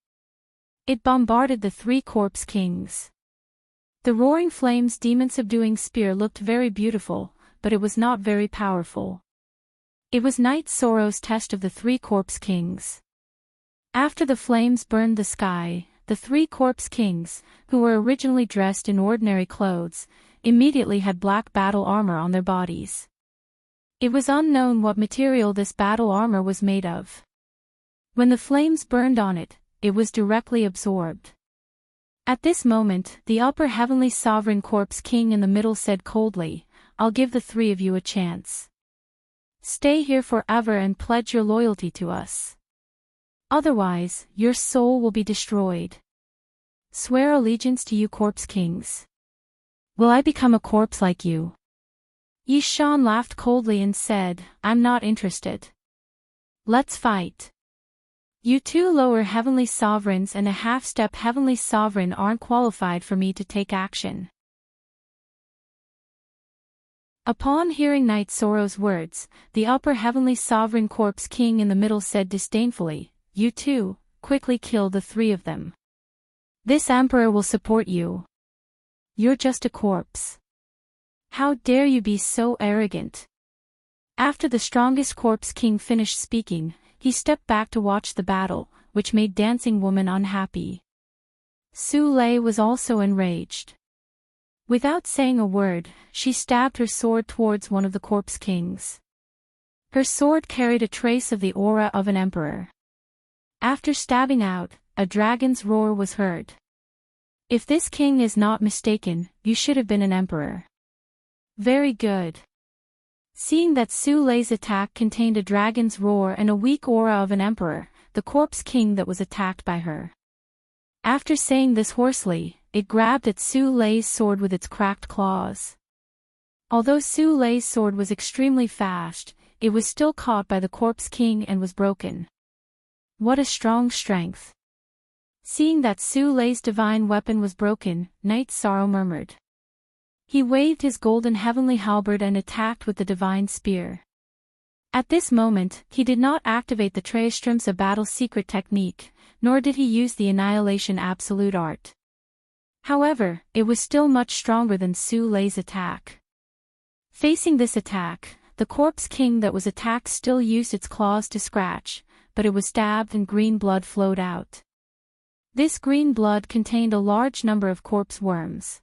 It bombarded the 3 corpse kings. The Roaring Flames demon-subduing spear looked very beautiful, but it was not very powerful. It was Night Sorrow's test of the 3 corpse kings. After the flames burned the sky, the 3 corpse kings, who were originally dressed in ordinary clothes, immediately had black battle armor on their bodies. It was unknown what material this battle armor was made of. When the flames burned on it, it was directly absorbed. At this moment, the upper heavenly sovereign corpse king in the middle said coldly, "I'll give the 3 of you a chance. Stay here forever and pledge your loyalty to us. Otherwise, your soul will be destroyed. Swear allegiance to you corpse kings. Will I become a corpse like you?" Yishan laughed coldly and said, "I'm not interested. Let's fight. You 2 lower heavenly sovereigns and a half-step heavenly sovereign aren't qualified for me to take action." Upon hearing Night Sorrow's words, the upper heavenly sovereign corpse king in the middle said disdainfully, "You 2, quickly kill the 3 of them. This emperor will support you. You're just a corpse. How dare you be so arrogant?" After the strongest corpse king finished speaking, he stepped back to watch the battle, which made Dancing Woman unhappy. Su Lei was also enraged. Without saying a word, she stabbed her sword towards one of the corpse kings. Her sword carried a trace of the aura of an emperor. After stabbing out, a dragon's roar was heard. If this king is not mistaken, you should have been an emperor. Very good. Seeing that Su Lei's attack contained a dragon's roar and a weak aura of an emperor, the corpse king that was attacked by her. After saying this hoarsely, it grabbed at Su Lei's sword with its cracked claws. Although Su Lei's sword was extremely fast, it was still caught by the corpse king and was broken. What a strong strength. Seeing that Su Lei's divine weapon was broken, Knight Sorrow murmured. He waved his golden heavenly halberd and attacked with the divine spear. At this moment, he did not activate the Traistrumsa battle secret technique, nor did he use the Annihilation absolute art. However, it was still much stronger than Su Lei's attack. Facing this attack, the corpse king that was attacked still used its claws to scratch, but it was stabbed and green blood flowed out. This green blood contained a large number of corpse worms.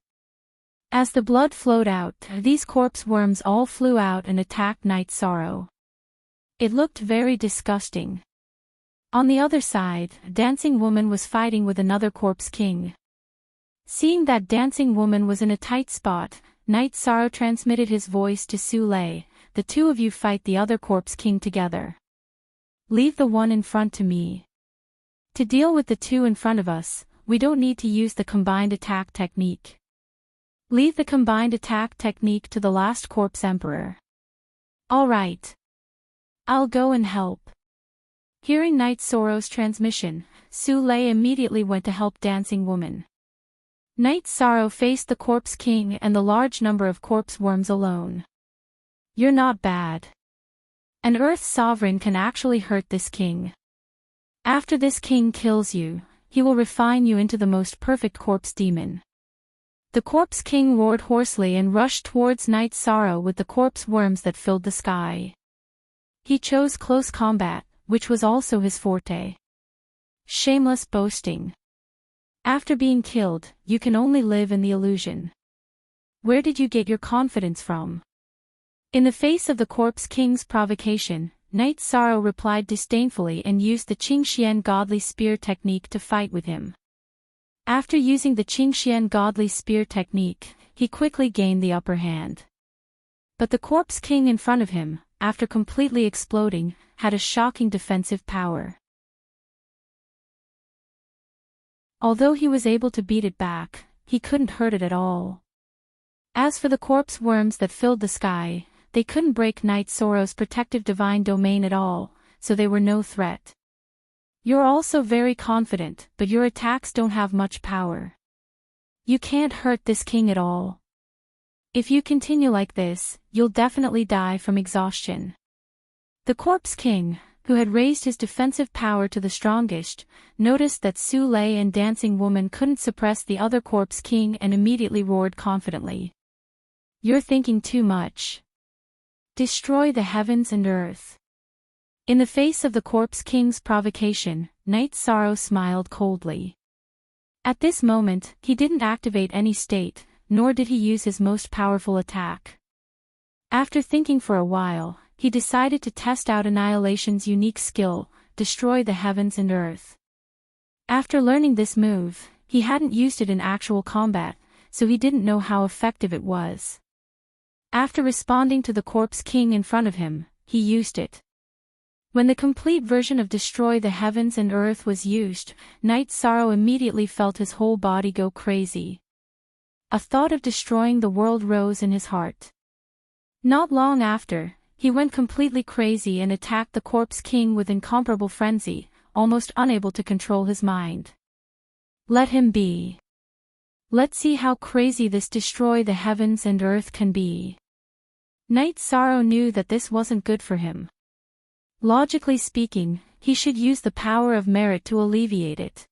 As the blood flowed out, these corpse worms all flew out and attacked Knight Sorrow. It looked very disgusting. On the other side, Dancing Woman was fighting with another corpse king. Seeing that Dancing Woman was in a tight spot, Knight Sorrow transmitted his voice to Su Lei, the two of you fight the other corpse king together. Leave the one in front to me. To deal with the two in front of us, we don't need to use the combined attack technique. Leave the combined attack technique to the last corpse emperor. All right. I'll go and help. Hearing Knight Sorrow's transmission, Su Lei immediately went to help Dancing Woman. Knight Sorrow faced the corpse king and the large number of corpse worms alone. You're not bad. An Earth Sovereign can actually hurt this king. After this king kills you, he will refine you into the most perfect corpse demon. The corpse king roared hoarsely and rushed towards Knight Sorrow with the corpse worms that filled the sky. He chose close combat, which was also his forte. Shameless boasting. After being killed, you can only live in the illusion. Where did you get your confidence from? In the face of the corpse king's provocation, Knight Sorrow replied disdainfully and used the Qingxian godly spear technique to fight with him. After using the Qingxian godly spear technique, he quickly gained the upper hand. But the corpse king in front of him, after completely exploding, had a shocking defensive power. Although he was able to beat it back, he couldn't hurt it at all. As for the corpse worms that filled the sky, they couldn't break Knight Sorrow's protective divine domain at all, so they were no threat. You're also very confident, but your attacks don't have much power. You can't hurt this king at all. If you continue like this, you'll definitely die from exhaustion. The corpse king, who had raised his defensive power to the strongest, noticed that Su Lei and Dancing Woman couldn't suppress the other corpse king and immediately roared confidently. You're thinking too much. Destroy the heavens and earth. In the face of the corpse king's provocation, Knight Sorrow smiled coldly. At this moment, he didn't activate any state, nor did he use his most powerful attack. After thinking for a while, he decided to test out Annihilation's unique skill, Destroy the Heavens and Earth. After learning this move, he hadn't used it in actual combat, so he didn't know how effective it was. After responding to the corpse king in front of him, he used it. When the complete version of Destroy the Heavens and Earth was used, Knight Sorrow immediately felt his whole body go crazy. A thought of destroying the world rose in his heart. Not long after, he went completely crazy and attacked the corpse king with incomparable frenzy, almost unable to control his mind. Let him be. Let's see how crazy this Destroy the Heavens and Earth can be. Knight Sorrow knew that this wasn't good for him. Logically speaking, he should use the power of merit to alleviate it.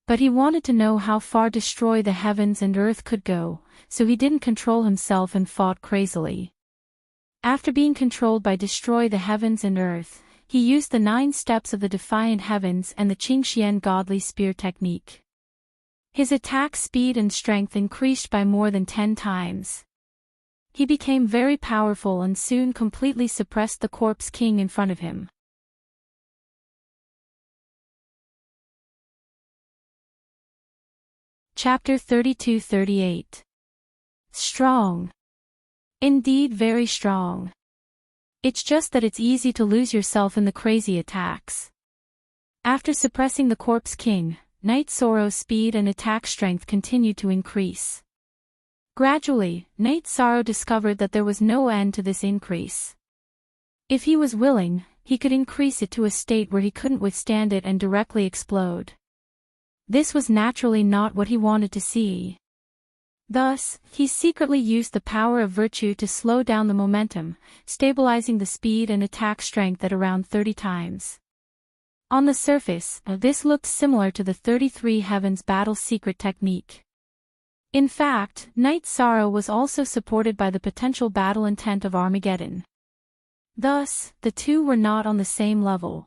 But he wanted to know how far Destroy the Heavens and Earth could go, so he didn't control himself and fought crazily. After being controlled by Destroy the Heavens and Earth, he used the 9 steps of the Defiant Heavens and the Qingxian Godly Spear technique. His attack speed and strength increased by more than 10 times. He became very powerful and soon completely suppressed the Corpse King in front of him. Chapter 32-38. Strong. Indeed, very strong. It's just that it's easy to lose yourself in the crazy attacks. After suppressing the Corpse King, Knight Sorrow's speed and attack strength continued to increase. Gradually, Knight Sorrow discovered that there was no end to this increase. If he was willing, he could increase it to a state where he couldn't withstand it and directly explode. This was naturally not what he wanted to see. Thus, he secretly used the power of virtue to slow down the momentum, stabilizing the speed and attack strength at around 30 times. On the surface, this looked similar to the 33 Heavens battle secret technique. In fact, Knight Sorrow was also supported by the potential battle intent of Armageddon. Thus, the two were not on the same level.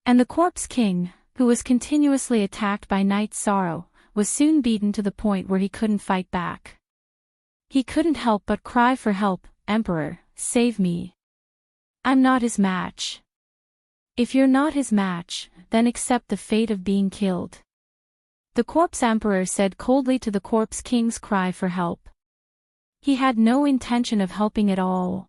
And the Corpse King, who was continuously attacked by Knight Sorrow, was soon beaten to the point where he couldn't fight back. He couldn't help but cry for help, "Emperor, save me. I'm not his match." "If you're not his match, then accept the fate of being killed," the Corpse Emperor said coldly to the Corpse King's cry for help. He had no intention of helping at all.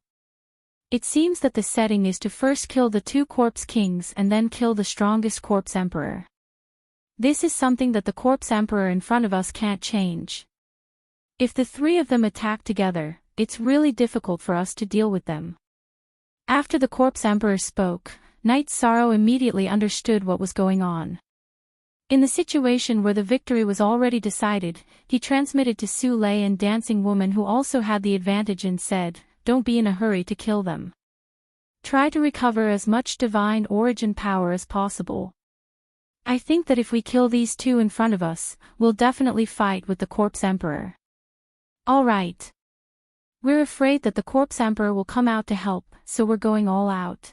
It seems that the setting is to first kill the two Corpse Kings and then kill the strongest Corpse Emperor. This is something that the Corpse Emperor in front of us can't change. If the three of them attack together, it's really difficult for us to deal with them. After the Corpse Emperor spoke, Knight Sorrow immediately understood what was going on. In the situation where the victory was already decided, he transmitted to Su Lei and Dancing Woman, who also had the advantage, and said, "Don't be in a hurry to kill them. Try to recover as much divine origin power as possible. I think that if we kill these two in front of us, we'll definitely fight with the Corpse Emperor." "All right. We're afraid that the Corpse Emperor will come out to help, so we're going all out."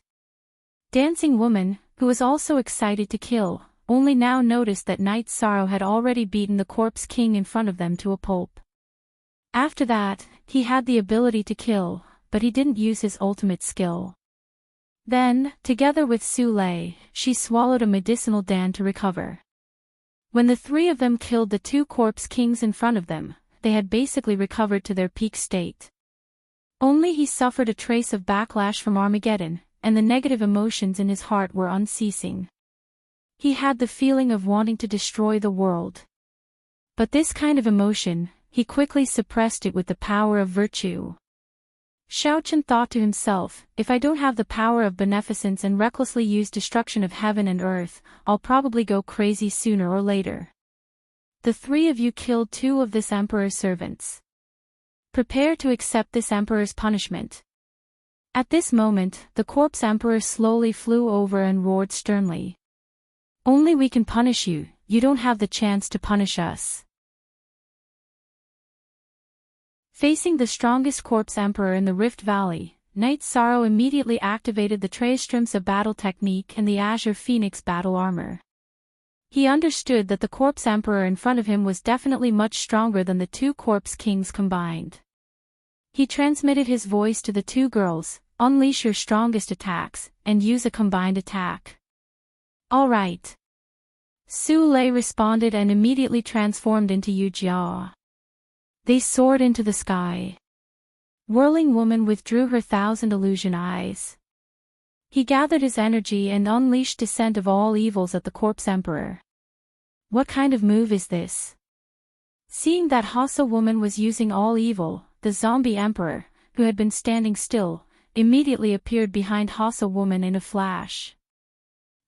Dancing Woman, who was also excited to kill, only now noticed that Knight Sorrow had already beaten the Corpse King in front of them to a pulp. After that, he had the ability to kill, but he didn't use his ultimate skill. Then, together with Su Lei, she swallowed a medicinal dan to recover. When the three of them killed the two Corpse Kings in front of them, they had basically recovered to their peak state. Only he suffered a trace of backlash from Armageddon, and the negative emotions in his heart were unceasing. He had the feeling of wanting to destroy the world. But this kind of emotion, he quickly suppressed it with the power of virtue. Xiaochen thought to himself, "If I don't have the power of beneficence and recklessly use destruction of heaven and earth, I'll probably go crazy sooner or later. The three of you killed two of this emperor's servants. Prepare to accept this emperor's punishment." At this moment, the Corpse Emperor slowly flew over and roared sternly. "Only we can punish you, you don't have the chance to punish us." Facing the strongest Corpse Emperor in the Rift Valley, Knight Sorrow immediately activated the Traistrumsa battle technique and the Azure Phoenix battle armor. He understood that the Corpse Emperor in front of him was definitely much stronger than the two Corpse Kings combined. He transmitted his voice to the two girls, "Unleash your strongest attacks, and use a combined attack." "All right." Su Lei responded and immediately transformed into Yu Jia. They soared into the sky. Whirling Woman withdrew her 1,000 illusion eyes. He gathered his energy and unleashed Descent of All Evils at the Corpse Emperor. What kind of move is this? Seeing that Hassa Woman was using All Evil, the Zombie Emperor, who had been standing still, immediately appeared behind Hassa Woman in a flash.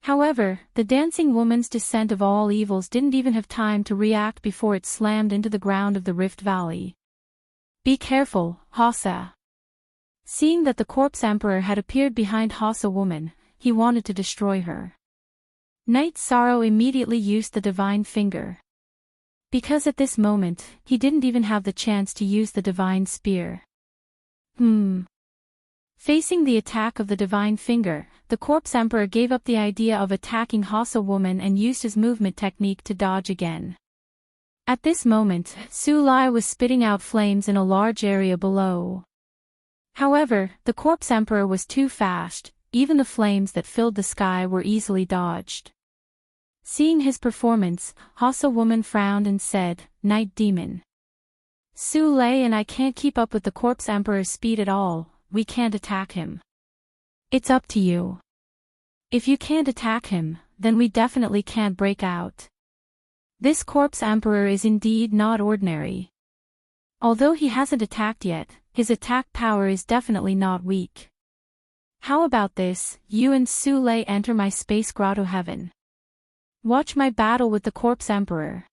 However, the Dancing Woman's Descent of All Evils didn't even have time to react before it slammed into the ground of the Rift Valley. "Be careful, Hassa." Seeing that the Corpse Emperor had appeared behind Hassa Woman, he wanted to destroy her. Knight Sorrow immediately used the Divine Finger. Because at this moment, he didn't even have the chance to use the Divine Spear. Facing the attack of the Divine Finger, the Corpse Emperor gave up the idea of attacking Hassa Woman and used his movement technique to dodge again. At this moment, Su Lai was spitting out flames in a large area below. However, the corpse emperor was too fast, even the flames that filled the sky were easily dodged. Seeing his performance, Hassa woman frowned and said, "Night demon. Su Lai and I can't keep up with the corpse emperor's speed at all, we can't attack him. It's up to you. If you can't attack him, then we definitely can't break out. This corpse emperor is indeed not ordinary. Although he hasn't attacked yet, his attack power is definitely not weak. How about this, you and Su Lai enter my space grotto heaven. Watch my battle with the corpse emperor."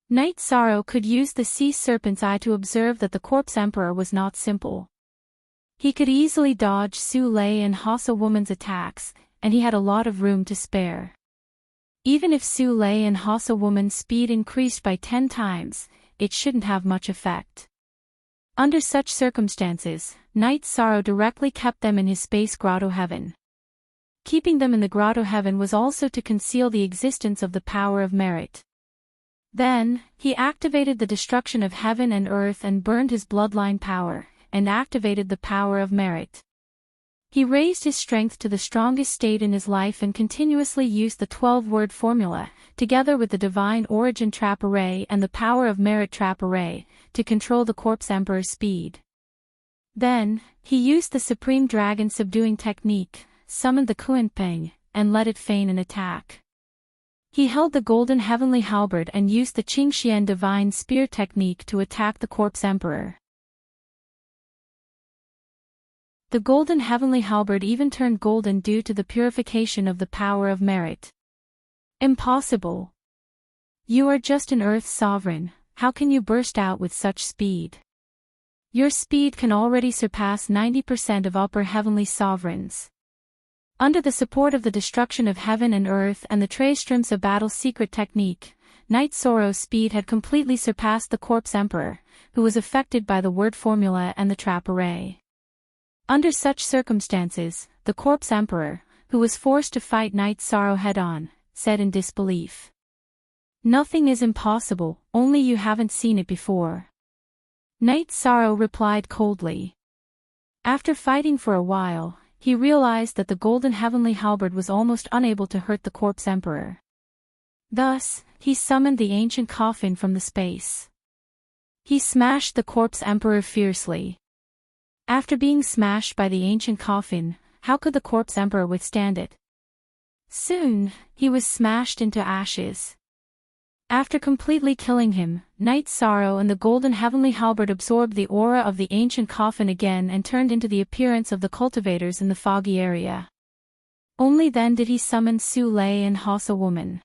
Night Sorrow could use the sea serpent's eye to observe that the corpse emperor was not simple. He could easily dodge Su Lai and Hassa woman's attacks, and he had a lot of room to spare. Even if Su Lai and Hassa woman's speed increased by 10 times, it shouldn't have much effect. Under such circumstances, Night Sorrow directly kept them in his space grotto heaven. Keeping them in the grotto heaven was also to conceal the existence of the power of merit. Then, he activated the destruction of heaven and earth and burned his bloodline power, and activated the power of merit. He raised his strength to the strongest state in his life and continuously used the 12-word formula, together with the divine origin trap array and the power of merit trap array, to control the corpse emperor's speed. Then, he used the supreme dragon subduing technique, summoned the Kuanpeng, and let it feign an attack. He held the golden heavenly halberd and used the Qingxian divine spear technique to attack the corpse emperor. The golden heavenly halberd even turned golden due to the purification of the power of merit. Impossible. You are just an earth sovereign, how can you burst out with such speed? Your speed can already surpass 90% of upper heavenly sovereigns. Under the support of the destruction of heaven and earth and the Tristrimsa battle secret technique, Night Sorrow's speed had completely surpassed the corpse emperor, who was affected by the word formula and the trap array. Under such circumstances, the corpse emperor, who was forced to fight Night Sorrow head-on, said in disbelief, "Nothing is impossible, only you haven't seen it before." Night Sorrow replied coldly. After fighting for a while, he realized that the golden heavenly halberd was almost unable to hurt the corpse emperor. Thus, he summoned the ancient coffin from the space. He smashed the corpse emperor fiercely. After being smashed by the ancient coffin, how could the corpse emperor withstand it? Soon, he was smashed into ashes. After completely killing him, Night Sorrow and the golden heavenly halberd absorbed the aura of the ancient coffin again and turned into the appearance of the cultivators in the foggy area. Only then did he summon Su Lai and Hassa woman.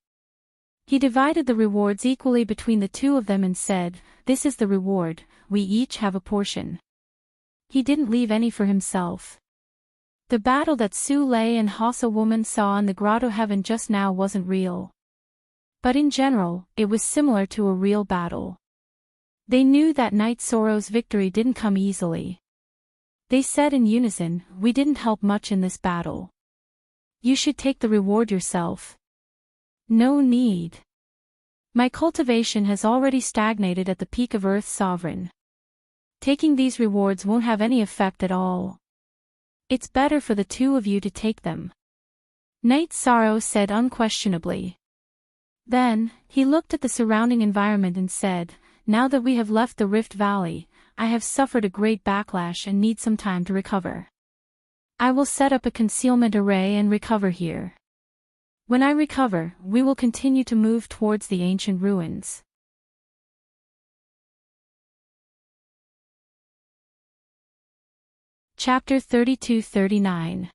He divided the rewards equally between the two of them and said, "This is the reward, we each have a portion." He didn't leave any for himself. The battle that Su Lai and Hassa woman saw in the grotto heaven just now wasn't real. But in general, it was similar to a real battle. They knew that Night Sorrow's victory didn't come easily. They said in unison, "We didn't help much in this battle. You should take the reward yourself." "No need. My cultivation has already stagnated at the peak of Earth Sovereign. Taking these rewards won't have any effect at all. It's better for the two of you to take them." Night Sorrow said unquestionably. Then, he looked at the surrounding environment and said, "Now that we have left the Rift Valley, I have suffered a great backlash and need some time to recover. I will set up a concealment array and recover here. When I recover, we will continue to move towards the ancient ruins." Chapter 32-39.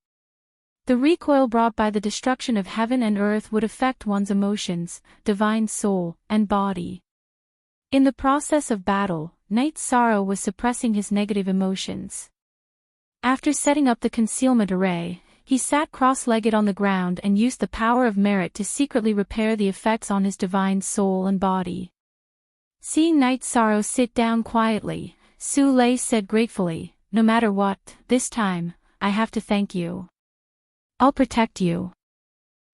The recoil brought by the destruction of heaven and earth would affect one's emotions, divine soul, and body. In the process of battle, Night Sorrow was suppressing his negative emotions. After setting up the concealment array, he sat cross-legged on the ground and used the power of merit to secretly repair the effects on his divine soul and body. Seeing Night Sorrow sit down quietly, Su Lai said gratefully, "No matter what, this time, I have to thank you. I'll protect you."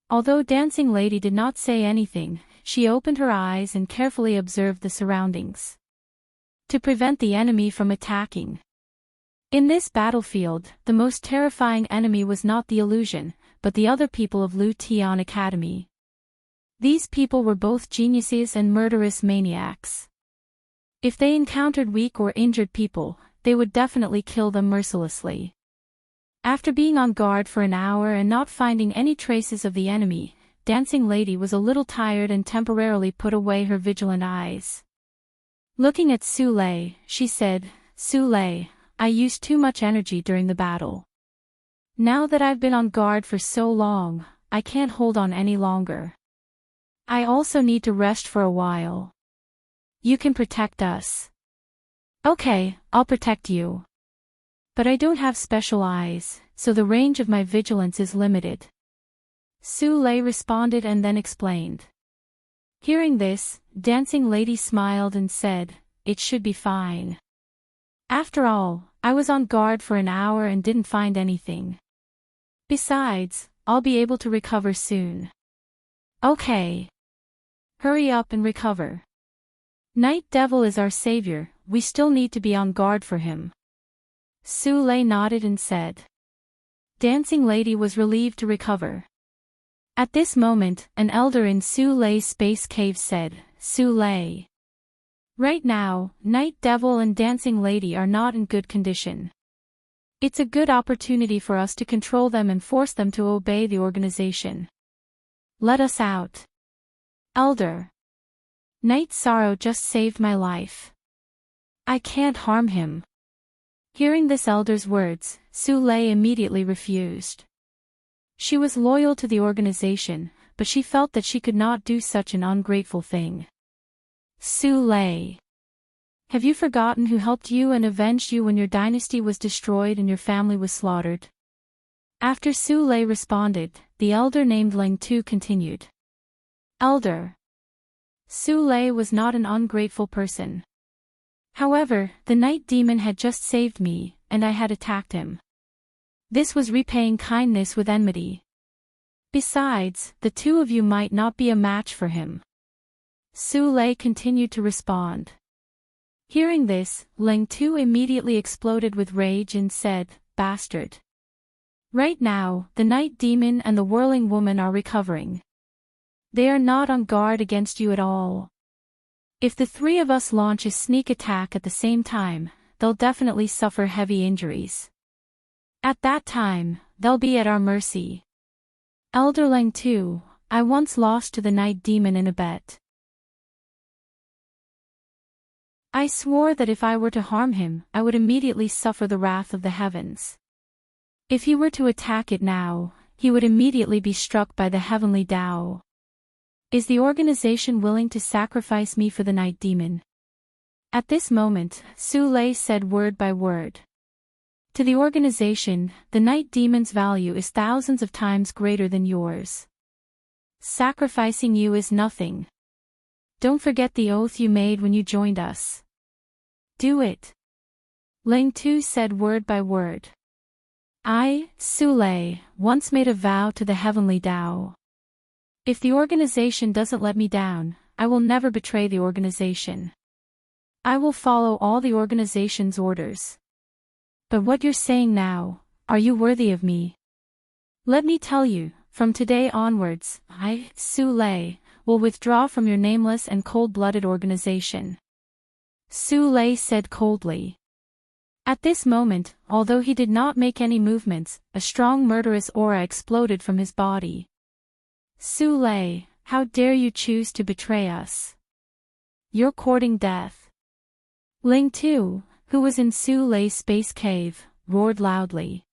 Although Dancing Lady did not say anything, she opened her eyes and carefully observed the surroundings to prevent the enemy from attacking. In this battlefield, the most terrifying enemy was not the illusion, but the other people of Lu Tian Academy. These people were both geniuses and murderous maniacs. If they encountered weak or injured people, they would definitely kill them mercilessly. After being on guard for an hour and not finding any traces of the enemy, Dancing Lady was a little tired and temporarily put away her vigilant eyes. Looking at Su Lei, she said, "Su Lei, I used too much energy during the battle. Now that I've been on guard for so long, I can't hold on any longer. I also need to rest for a while. You can protect us." "Okay, I'll protect you. But I don't have special eyes, so the range of my vigilance is limited." Su Lei responded and then explained. Hearing this, Dancing Lady smiled and said, "It should be fine. After all, I was on guard for an hour and didn't find anything. Besides, I'll be able to recover soon." "Okay. Hurry up and recover. Night Devil is our savior, we still need to be on guard for him." Su Lei nodded and said. Dancing Lady was relieved to recover. At this moment, an elder in Su Lei's space cave said, "Su Lei. Right now, Night Devil and Dancing Lady are not in good condition. It's a good opportunity for us to control them and force them to obey the organization. Let us out. Elder. Night Sorrow just saved my life. I can't harm him." Hearing this elder's words, Su Lei immediately refused. She was loyal to the organization, but she felt that she could not do such an ungrateful thing. "Su Lei. Have you forgotten who helped you and avenged you when your dynasty was destroyed and your family was slaughtered?" After Su Lei responded, the elder named Ling Tu continued. "Elder. Su Lei was not an ungrateful person. However, the night demon had just saved me, and I had attacked him. This was repaying kindness with enmity. Besides, the two of you might not be a match for him." Su Lei continued to respond. Hearing this, Ling Tu immediately exploded with rage and said, "Bastard. Right now, the night demon and the whirling woman are recovering. They are not on guard against you at all. If the three of us launch a sneak attack at the same time, they'll definitely suffer heavy injuries. At that time, they'll be at our mercy. Elder Ling Tu, I once lost to the night demon in a bet. I swore that if I were to harm him, I would immediately suffer the wrath of the heavens. If he were to attack it now, he would immediately be struck by the heavenly Tao. Is the organization willing to sacrifice me for the night demon?" At this moment, Su Lei said word by word. To the organization, the night demon's value is thousands of times greater than yours. Sacrificing you is nothing. Don't forget the oath you made when you joined us. Do it. Ling Tu said word by word. I, Su Lei, once made a vow to the heavenly Tao. If the organization doesn't let me down, I will never betray the organization. I will follow all the organization's orders. But what you're saying now, are you worthy of me? Let me tell you, from today onwards, I, Su Lei, will withdraw from your nameless and cold-blooded organization. Su Lei said coldly. At this moment, although he did not make any movements, a strong murderous aura exploded from his body. Su Lei, how dare you choose to betray us? You're courting death. Ling Tu, who was in Su Lei's space cave, roared loudly.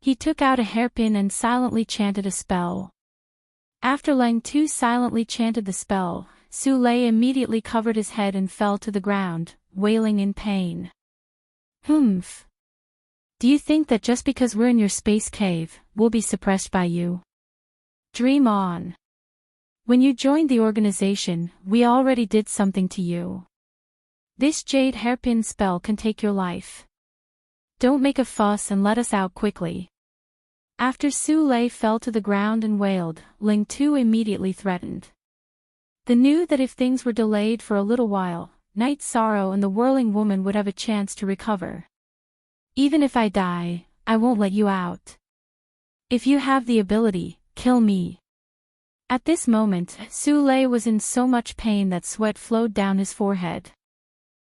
He took out a hairpin and silently chanted a spell. After Ling Tu silently chanted the spell, Su Lei immediately covered his head and fell to the ground, wailing in pain. Humph. Do you think that just because we're in your space cave, we'll be suppressed by you? Dream on. When you joined the organization, we already did something to you. This jade hairpin spell can take your life. Don't make a fuss and let us out quickly. After Su Lei fell to the ground and wailed, Ling Tu immediately threatened. They knew that if things were delayed for a little while, Night Sorrow and the whirling woman would have a chance to recover. Even if I die, I won't let you out. If you have the ability, kill me. At this moment, Su Lei was in so much pain that sweat flowed down his forehead.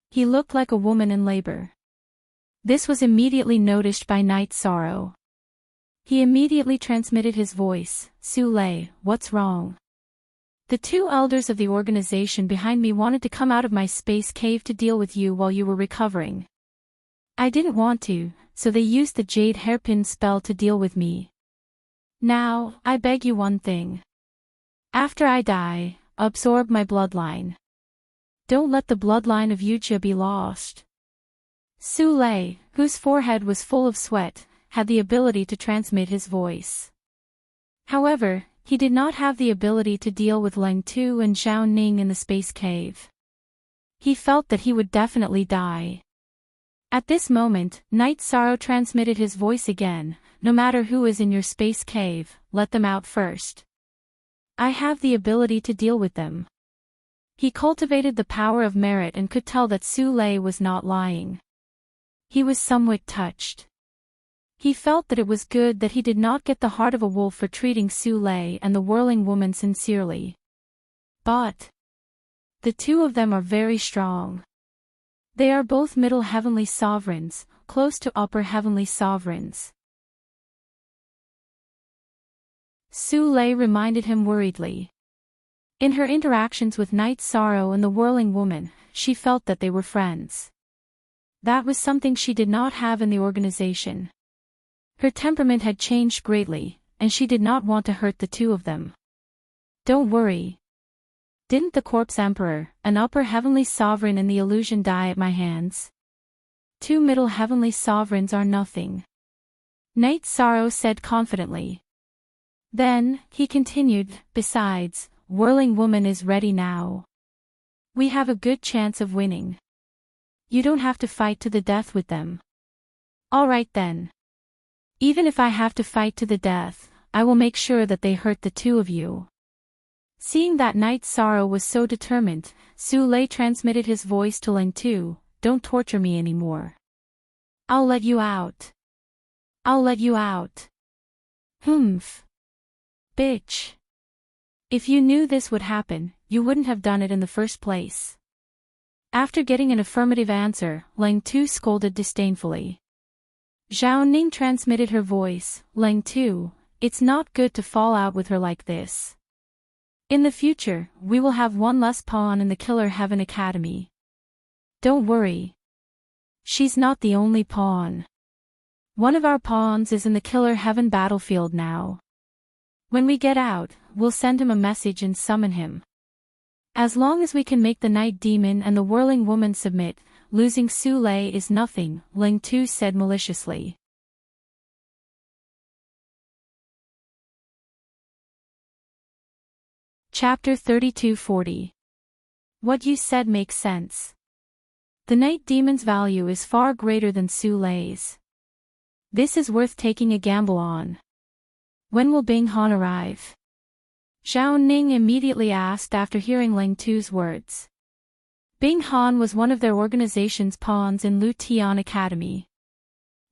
He looked like a woman in labor. This was immediately noticed by Night Sorrow. He immediately transmitted his voice, Su Lei, what's wrong? The two elders of the organization behind me wanted to come out of my space cave to deal with you while you were recovering. I didn't want to, so they used the Jade Hairpin spell to deal with me. Now, I beg you one thing. After I die, absorb my bloodline. Don't let the bloodline of Yuja be lost. Su Lei, whose forehead was full of sweat, had the ability to transmit his voice. However, he did not have the ability to deal with Leng Tu and Zhao Ning in the space cave. He felt that he would definitely die. At this moment, Night Sorrow transmitted his voice again, no matter who is in your space cave, let them out first. I have the ability to deal with them. He cultivated the power of merit and could tell that Su Lei was not lying. He was somewhat touched. He felt that it was good that he did not get the heart of a wolf for treating Su Lei and the whirling woman sincerely. But the two of them are very strong. They are both middle heavenly sovereigns, close to upper heavenly sovereigns. Su Lei reminded him worriedly. In her interactions with Night Sorrow and the whirling woman, she felt that they were friends. That was something she did not have in the organization. Her temperament had changed greatly, and she did not want to hurt the two of them. Don't worry. Didn't the Corpse Emperor, an upper heavenly sovereign and the illusion die at my hands? Two middle heavenly sovereigns are nothing. Night Sorrow said confidently. Then, he continued, besides, Whirling Woman is ready now. We have a good chance of winning. You don't have to fight to the death with them. All right then. Even if I have to fight to the death, I will make sure that they hurt the two of you. Seeing that Night Sorrow was so determined, Su Lei transmitted his voice to Leng Tu, don't torture me anymore. I'll let you out. I'll let you out. Humph. Bitch. If you knew this would happen, you wouldn't have done it in the first place. After getting an affirmative answer, Leng Tu scolded disdainfully. Zhao Ning transmitted her voice, Leng Tu, it's not good to fall out with her like this. In the future, we will have one less pawn in the Killer Heaven Academy. Don't worry. She's not the only pawn. One of our pawns is in the Killer Heaven battlefield now. When we get out, we'll send him a message and summon him. As long as we can make the Night Demon and the Whirling Woman submit, losing Su Lei is nothing, Leng Tu said maliciously. Chapter 3240. What you said makes sense. The Night Demon's value is far greater than Su Lei's. This is worth taking a gamble on. When will Bing Han arrive? Zhao Ning immediately asked after hearing Leng Tu's words. Bing Han was one of their organization's pawns in Lu Tian Academy.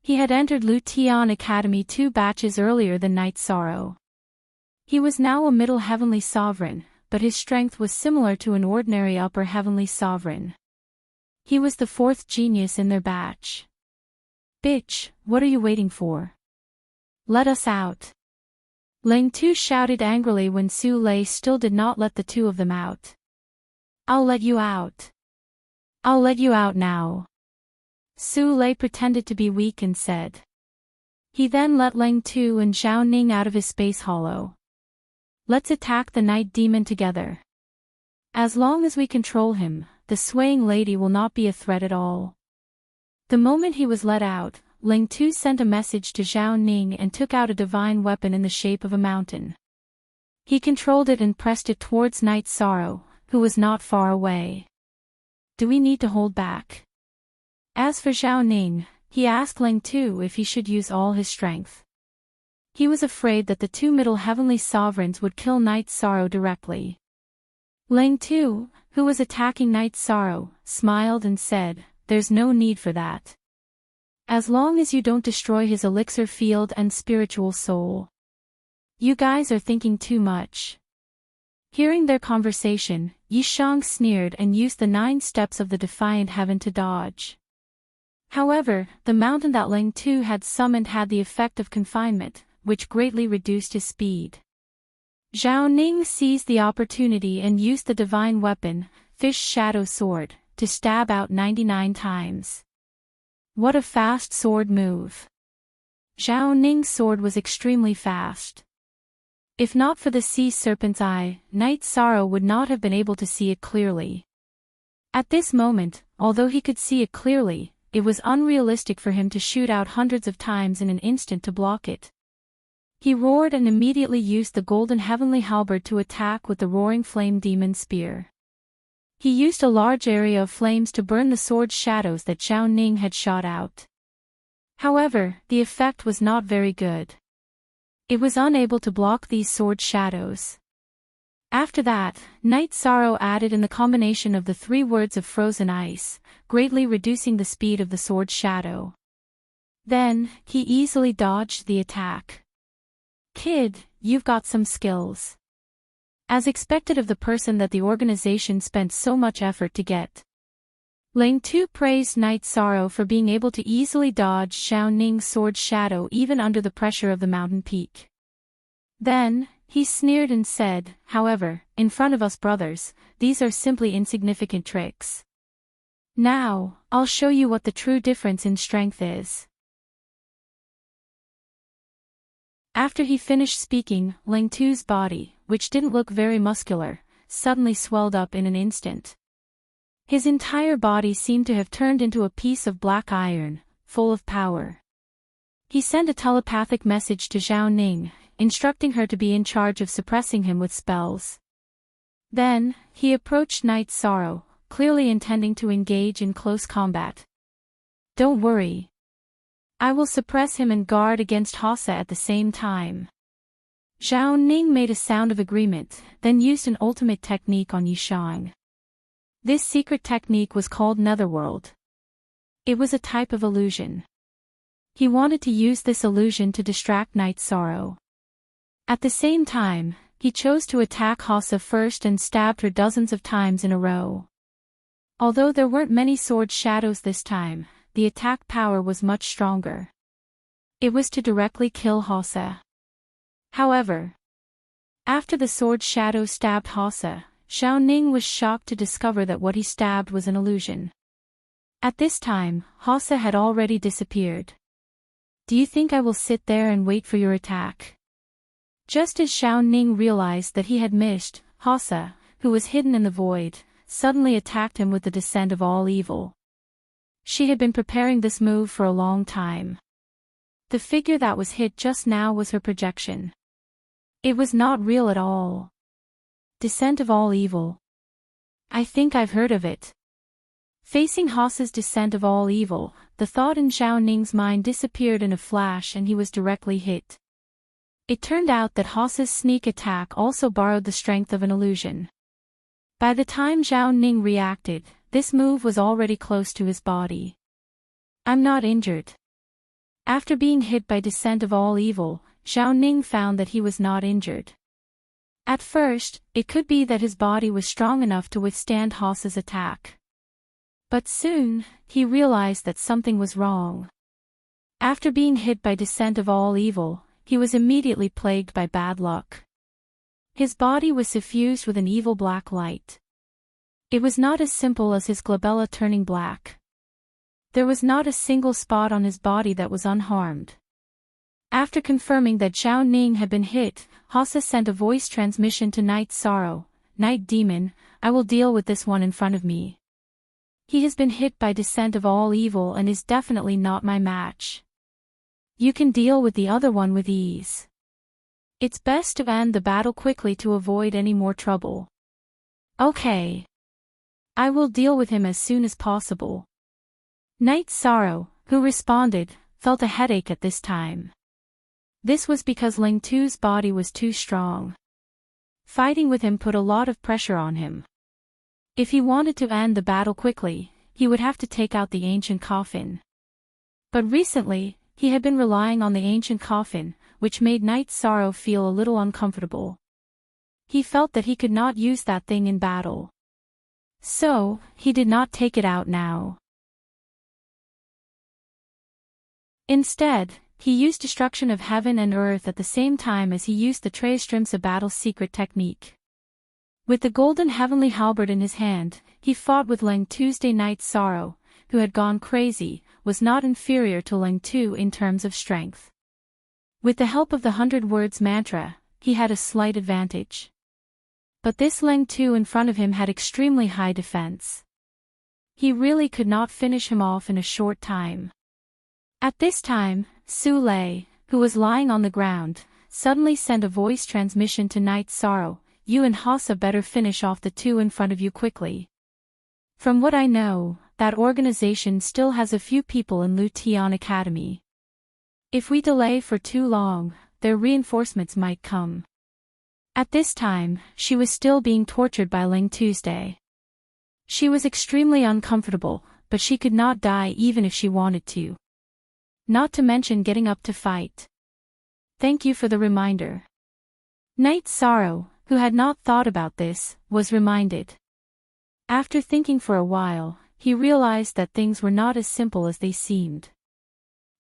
He had entered Lu Tian Academy 2 batches earlier than Night Sorrow. He was now a middle heavenly sovereign, but his strength was similar to an ordinary upper heavenly sovereign. He was the 4th genius in their batch. Bitch, what are you waiting for? Let us out. Leng Tu shouted angrily when Su Lei still did not let the two of them out. I'll let you out. I'll let you out now. Su Lei pretended to be weak and said. He then let Leng Tu and Zhao Ning out of his space hollow. Let's attack the Night Demon together. As long as we control him, the swaying lady will not be a threat at all. The moment he was let out, Leng Tu sent a message to Zhao Ning and took out a divine weapon in the shape of a mountain. He controlled it and pressed it towards Night Sorrow, who was not far away. Do we need to hold back? As for Zhao Ning, he asked Leng Tu if he should use all his strength. He was afraid that the two middle heavenly sovereigns would kill Night Sorrow directly. Ling Tu, who was attacking Night Sorrow, smiled and said, "There's no need for that. As long as you don't destroy his elixir field and spiritual soul. You guys are thinking too much." Hearing their conversation, Yishang sneered and used the 9 steps of the Defiant Heaven to dodge. However, the mountain that Ling Tu had summoned had the effect of confinement, which greatly reduced his speed. Zhao Ning seized the opportunity and used the divine weapon, Fish Shadow Sword, to stab out 99 times. What a fast sword move! Zhao Ning's sword was extremely fast. If not for the sea serpent's eye, Night Sorrow would not have been able to see it clearly. At this moment, although he could see it clearly, it was unrealistic for him to shoot out hundreds of times in an instant to block it. He roared and immediately used the golden heavenly halberd to attack with the roaring flame demon spear. He used a large area of flames to burn the sword's shadows that Zhao Ning had shot out. However, the effect was not very good. It was unable to block these sword shadows. After that, Night Sorrow added in the combination of the 3 words of frozen ice, greatly reducing the speed of the sword's shadow. Then, he easily dodged the attack. "Kid, you've got some skills." As expected of the person that the organization spent so much effort to get. Ling Tu praised Night Sorrow for being able to easily dodge Zhao Ning's sword shadow even under the pressure of the mountain peak. Then, he sneered and said, "However, in front of us brothers, these are simply insignificant tricks. Now, I'll show you what the true difference in strength is." After he finished speaking, Ling Tu's body, which didn't look very muscular, suddenly swelled up in an instant. His entire body seemed to have turned into a piece of black iron, full of power. He sent a telepathic message to Zhao Ning, instructing her to be in charge of suppressing him with spells. Then, he approached Night Sorrow, clearly intending to engage in close combat. "Don't worry. I will suppress him and guard against Hassa at the same time." Zhao Ning made a sound of agreement, then used an ultimate technique on Yishang. This secret technique was called Netherworld. It was a type of illusion. He wanted to use this illusion to distract Night Sorrow. At the same time, he chose to attack Hassa first and stabbed her dozens of times in a row. Although there weren't many sword shadows this time, the attack power was much stronger. It was to directly kill Hassa. However, after the sword shadow stabbed Hassa, Zhao Ning was shocked to discover that what he stabbed was an illusion. At this time, Hassa had already disappeared. "Do you think I will sit there and wait for your attack?" Just as Zhao Ning realized that he had missed, Hassa, who was hidden in the void, suddenly attacked him with the descent of all evil. She had been preparing this move for a long time. The figure that was hit just now was her projection. It was not real at all. Descent of all evil. I think I've heard of it. Facing Hassa's descent of all evil, the thought in Zhao Ning's mind disappeared in a flash and he was directly hit. It turned out that Hassa's sneak attack also borrowed the strength of an illusion. By the time Zhao Ning reacted, this move was already close to his body. "I'm not injured." After being hit by descent of all evil, Zhao Ning found that he was not injured. At first, it could be that his body was strong enough to withstand Hassa's attack. But soon, he realized that something was wrong. After being hit by descent of all evil, he was immediately plagued by bad luck. His body was suffused with an evil black light. It was not as simple as his glabella turning black. There was not a single spot on his body that was unharmed. After confirming that Zhao Ning had been hit, Hassa sent a voice transmission to Night Sorrow. "Night Demon, I will deal with this one in front of me. He has been hit by descent of all evil and is definitely not my match. You can deal with the other one with ease. It's best to end the battle quickly to avoid any more trouble." "Okay. I will deal with him as soon as possible." Night Sorrow, who responded, felt a headache at this time. This was because Ling Tu's body was too strong. Fighting with him put a lot of pressure on him. If he wanted to end the battle quickly, he would have to take out the ancient coffin. But recently, he had been relying on the ancient coffin, which made Knight Sorrow feel a little uncomfortable. He felt that he could not use that thing in battle. So, he did not take it out now. Instead, he used destruction of heaven and earth at the same time as he used the Tristramsa battle secret technique. With the golden heavenly halberd in his hand, he fought with Lang Tuesday. Knight Sorrow, who had gone crazy, was not inferior to Lang Tu in terms of strength. With the help of the 100 words mantra, he had a slight advantage. But this Lang Tu in front of him had extremely high defense. He really could not finish him off in a short time. At this time, Su Lei, who was lying on the ground, suddenly sent a voice transmission to Knight Sorrow. You and Hassa better finish off the two in front of you quickly. From what I know, that organization still has a few people in Lu Tian Academy. If we delay for too long, their reinforcements might come. At this time, she was still being tortured by Lang Tuesday. She was extremely uncomfortable, but she could not die even if she wanted to. Not to mention getting up to fight. Thank you for the reminder. Knight Sorrow, who had not thought about this, was reminded. After thinking for a while, he realized that things were not as simple as they seemed.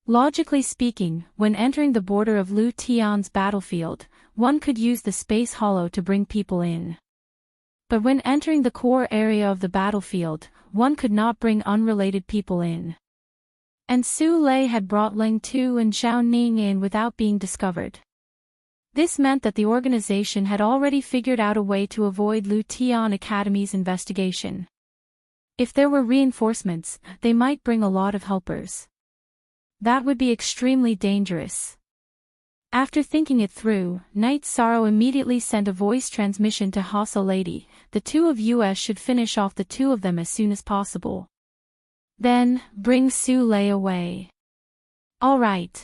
Logically speaking, when entering the border of Lu Tian's battlefield, one could use the space hollow to bring people in. But when entering the core area of the battlefield, one could not bring unrelated people in. And Su Lei had brought Lang Tu and Zhao Ning in without being discovered. This meant that the organization had already figured out a way to avoid Lu Tian Academy's investigation. If there were reinforcements, they might bring a lot of helpers. That would be extremely dangerous. After thinking it through, Knight Sorrow immediately sent a voice transmission to Hassa Lady. The two of us should finish off the two of them as soon as possible. Then, bring Su Lei away. All right.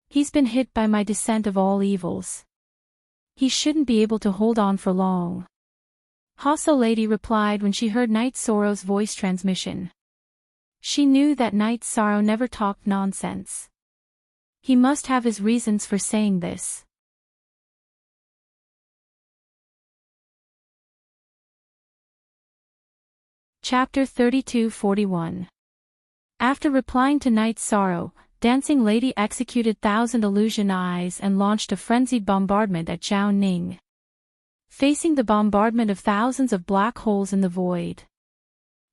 He's been hit by my descent of all evils. He shouldn't be able to hold on for long. Hassa Lady replied when she heard Knight Sorrow's voice transmission. She knew that Knight Sorrow never talked nonsense. He must have his reasons for saying this. Chapter 32-41. After replying to Knight Sorrow, Dancing Lady executed 1,000 illusion eyes and launched a frenzied bombardment at Zhao Ning. Facing the bombardment of thousands of black holes in the void.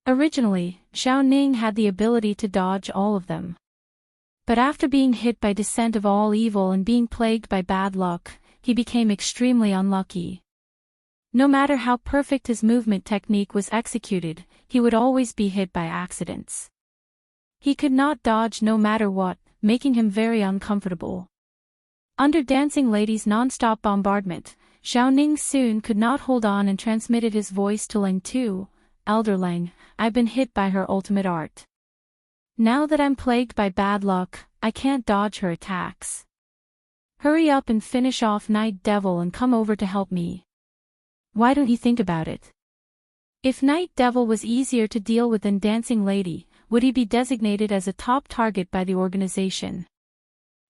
Originally, Zhao Ning had the ability to dodge all of them. But after being hit by descent of all evil and being plagued by bad luck, he became extremely unlucky. No matter how perfect his movement technique was executed, he would always be hit by accidents. He could not dodge no matter what, making him very uncomfortable. Under Dancing Lady's non-stop bombardment, Zhao Ning soon could not hold on and transmitted his voice to Lang Tu. Elder Lang, I've been hit by her ultimate art. Now that I'm plagued by bad luck, I can't dodge her attacks. Hurry up and finish off Night Devil and come over to help me. Why don't you think about it? If Night Devil was easier to deal with than Dancing Lady, would he be designated as a top target by the organization?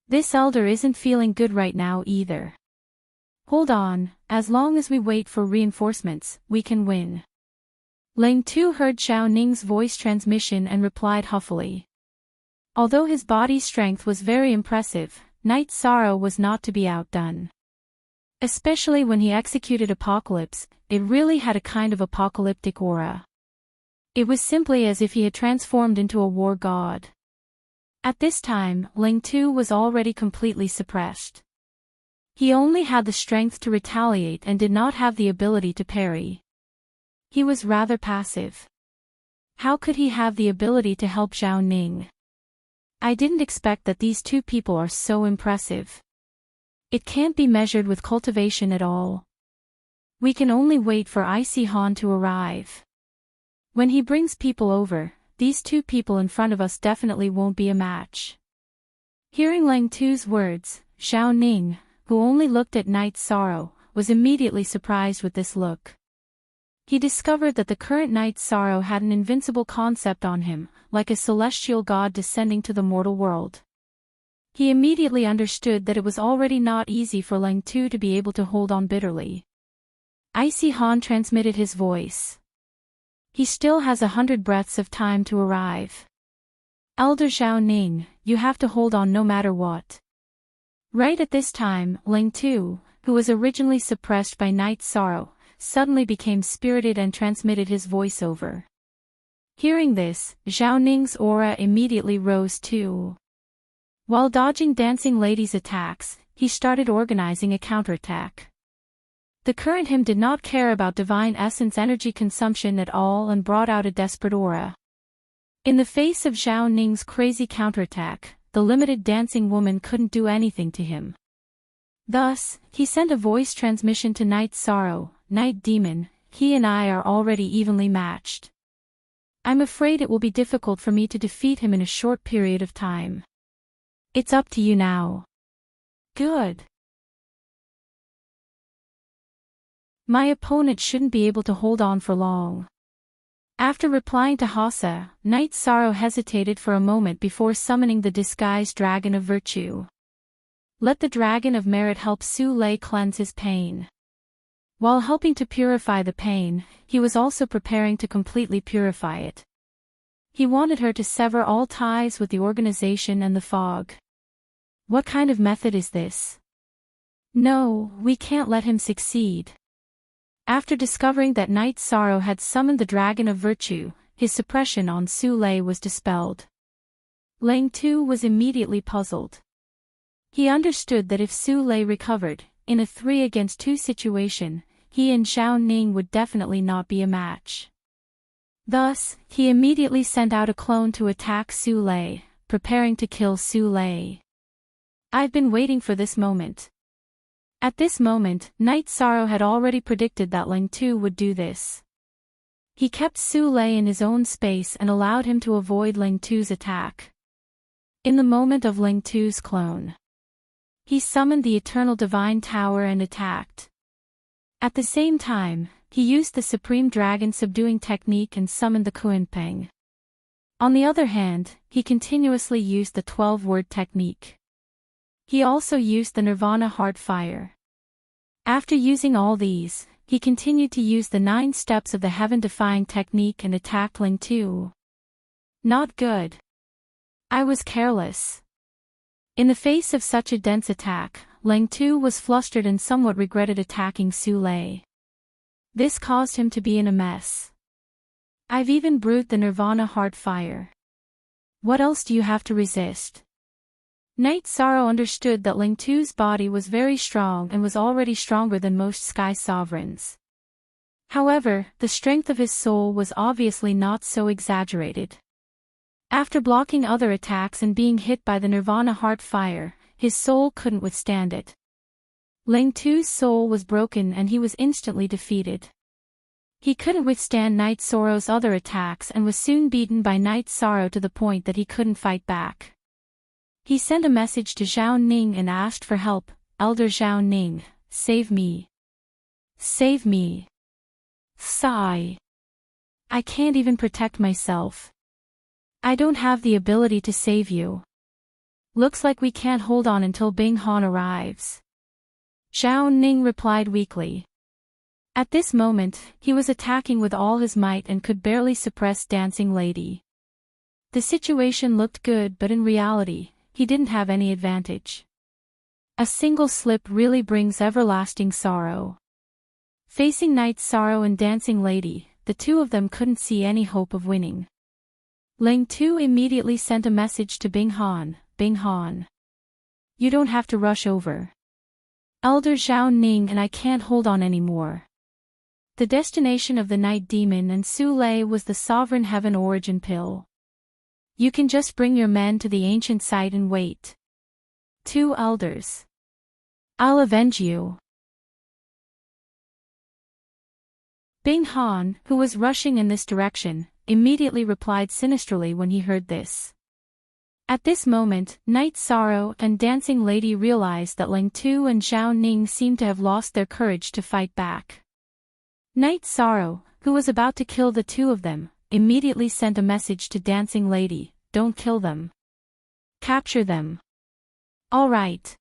This elder isn't feeling good right now either. Hold on, as long as we wait for reinforcements, we can win. Lang Tu heard Zhao Ning's voice transmission and replied huffily. Although his body strength was very impressive, Knight Sorrow was not to be outdone. Especially when he executed Apocalypse, it really had a kind of apocalyptic aura. It was simply as if he had transformed into a war god. At this time, Lang Tu was already completely suppressed. He only had the strength to retaliate and did not have the ability to parry. He was rather passive. How could he have the ability to help Zhao Ning? I didn't expect that these two people are so impressive. It can't be measured with cultivation at all. We can only wait for Icy Han to arrive. When he brings people over, these two people in front of us definitely won't be a match. Hearing Lang Tu's words, Zhao Ning, who only looked at Knight Sorrow, was immediately surprised with this look. He discovered that the current Knight Sorrow had an invincible concept on him, like a celestial god descending to the mortal world. He immediately understood that it was already not easy for Lang Tu to be able to hold on bitterly. Icy Han transmitted his voice. He still has 100 breaths of time to arrive. Elder Zhao Ning, you have to hold on no matter what. Right at this time, Lang Tu, who was originally suppressed by Knight Sorrow, suddenly became spirited and transmitted his voice over. Hearing this, Zhao Ning's aura immediately rose too. While dodging Dancing Lady's attacks, he started organizing a counterattack. The current him did not care about Divine Essence energy consumption at all and brought out a desperate aura. In the face of Zhao Ning's crazy counterattack, the limited dancing woman couldn't do anything to him. Thus, he sent a voice transmission to Knight Sorrow, Night Demon, he and I are already evenly matched. I'm afraid it will be difficult for me to defeat him in a short period of time. It's up to you now. Good. My opponent shouldn't be able to hold on for long. After replying to Hassa, Knight Sorrow hesitated for a moment before summoning the disguised Dragon of Virtue. Let the Dragon of Merit help Su Lei cleanse his pain. While helping to purify the pain, he was also preparing to completely purify it. He wanted her to sever all ties with the organization and the fog. What kind of method is this? No, we can't let him succeed. After discovering that Knight Sorrow had summoned the Dragon of Virtue, his suppression on Su Lei was dispelled. Lang Tu was immediately puzzled. He understood that if Su Lei recovered, in a 3-against-2 situation, he and Zhao Ning would definitely not be a match. Thus, he immediately sent out a clone to attack Su Lei, preparing to kill Su Lei. I've been waiting for this moment. At this moment, Knight Sorrow had already predicted that Lang Tu would do this. He kept Su Lei in his own space and allowed him to avoid Lang Tu's attack. In the moment of Lang Tu's clone, he summoned the Eternal Divine Tower and attacked. At the same time, he used the Supreme Dragon Subduing Technique and summoned the Kuanpeng. On the other hand, he continuously used the 12-word technique. He also used the Nirvana Heart Fire. After using all these, he continued to use the 9 steps of the Heaven-Defying Technique and attacked Lang Tu. Not good. I was careless. In the face of such a dense attack, Lang Tu was flustered and somewhat regretted attacking Su Lei. This caused him to be in a mess. I've even brewed the Nirvana Heart Fire. What else do you have to resist? Knight Sorrow understood that Lang Tu's body was very strong and was already stronger than most Sky Sovereigns. However, the strength of his soul was obviously not so exaggerated. After blocking other attacks and being hit by the Nirvana Heart Fire, his soul couldn't withstand it. Lang Tu's soul was broken and he was instantly defeated. He couldn't withstand Knight Sorrow's other attacks and was soon beaten by Knight Sorrow to the point that he couldn't fight back. He sent a message to Zhao Ning and asked for help, Elder Zhao Ning, save me. Save me. Sigh. I can't even protect myself. I don't have the ability to save you. Looks like we can't hold on until Bing Han arrives. Zhao Ning replied weakly. At this moment, he was attacking with all his might and could barely suppress Dancing Lady. The situation looked good, but in reality, he didn't have any advantage. A single slip really brings everlasting sorrow. Facing Knight Sorrow and Dancing Lady, the two of them couldn't see any hope of winning. Lang Tu immediately sent a message to Bing Han. Bing Han. You don't have to rush over. Elder Zhao Ning and I can't hold on anymore. The destination of the Night Demon and Su Lei was the Sovereign Heaven Origin Pill. You can just bring your men to the ancient site and wait. 2 elders. I'll avenge you. Bing Han, who was rushing in this direction, immediately replied sinisterly when he heard this. At this moment, Night Sorrow and Dancing Lady realized that Ling Tu and Zhao Ning seemed to have lost their courage to fight back. Night Sorrow, who was about to kill the two of them, immediately sent a message to Dancing Lady, "Don't kill them. Capture them." All right.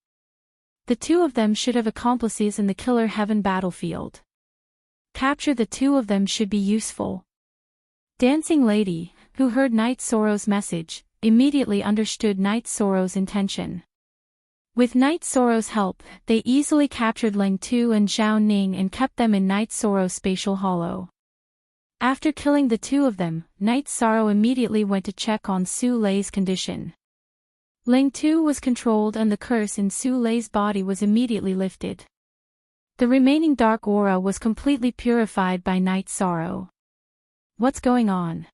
The two of them should have accomplices in the Killer Heaven battlefield. Capture the two of them should be useful. Dancing Lady, who heard Night Sorrow's message, immediately understood Night Sorrow's intention. With Night Sorrow's help, they easily captured Ling Tu and Zhao Ning and kept them in Night Sorrow's spatial hollow. After killing the two of them, Night Sorrow immediately went to check on Su Lei's condition. Ling Tu was controlled and the curse in Su Lei's body was immediately lifted. The remaining dark aura was completely purified by Night Sorrow. What's going on?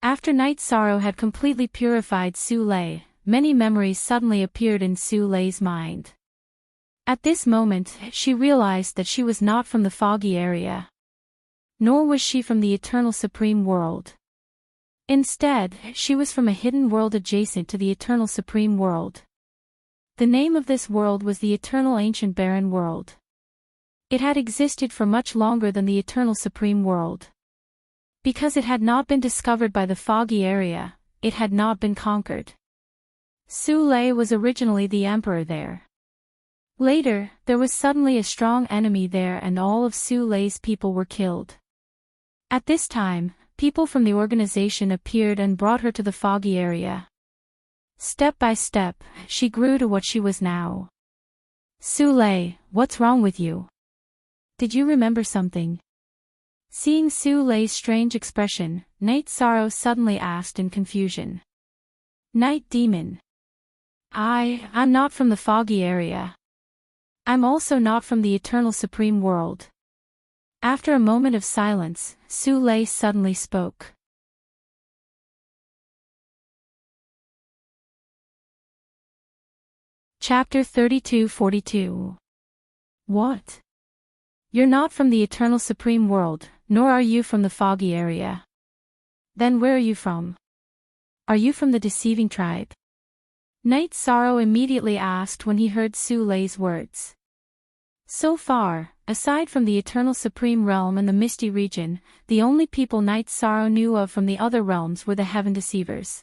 After Night Sorrow had completely purified Su Lei, many memories suddenly appeared in Su Lei's mind. At this moment, she realized that she was not from the foggy area. Nor was she from the Eternal Supreme World. Instead, she was from a hidden world adjacent to the Eternal Supreme World. The name of this world was the Eternal Ancient Barren World. It had existed for much longer than the Eternal Supreme World. Because it had not been discovered by the foggy area, it had not been conquered. Su Lei was originally the emperor there. Later, there was suddenly a strong enemy there and all of Su Lei's people were killed. At this time, people from the organization appeared and brought her to the foggy area. Step by step, she grew to what she was now. Su Lei, what's wrong with you? Did you remember something? Seeing Su Lei's strange expression, Night Sorrow suddenly asked in confusion. Night Demon. I'm not from the foggy area. I'm also not from the Eternal Supreme World. After a moment of silence, Su Lei suddenly spoke. Chapter 32-42. What? You're not from the Eternal Supreme World, nor are you from the foggy area. Then where are you from? Are you from the deceiving tribe? Night Sorrow immediately asked when he heard Su Lei's words. So far, aside from the Eternal Supreme Realm and the Misty Region, the only people Night Sorrow knew of from the other realms were the Heaven Deceivers.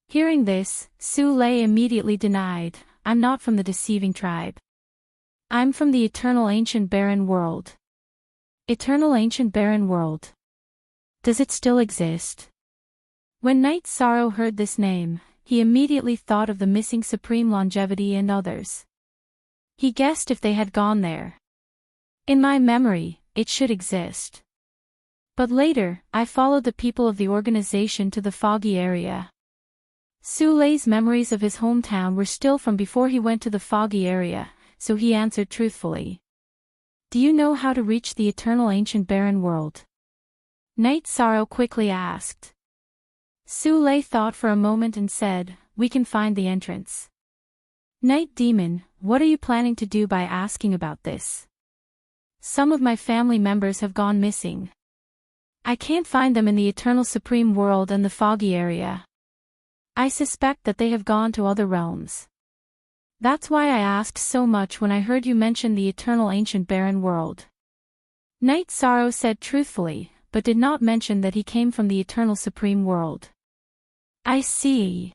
Hearing this, Su Lei immediately denied, I'm not from the deceiving tribe. I'm from the Eternal Ancient Barren World. Eternal Ancient Barren World. Does it still exist? When Night Sorrow heard this name, he immediately thought of the missing Supreme Longevity and others. He guessed if they had gone there. In my memory, it should exist. But later, I followed the people of the organization to the foggy area. Su Lei's memories of his hometown were still from before he went to the foggy area, so he answered truthfully. Do you know how to reach the Eternal Ancient Barren World? Night Sorrow quickly asked. Su Lei thought for a moment and said, we can find the entrance. Night Demon, what are you planning to do by asking about this? Some of my family members have gone missing. I can't find them in the Eternal Supreme World and the foggy area. I suspect that they have gone to other realms. That's why I asked so much when I heard you mention the Eternal Ancient Barren World. Night Sorrow said truthfully, but did not mention that he came from the Eternal Supreme World. I see.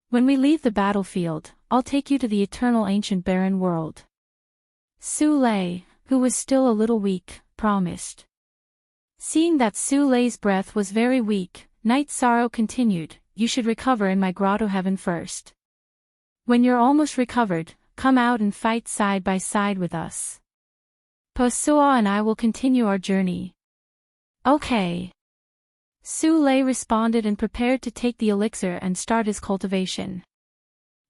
When we leave the battlefield, I'll take you to the Eternal Ancient Barren World. Su Lei, who was still a little weak, promised. Seeing that Su Lei's breath was very weak, Night Sorrow continued, you should recover in my grotto heaven first. When you're almost recovered, come out and fight side by side with us. Posua and I will continue our journey. Okay. Su Lei responded and prepared to take the elixir and start his cultivation.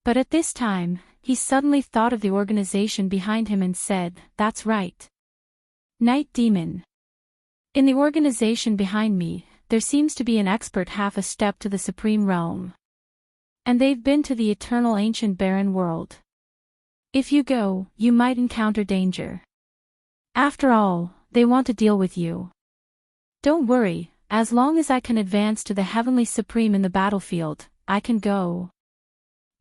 But at this time, he suddenly thought of the organization behind him and said, that's right. Night Demon. In the organization behind me, there seems to be an expert half a step to the Supreme Realm. And they've been to the Eternal Ancient Barren World. If you go, you might encounter danger. After all, they want to deal with you. Don't worry, as long as I can advance to the Heavenly Supreme in the battlefield, I can go.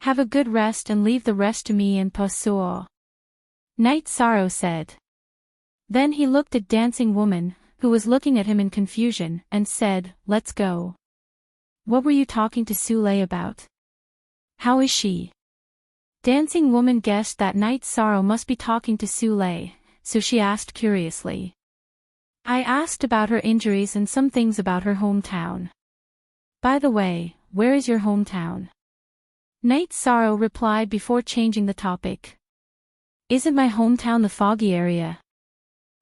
Have a good rest and leave the rest to me and Pasua. Night Sorrow said. Then he looked at Dancing Woman, who was looking at him in confusion, and said, let's go. What were you talking to Sule about? How is she? Dancing Woman guessed that Night Sorrow must be talking to Sule, so she asked curiously. I asked about her injuries and some things about her hometown. By the way, where is your hometown? Night Sorrow replied before changing the topic. Isn't my hometown the foggy area?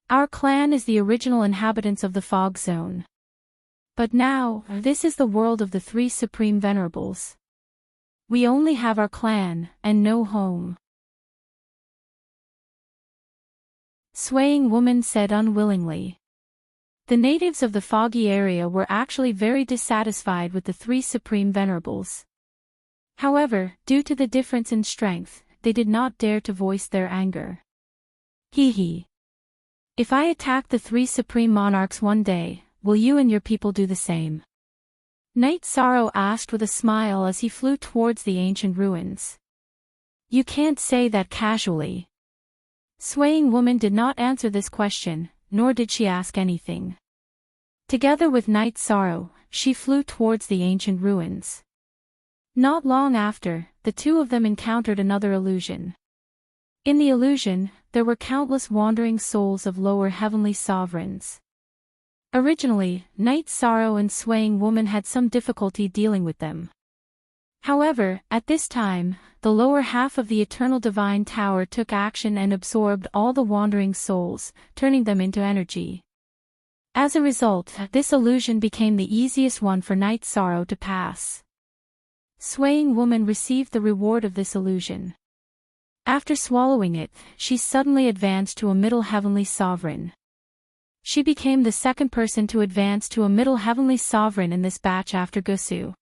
Our clan is the original inhabitants of the fog zone. But now, this is the world of the three supreme venerables. We only have our clan, and no home. Swaying Woman said unwillingly. The natives of the foggy area were actually very dissatisfied with the three supreme venerables. However, due to the difference in strength, they did not dare to voice their anger. Hee. If I attack the three supreme monarchs one day, will you and your people do the same? Night Sorrow asked with a smile as he flew towards the ancient ruins. You can't say that casually. Swaying Woman did not answer this question, nor did she ask anything. Together with Night Sorrow, she flew towards the ancient ruins. Not long after, the two of them encountered another illusion. In the illusion, there were countless wandering souls of lower heavenly sovereigns. Originally, Night Sorrow and Swaying Woman had some difficulty dealing with them. However, at this time, the lower half of the Eternal Divine Tower took action and absorbed all the wandering souls, turning them into energy. As a result, this illusion became the easiest one for Night Sorrow to pass. Swaying Woman received the reward of this illusion. After swallowing it, she suddenly advanced to a middle heavenly sovereign. She became the second person to advance to a middle heavenly sovereign in this batch after Gusu.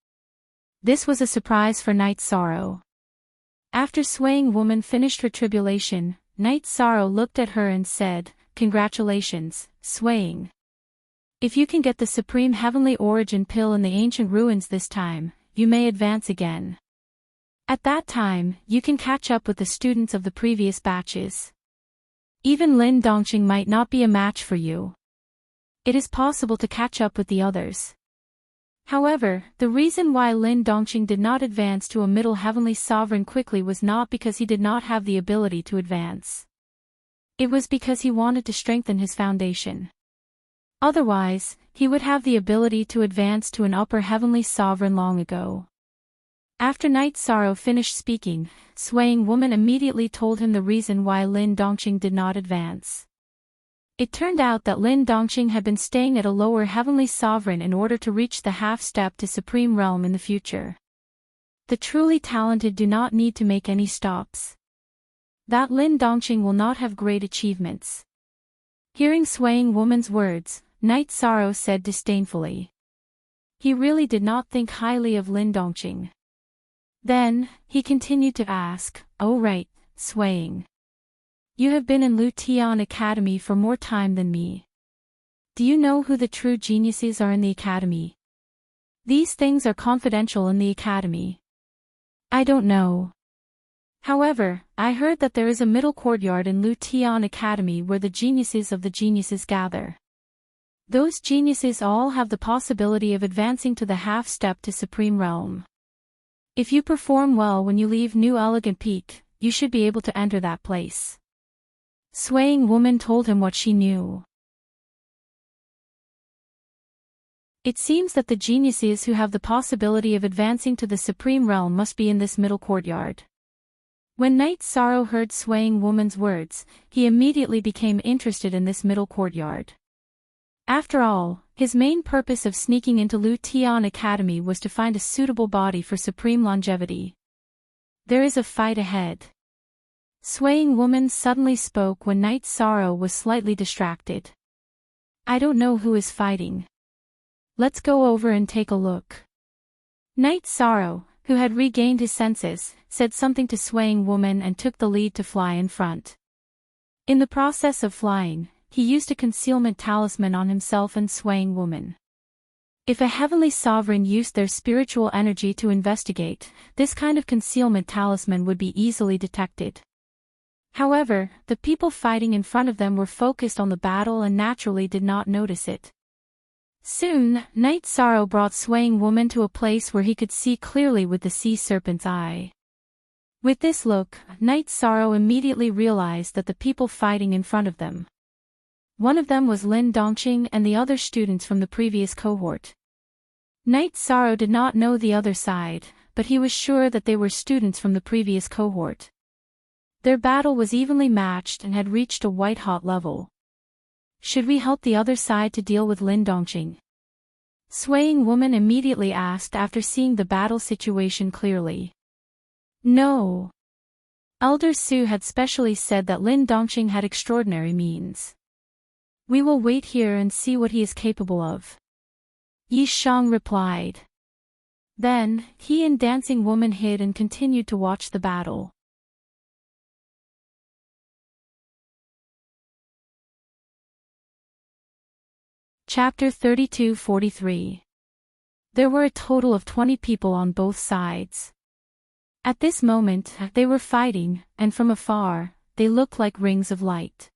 This was a surprise for Night Sorrow. After Swaying Woman finished her tribulation, Night Sorrow looked at her and said, Congratulations, Swaying. If you can get the Supreme Heavenly Origin Pill in the ancient ruins this time, you may advance again. At that time, you can catch up with the students of the previous batches. Even Lin Dongqing might not be a match for you. It is possible to catch up with the others. However, the reason why Lin Dongqing did not advance to a middle heavenly sovereign quickly was not because he did not have the ability to advance. It was because he wanted to strengthen his foundation. Otherwise, he would have the ability to advance to an upper heavenly sovereign long ago. After Night Sorrow finished speaking, Swaying Woman immediately told him the reason why Lin Dongqing did not advance. It turned out that Lin Dongqing had been staying at a lower heavenly sovereign in order to reach the half-step to Supreme Realm in the future. The truly talented do not need to make any stops. That Lin Dongqing will not have great achievements. Hearing Swaying Woman's words, Night Sorrow said disdainfully. He really did not think highly of Lin Dongqing. Then, he continued to ask, Oh right, Swaying. You have been in Lu Tian Academy for more time than me. Do you know who the true geniuses are in the academy? These things are confidential in the academy. I don't know. However, I heard that there is a middle courtyard in Lu Tian Academy where the geniuses of the geniuses gather. Those geniuses all have the possibility of advancing to the half-step to Supreme Realm. If you perform well when you leave New Elegant Peak, you should be able to enter that place. Swaying Woman told him what she knew. It seems that the geniuses who have the possibility of advancing to the Supreme Realm must be in this middle courtyard. When Night Sorrow heard Swaying Woman's words, he immediately became interested in this middle courtyard. After all, his main purpose of sneaking into Lu Tian Academy was to find a suitable body for supreme longevity. There is a fight ahead. Swaying Woman suddenly spoke when Night Sorrow was slightly distracted. I don't know who is fighting. Let's go over and take a look. Night Sorrow, who had regained his senses, said something to Swaying Woman and took the lead to fly in front. In the process of flying, he used a concealment talisman on himself and Swaying Woman. If a heavenly sovereign used their spiritual energy to investigate, this kind of concealment talisman would be easily detected. However, the people fighting in front of them were focused on the battle and naturally did not notice it. Soon, Night Sorrow brought Swaying Woman to a place where he could see clearly with the sea serpent's eye. With this look, Night Sorrow immediately realized that the people fighting in front of them. One of them was Lin Dongqing and the other students from the previous cohort. Night Sorrow did not know the other side, but he was sure that they were students from the previous cohort. Their battle was evenly matched and had reached a white-hot level. Should we help the other side to deal with Lin Dongqing? Swaying Woman immediately asked after seeing the battle situation clearly. No. Elder Su had specially said that Lin Dongqing had extraordinary means. We will wait here and see what he is capable of. Yi Shang replied. Then, he and Dancing Woman hid and continued to watch the battle. Chapter 32-43. There were a total of 20 people on both sides. At this moment, they were fighting, and from afar, they looked like rings of light.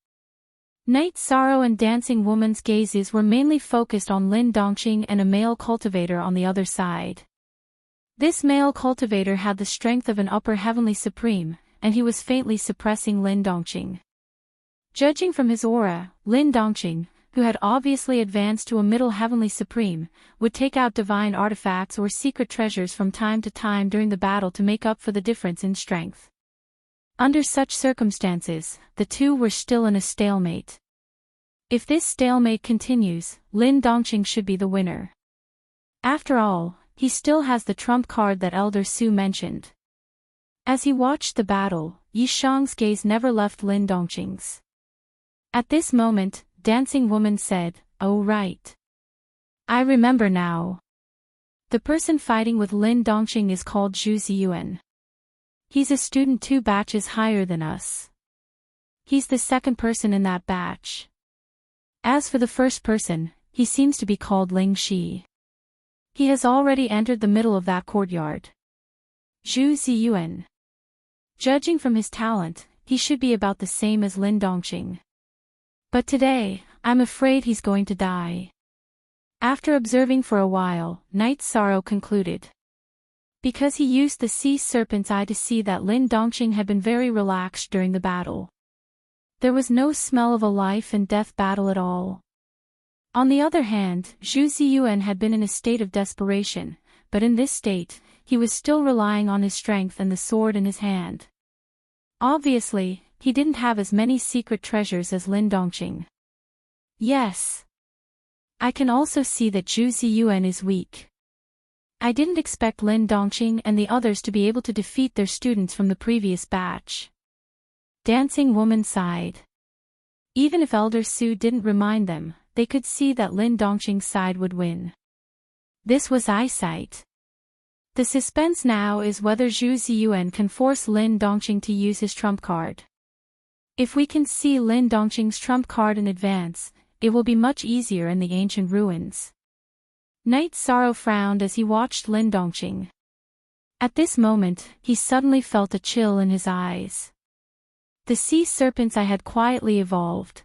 Night Sorrow and Dancing Woman's gazes were mainly focused on Lin Dongqing and a male cultivator on the other side. This male cultivator had the strength of an upper heavenly supreme, and he was faintly suppressing Lin Dongqing. Judging from his aura, Lin Dongqing, who had obviously advanced to a middle heavenly supreme, would take out divine artifacts or secret treasures from time to time during the battle to make up for the difference in strength. Under such circumstances, the two were still in a stalemate. If this stalemate continues, Lin Dongqing should be the winner. After all, he still has the trump card that Elder Su mentioned. As he watched the battle, Yi Shang's gaze never left Lin Dongqing's. At this moment, Dancing Woman said, "Oh right. I remember now. The person fighting with Lin Dongqing is called Zhu Ziyuan. He's a student 2 batches higher than us. He's the second person in that batch. As for the first person, he seems to be called Ling Shi. He has already entered the middle of that courtyard. Zhu Ziyuan. Judging from his talent, he should be about the same as Lin Dongqing. But today, I'm afraid he's going to die." After observing for a while, Night Sorrow concluded. Because he used the sea serpent's eye to see that Lin Dongqing had been very relaxed during the battle. There was no smell of a life and death battle at all. On the other hand, Zhu Ziyuan had been in a state of desperation, but in this state, he was still relying on his strength and the sword in his hand. Obviously, he didn't have as many secret treasures as Lin Dongqing. Yes. I can also see that Zhu Ziyuan is weak. I didn't expect Lin Dongqing and the others to be able to defeat their students from the previous batch. Dancing Woman sighed. Even if Elder Su didn't remind them, they could see that Lin Dongqing's side would win. This was eyesight. The suspense now is whether Zhu Ziyuan can force Lin Dongqing to use his trump card. If we can see Lin Dongqing's trump card in advance, it will be much easier in the ancient ruins. Night Sorrow frowned as he watched Lin Dongqing. At this moment, he suddenly felt a chill in his eyes. The sea serpent's eye had quietly evolved.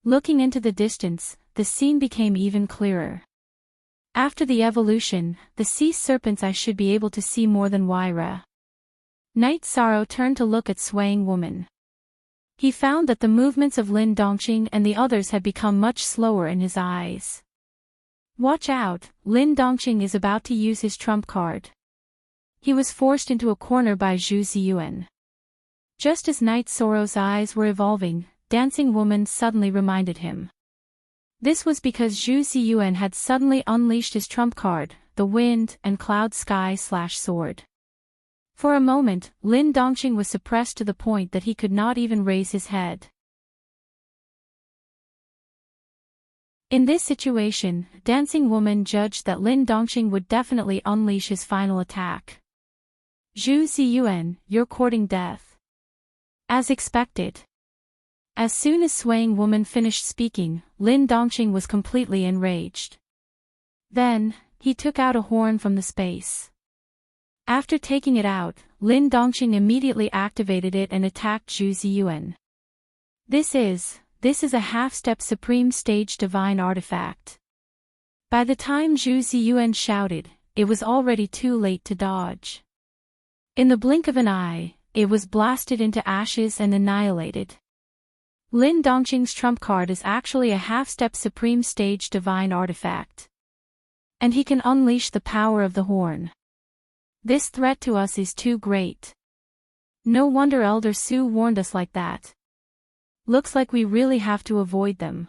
Looking into the distance, the scene became even clearer. After the evolution, the sea serpent's eye should be able to see more than Wyra. Night Sorrow turned to look at Swaying Woman. He found that the movements of Lin Dongqing and the others had become much slower in his eyes. Watch out, Lin Dongqing is about to use his trump card. He was forced into a corner by Zhu Ziyuan. Just as Night Sorrow's eyes were evolving, Dancing Woman suddenly reminded him. This was because Zhu Ziyuan had suddenly unleashed his trump card, the Wind and Cloud Sky/Sword. For a moment, Lin Dongqing was suppressed to the point that he could not even raise his head. In this situation, Dancing Woman judged that Lin Dongqing would definitely unleash his final attack. Zhu Ziyuan, you're courting death. As expected. As soon as Swaying Woman finished speaking, Lin Dongqing was completely enraged. Then, he took out a horn from the space. After taking it out, Lin Dongqing immediately activated it and attacked Zhu Ziyuan. This is a half-step supreme stage divine artifact. By the time Zhu Ziyuan shouted, it was already too late to dodge. In the blink of an eye, it was blasted into ashes and annihilated. Lin Dongqing's trump card is actually a half-step supreme stage divine artifact. And he can unleash the power of the horn. This threat to us is too great. No wonder Elder Su warned us like that. Looks like we really have to avoid them.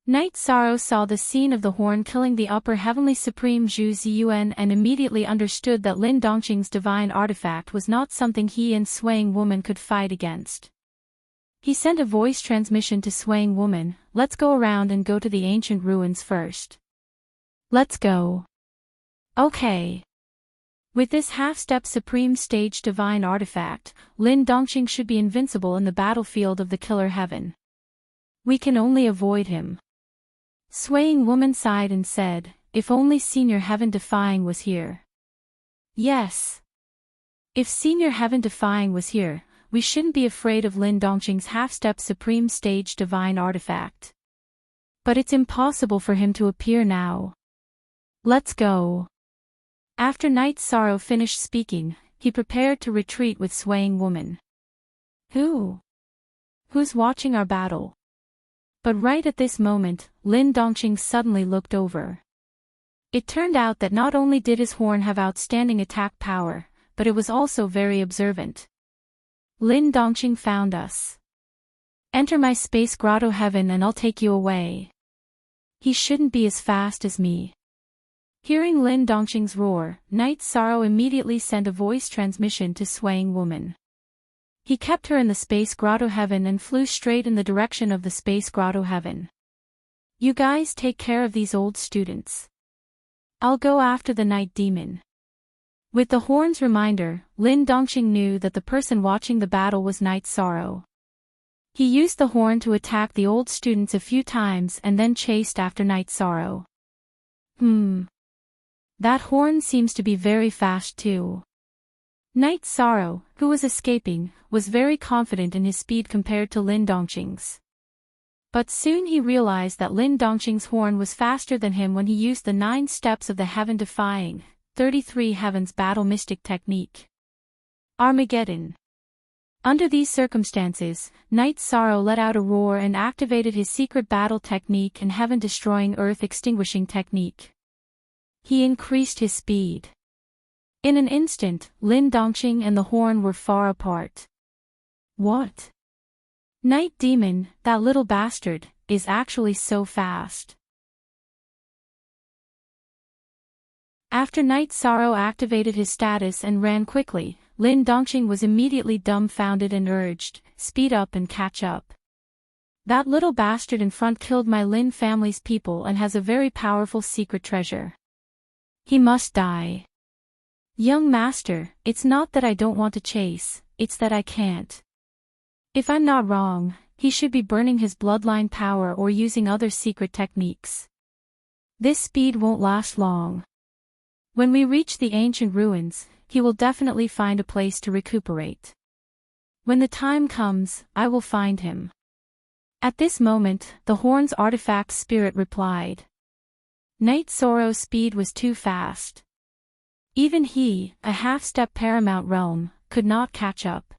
Knight Sorrow saw the scene of the horn killing the upper heavenly supreme Zhu Ziyuan and immediately understood that Lin Dongqing's divine artifact was not something he and Swaying Woman could fight against. He sent a voice transmission to Swaying Woman, "Let's go around and go to the ancient ruins first." "Let's go." Okay. With this half-step supreme stage divine artifact, Lin Dongqing should be invincible in the battlefield of the Killer Heaven. We can only avoid him. Swaying Woman sighed and said, "If only Senior Heaven Defying was here." Yes. If Senior Heaven Defying was here, we shouldn't be afraid of Lin Dongqing's half-step supreme stage divine artifact. But it's impossible for him to appear now. Let's go. After Knight Sorrow finished speaking, he prepared to retreat with Swaying Woman. Who's watching our battle? But right at this moment, Lin Dongqing suddenly looked over. It turned out that not only did his horn have outstanding attack power, but it was also very observant. Lin Dongqing found us. Enter my space grotto heaven and I'll take you away. He shouldn't be as fast as me. Hearing Lin Dongqing's roar, Knight Sorrow immediately sent a voice transmission to Swaying Woman. He kept her in the space grotto heaven and flew straight in the direction of the space grotto heaven. You guys take care of these old students. I'll go after the night demon. With the horn's reminder, Lin Dongqing knew that the person watching the battle was Knight Sorrow. He used the horn to attack the old students a few times and then chased after Knight Sorrow. That horn seems to be very fast too. Knight Sorrow, who was escaping, was very confident in his speed compared to Lin Dongqing's. But soon he realized that Lin Dongqing's horn was faster than him when he used the 9 steps of the heaven-defying, 33 heavens battle mystic technique. Armageddon. Under these circumstances, Knight Sorrow let out a roar and activated his secret battle technique and heaven-destroying earth-extinguishing technique. He increased his speed. In an instant, Lin Dongqing and the horn were far apart. What? Night Demon, that little bastard, is actually so fast. After Knight Sorrow activated his status and ran quickly, Lin Dongqing was immediately dumbfounded and urged, "Speed up and catch up. That little bastard in front killed my Lin family's people and has a very powerful secret treasure. He must die." "Young master, it's not that I don't want to chase, it's that I can't. If I'm not wrong, he should be burning his bloodline power or using other secret techniques. This speed won't last long. When we reach the ancient ruins, he will definitely find a place to recuperate. When the time comes, I will find him." At this moment, the horn's artifact spirit replied. Knight Sorrow's speed was too fast. Even he, a half-step paramount realm, could not catch up.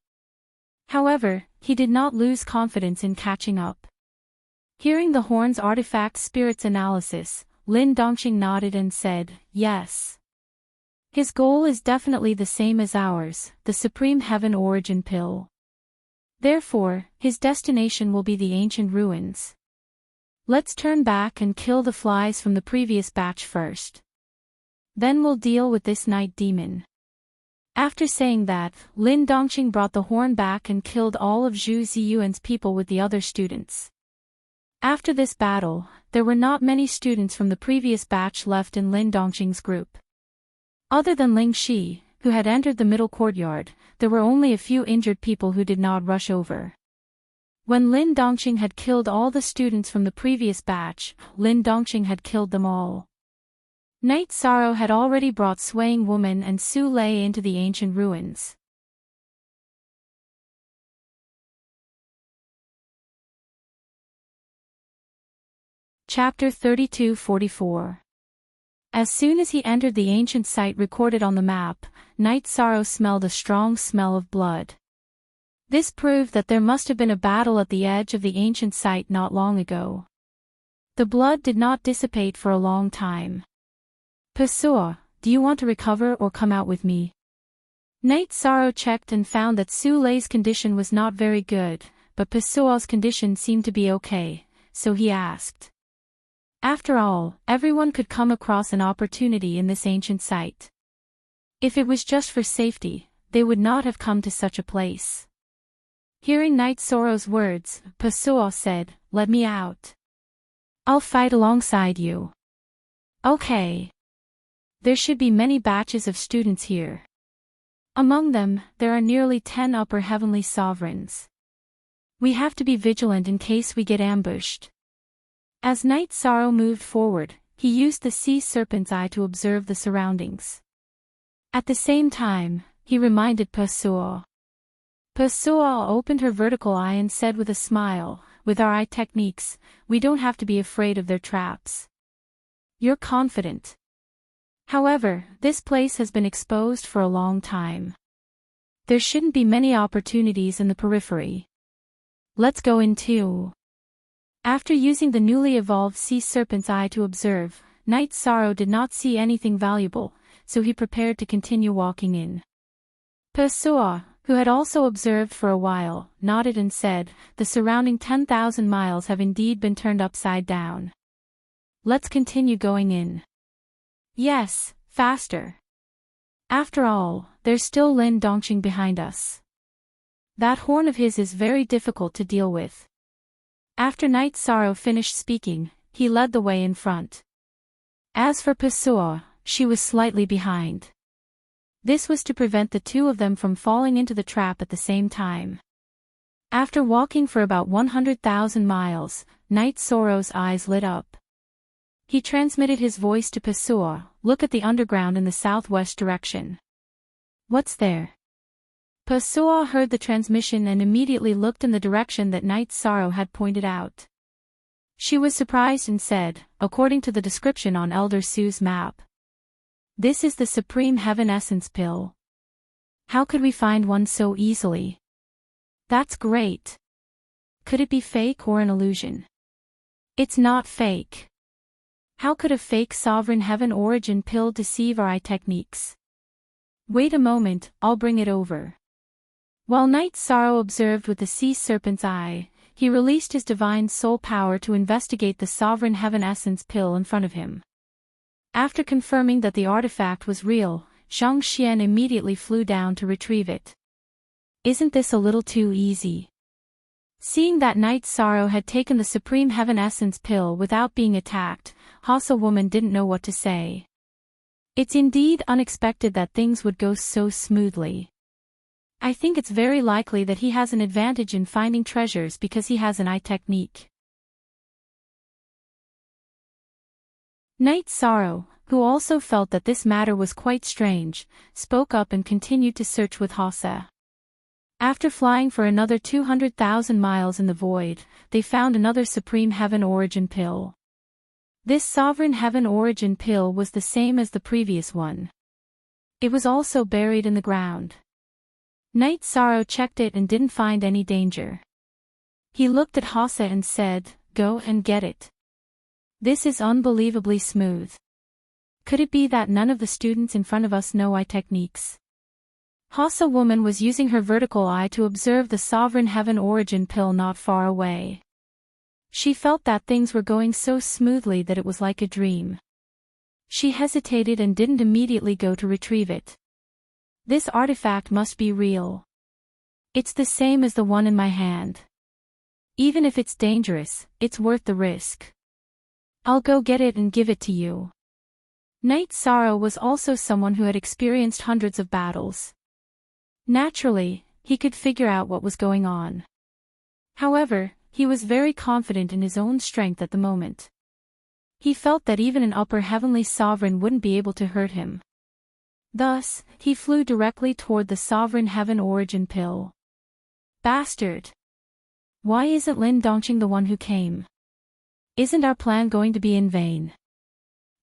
However, he did not lose confidence in catching up. Hearing the horn's artifact spirit's analysis, Lin Dongqing nodded and said, "Yes. His goal is definitely the same as ours, the Supreme Heaven Origin Pill. Therefore, his destination will be the ancient ruins. Let's turn back and kill the flies from the previous batch first. Then we'll deal with this night demon." After saying that, Lin Dongqing brought the horn back and killed all of Zhu Ziyuan's people with the other students. After this battle, there were not many students from the previous batch left in Lin Dongqing's group. Other than Ling Shi, who had entered the middle courtyard, there were only a few injured people who did not rush over. When Lin Dongqing had killed all the students from the previous batch, Lin Dongqing had killed them all. Night Sorrow had already brought Swaying Woman and Su Lei into the ancient ruins. Chapter 32-44. As soon as he entered the ancient site recorded on the map, Night Sorrow smelled a strong smell of blood. This proved that there must have been a battle at the edge of the ancient site not long ago. The blood did not dissipate for a long time. Pessoa, do you want to recover or come out with me? Night Sorrow checked and found that Su Lei's condition was not very good, but Pessoa's condition seemed to be okay, so he asked. After all, everyone could come across an opportunity in this ancient site. If it was just for safety, they would not have come to such a place. Hearing Night Sorrow's words, Pessoa said, "Let me out. I'll fight alongside you." Okay. There should be many batches of students here. Among them, there are nearly 10 upper heavenly sovereigns. We have to be vigilant in case we get ambushed. As Night Sorrow moved forward, he used the sea serpent's eye to observe the surroundings. At the same time, he reminded Pessoa. Pessoa opened her vertical eye and said with a smile, "With our eye techniques, we don't have to be afraid of their traps." You're confident. However, this place has been exposed for a long time. There shouldn't be many opportunities in the periphery. Let's go in too. After using the newly evolved sea serpent's eye to observe, Night Sorrow did not see anything valuable, so he prepared to continue walking in. Pessoa, who had also observed for a while, nodded and said, "The surrounding 10,000 miles have indeed been turned upside down. Let's continue going in." Yes, faster. After all, there's still Lin Dongqing behind us. That horn of his is very difficult to deal with. After Night Sorrow finished speaking, he led the way in front. As for Pessoa, she was slightly behind. This was to prevent the two of them from falling into the trap at the same time. After walking for about 100,000 miles, Night Sorrow's eyes lit up. He transmitted his voice to Pessoa, "Look at the underground in the southwest direction." "What's there?" Pessoa heard the transmission and immediately looked in the direction that Night Sorrow had pointed out. She was surprised and said, "According to the description on Elder Su's map, this is the Supreme Heaven Essence Pill. How could we find one so easily?" "That's great. Could it be fake or an illusion?" "It's not fake. How could a fake Sovereign Heaven Origin Pill deceive our eye techniques?" "Wait a moment, I'll bring it over." While Night Sorrow observed with the sea serpent's eye, he released his divine soul power to investigate the Sovereign Heaven Essence Pill in front of him. After confirming that the artifact was real, Zhang Xian immediately flew down to retrieve it. "Isn't this a little too easy?" Seeing that Night Sorrow had taken the Supreme Heaven Essence Pill without being attacked, Hasa Woman didn't know what to say. It's indeed unexpected that things would go so smoothly. I think it's very likely that he has an advantage in finding treasures because he has an eye technique. Night Sorrow, who also felt that this matter was quite strange, spoke up and continued to search with Hasa. After flying for another 200,000 miles in the void, they found another Supreme Heaven Origin Pill. This Sovereign Heaven Origin Pill was the same as the previous one. It was also buried in the ground. Night Sorrow checked it and didn't find any danger. He looked at Hasa and said, "Go and get it. This is unbelievably smooth. Could it be that none of the students in front of us know eye techniques?" Hasa Woman was using her vertical eye to observe the Sovereign Heaven Origin Pill not far away. She felt that things were going so smoothly that it was like a dream. She hesitated and didn't immediately go to retrieve it. This artifact must be real. It's the same as the one in my hand. Even if it's dangerous, it's worth the risk. I'll go get it and give it to you. Night Sorrow was also someone who had experienced hundreds of battles. Naturally, he could figure out what was going on. However, he was very confident in his own strength at the moment. He felt that even an upper heavenly sovereign wouldn't be able to hurt him. Thus, he flew directly toward the sovereign heaven origin pill. Bastard! Why isn't Lin Dongqing the one who came? Isn't our plan going to be in vain?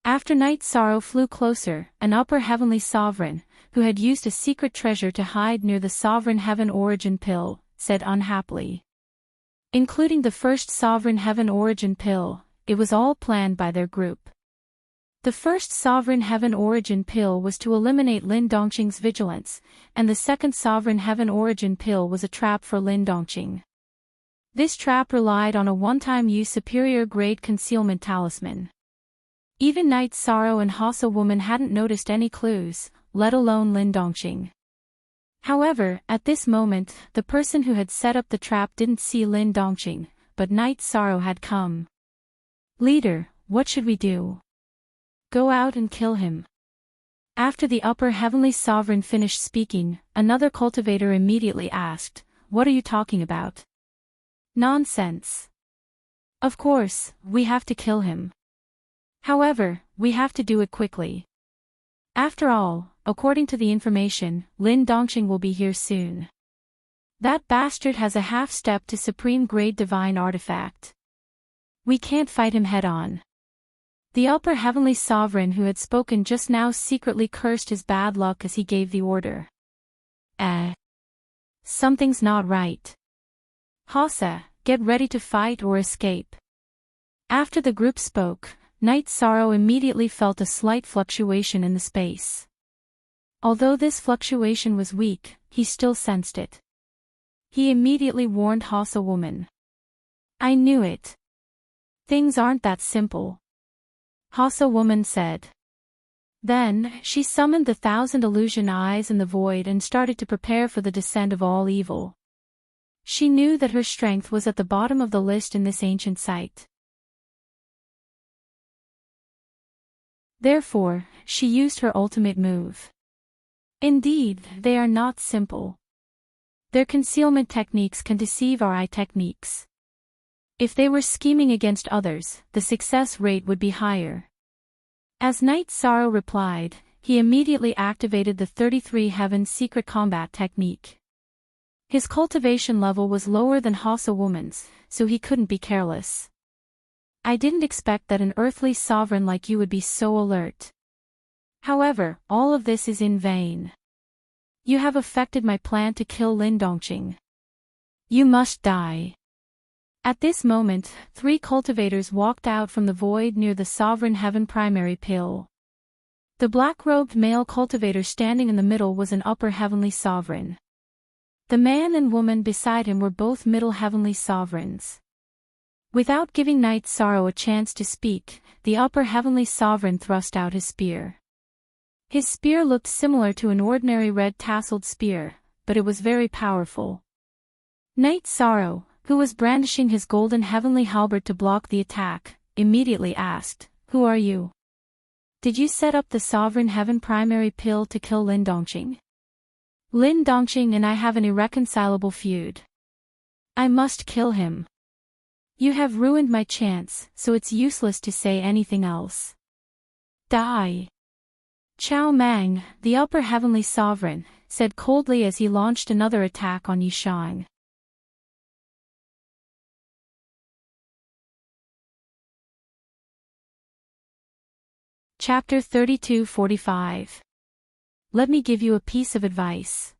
After Night Sorrow flew closer, an upper heavenly sovereign, who had used a secret treasure to hide near the sovereign heaven origin pill, said unhappily. Including the first sovereign heaven origin pill, it was all planned by their group. The first sovereign heaven origin pill was to eliminate Lin Dongqing's vigilance, and the second sovereign heaven origin pill was a trap for Lin Dongqing. This trap relied on a one-time use superior grade concealment talisman. Even Night Sorrow and Hassa Woman hadn't noticed any clues, let alone Lin Dongqing. However, at this moment, the person who had set up the trap didn't see Lin Dongqing, but Night Sorrow had come. Leader, what should we do? Go out and kill him. After the upper heavenly sovereign finished speaking, another cultivator immediately asked, "What are you talking about?" Nonsense. Of course, we have to kill him. However, we have to do it quickly. After all, according to the information, Lin Dongqing will be here soon. That bastard has a half-step to supreme grade divine artifact. We can't fight him head-on. The upper heavenly sovereign who had spoken just now secretly cursed his bad luck as he gave the order. Something's not right. Hassa, get ready to fight or escape. After the group spoke, Night Sorrow immediately felt a slight fluctuation in the space. Although this fluctuation was weak, he still sensed it. He immediately warned Hassa Woman. I knew it. Things aren't that simple. Hassa Woman said. Then, she summoned the 1,000 illusion eyes in the void and started to prepare for the descent of all evil. She knew that her strength was at the bottom of the list in this ancient site. Therefore, she used her ultimate move. Indeed, they are not simple. Their concealment techniques can deceive our eye techniques. If they were scheming against others, the success rate would be higher. As Night Sorrow replied, he immediately activated the 33 Heaven Secret Combat technique. His cultivation level was lower than Hassa Woman's, so he couldn't be careless. I didn't expect that an earthly sovereign like you would be so alert. However, all of this is in vain. You have affected my plan to kill Lin Dongqing. You must die. At this moment, 3 cultivators walked out from the void near the sovereign heaven primary pill. The black-robed male cultivator standing in the middle was an upper heavenly sovereign. The man and woman beside him were both middle heavenly sovereigns. Without giving Night Sorrow a chance to speak, the upper heavenly sovereign thrust out his spear. His spear looked similar to an ordinary red-tasseled spear, but it was very powerful. Night Sorrow, who was brandishing his golden heavenly halberd to block the attack, immediately asked, "Who are you? Did you set up the sovereign heaven primary pill to kill Lin Dongqing?" "Lin Dongqing and I have an irreconcilable feud. I must kill him. You have ruined my chance, so it's useless to say anything else. Die." Chao Mang, the upper heavenly sovereign, said coldly as he launched another attack on Yishang. Chapter 32:45. Let me give you a piece of advice.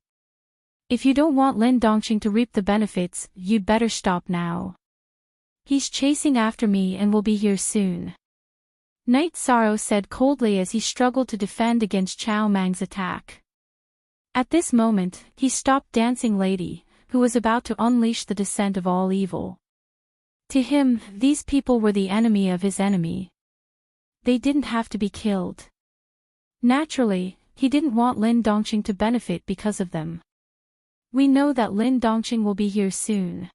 If you don't want Lin Dongqing to reap the benefits, you'd better stop now. He's chasing after me and will be here soon. Night Sorrow said coldly as he struggled to defend against Chao Mang's attack. At this moment, he stopped Dancing Lady, who was about to unleash the descent of all evil. To him, these people were the enemy of his enemy. They didn't have to be killed. Naturally, he didn't want Lin Dongqing to benefit because of them. We know that Lin Dongqing will be here soon.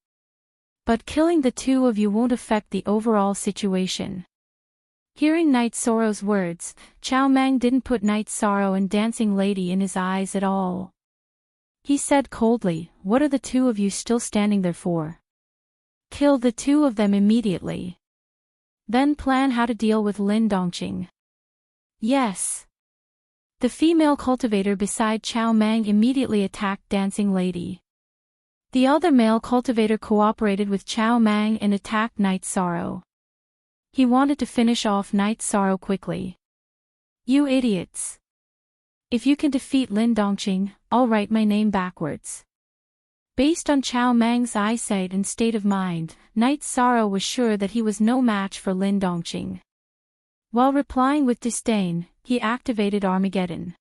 But killing the 2 of you won't affect the overall situation. Hearing Night Sorrow's words, Chao Mang didn't put Night Sorrow and Dancing Lady in his eyes at all. He said coldly, "What are the 2 of you still standing there for? Kill the 2 of them immediately." Then plan how to deal with Lin Dongqing. Yes. The female cultivator beside Chao Mang immediately attacked Dancing Lady. The other male cultivator cooperated with Chao Mang and attacked Night Sorrow. He wanted to finish off Night Sorrow quickly. You idiots. If you can defeat Lin Dongqing, I'll write my name backwards. Based on Chao Mang's eyesight and state of mind, Night Sorrow was sure that he was no match for Lin Dongqing. While replying with disdain, he activated Armageddon.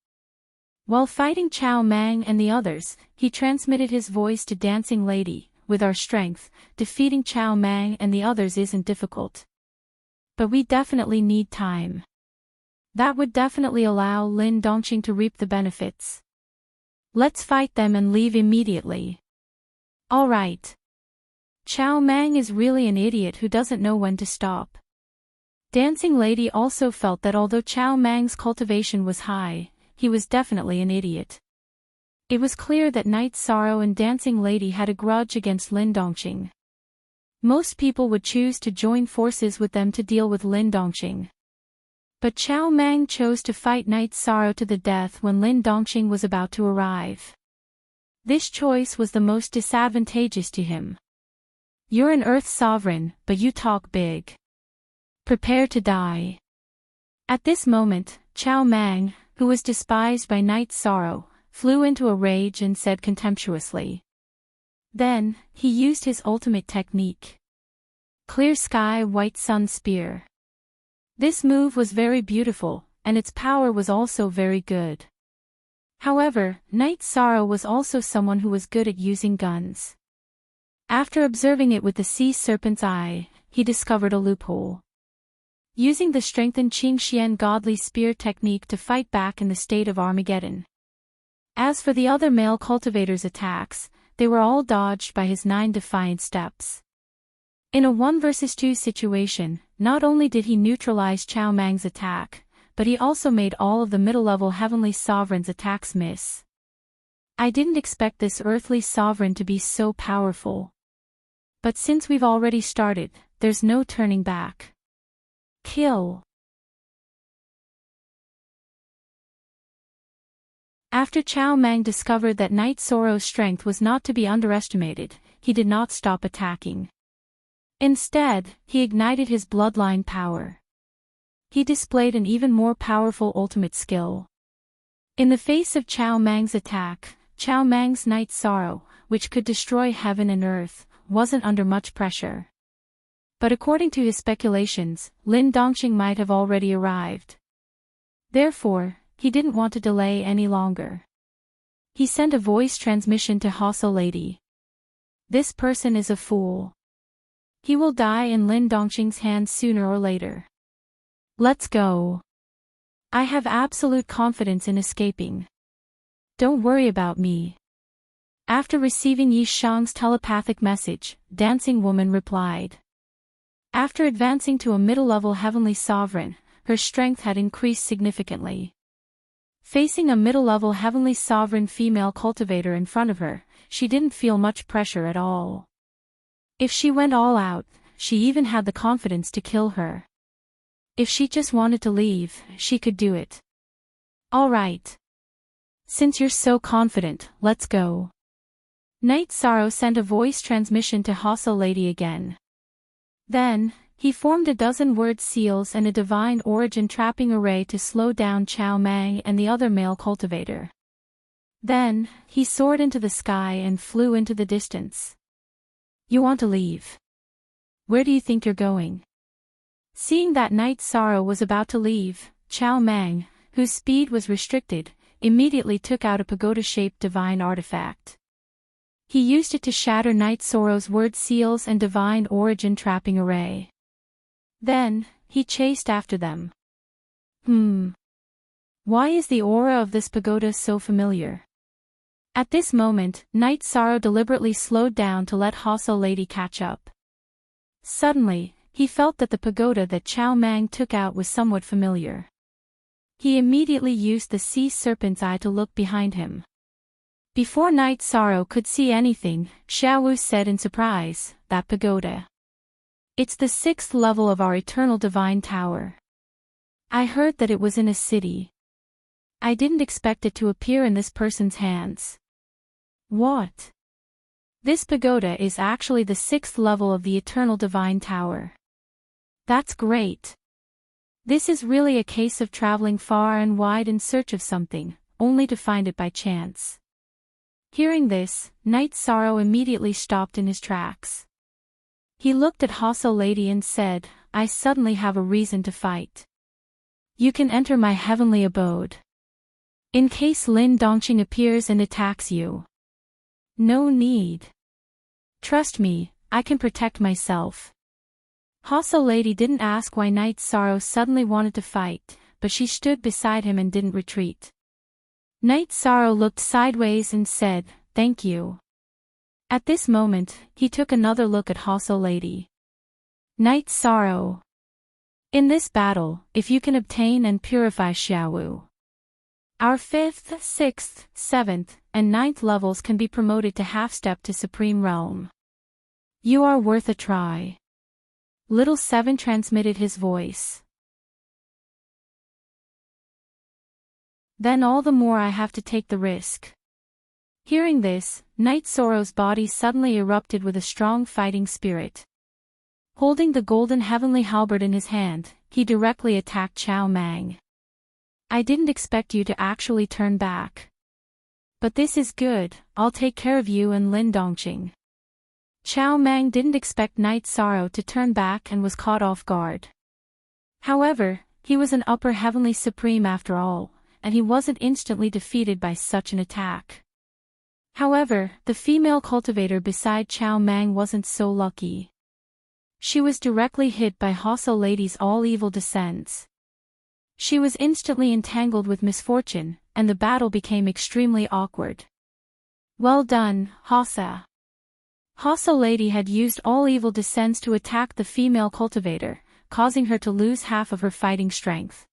While fighting Chao Mang and the others, he transmitted his voice to Dancing Lady. With our strength, defeating Chao Mang and the others isn't difficult. But we definitely need time. That would definitely allow Lin Dongqing to reap the benefits. Let's fight them and leave immediately. Alright. Chao Mang is really an idiot who doesn't know when to stop. Dancing Lady also felt that although Chao Mang's cultivation was high, he was definitely an idiot. It was clear that Night Sorrow and Dancing Lady had a grudge against Lin Dongqing. Most people would choose to join forces with them to deal with Lin Dongqing. But Chao Mang chose to fight Night Sorrow to the death when Lin Dongqing was about to arrive. This choice was the most disadvantageous to him. You're an Earth sovereign, but you talk big. Prepare to die. At this moment, Chao Mang, who was despised by Night Sorrow, flew into a rage and said contemptuously. Then, he used his ultimate technique. Clear Sky White Sun Spear. This move was very beautiful, and its power was also very good. However, Night Sorrow was also someone who was good at using guns. After observing it with the sea serpent's eye, he discovered a loophole. Using the strengthened Qingxian godly spear technique to fight back in the state of Armageddon. As for the other male cultivators' attacks, they were all dodged by his 9 defiant steps. In a 1 vs 2 situation, not only did he neutralize Chao Mang's attack, but he also made all of the middle-level Heavenly Sovereign's attacks miss. I didn't expect this earthly sovereign to be so powerful. But since we've already started, there's no turning back. Kill. After Chao Mang discovered that Night Sorrow's strength was not to be underestimated, he did not stop attacking. Instead, he ignited his bloodline power. He displayed an even more powerful ultimate skill. In the face of Chao Mang's attack, Chao Mang's Night Sorrow, which could destroy heaven and earth, wasn't under much pressure. But according to his speculations, Lin Dongqing might have already arrived. Therefore, he didn't want to delay any longer. He sent a voice transmission to Hostel Lady. This person is a fool. He will die in Lin Dongqing's hands sooner or later. Let's go. I have absolute confidence in escaping. Don't worry about me. After receiving Yi Shang's telepathic message, Dancing Woman replied. After advancing to a middle-level Heavenly Sovereign, her strength had increased significantly. Facing a middle-level Heavenly Sovereign female cultivator in front of her, she didn't feel much pressure at all. If she went all out, she even had the confidence to kill her. If she just wanted to leave, she could do it. Alright. Since you're so confident, let's go. Night Sorrow sent a voice transmission to Hostel Lady again. Then, he formed a 12 word seals and a divine origin trapping array to slow down Chao Mang and the other male cultivator. Then, he soared into the sky and flew into the distance. You want to leave? Where do you think you're going? Seeing that Night Sorrow was about to leave, Chao Mang, whose speed was restricted, immediately took out a pagoda-shaped divine artifact. He used it to shatter Night Sorrow's word seals and divine origin trapping array. Then, he chased after them. Why is the aura of this pagoda so familiar? At this moment, Night Sorrow deliberately slowed down to let Hostel Lady catch up. Suddenly, he felt that the pagoda that Chao Mang took out was somewhat familiar. He immediately used the sea serpent's eye to look behind him. Before Night Sorrow could see anything, Xiaowu said in surprise, "That pagoda. It's the 6th level of our eternal divine tower. I heard that it was in a city. I didn't expect it to appear in this person's hands. What? This pagoda is actually the 6th level of the eternal divine tower. That's great. This is really a case of traveling far and wide in search of something, only to find it by chance. Hearing this, Knight Sorrow immediately stopped in his tracks. He looked at Hostel Lady and said, I suddenly have a reason to fight. You can enter my heavenly abode. In case Lin Dongqing appears and attacks you. No need. Trust me, I can protect myself. Hostel Lady didn't ask why Knight Sorrow suddenly wanted to fight, but she stood beside him and didn't retreat. Knight Sorrow looked sideways and said, Thank you. At this moment, he took another look at Hostel Lady. Knight Sorrow. In this battle, if you can obtain and purify Xiaowu, our 5th, 6th, 7th, and 9th levels can be promoted to half-step to Supreme Realm. You are worth a try. Little Seven transmitted his voice. Then all the more I have to take the risk. Hearing this, Knight Sorrow's body suddenly erupted with a strong fighting spirit. Holding the golden heavenly halberd in his hand, he directly attacked Chao Mang. I didn't expect you to actually turn back. But this is good, I'll take care of you and Lin Dongqing. Chao Mang didn't expect Knight Sorrow to turn back and was caught off guard. However, he was an upper heavenly supreme after all, and he wasn't instantly defeated by such an attack. However, the female cultivator beside Chao Mang wasn't so lucky. She was directly hit by Hostel Lady's all-evil descents. She was instantly entangled with misfortune, and the battle became extremely awkward. Well done, Hossa. Hostel Lady had used all evil descents to attack the female cultivator, causing her to lose half of her fighting strength.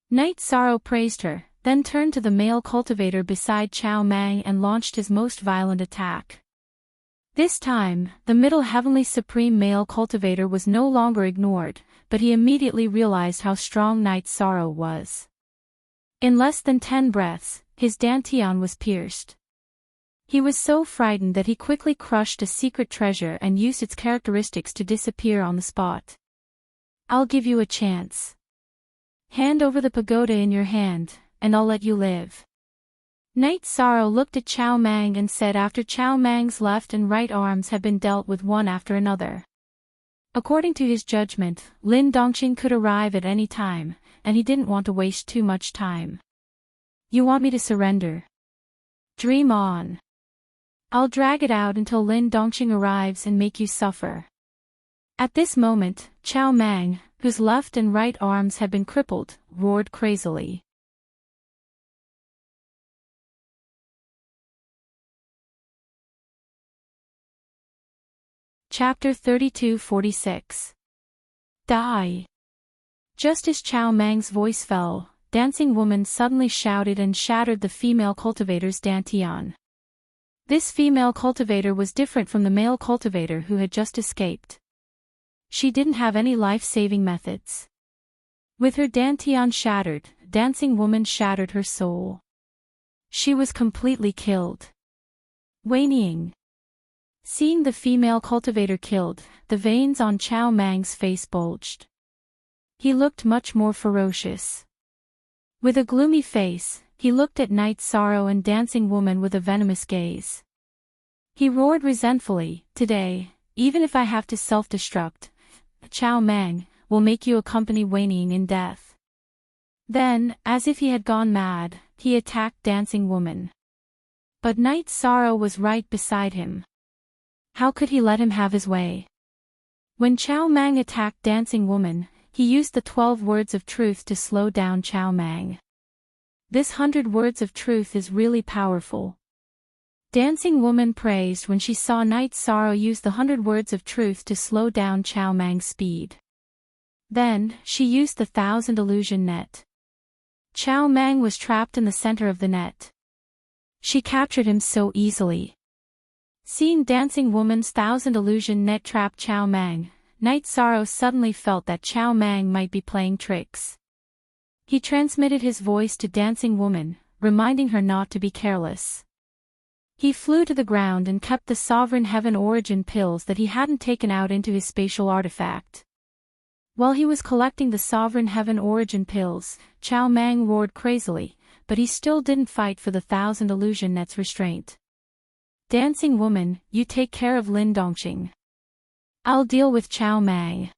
Knight Sorrow praised her, then turned to the male cultivator beside Chao Mang and launched his most violent attack. This time, the middle heavenly supreme male cultivator was no longer ignored, but he immediately realized how strong Knight Sorrow was. In less than 10 breaths, his dantian was pierced. He was so frightened that he quickly crushed a secret treasure and used its characteristics to disappear on the spot. I'll give you a chance. Hand over the pagoda in your hand, and I'll let you live. Knight Sorrow looked at Chao Mang and said after Chao Mang's left and right arms had been dealt with one after another. According to his judgment, Lin Dongqing could arrive at any time, and he didn't want to waste too much time. You want me to surrender? Dream on. I'll drag it out until Lin Dongqing arrives and make you suffer. At this moment, Chao Mang, whose left and right arms had been crippled, roared crazily. Chapter 32:46. Die. Just as Chao Mang's voice fell, Dancing Woman suddenly shouted and shattered the female cultivator's dantian. This female cultivator was different from the male cultivator who had just escaped. She didn't have any life-saving methods. With her dantian shattered, Dancing Woman shattered her soul. She was completely killed. Whinnying. Seeing the female cultivator killed, the veins on Chao Mang's face bulged. He looked much more ferocious. With a gloomy face, he looked at Knight Sorrow and Dancing Woman with a venomous gaze. He roared resentfully, Today, even if I have to self-destruct, Chao Mang will make you accompany whinnying in death. Then, as if he had gone mad, he attacked Dancing Woman. But Knight Sorrow was right beside him. How could he let him have his way? When Chao Mang attacked Dancing Woman, he used the 12 words of truth to slow down Chao Mang. This 100 words of truth is really powerful. Dancing Woman praised when she saw Knight Sorrow use the 100 words of truth to slow down Chao Mang's speed. Then, she used the 1000 illusion net. Chao Mang was trapped in the center of the net. She captured him so easily. Seeing Dancing Woman's 1000 illusion net trap Chao Mang, Night Sorrow suddenly felt that Chow Mang might be playing tricks. He transmitted his voice to Dancing Woman, reminding her not to be careless. He flew to the ground and kept the Sovereign Heaven origin pills that he hadn't taken out into his spatial artifact. While he was collecting the Sovereign Heaven origin pills, Chow Mang roared crazily, but he still didn't fight for the 1,000 illusion net's restraint. Dancing Woman, you take care of Lin Dongqing. I'll deal with Chow Mang.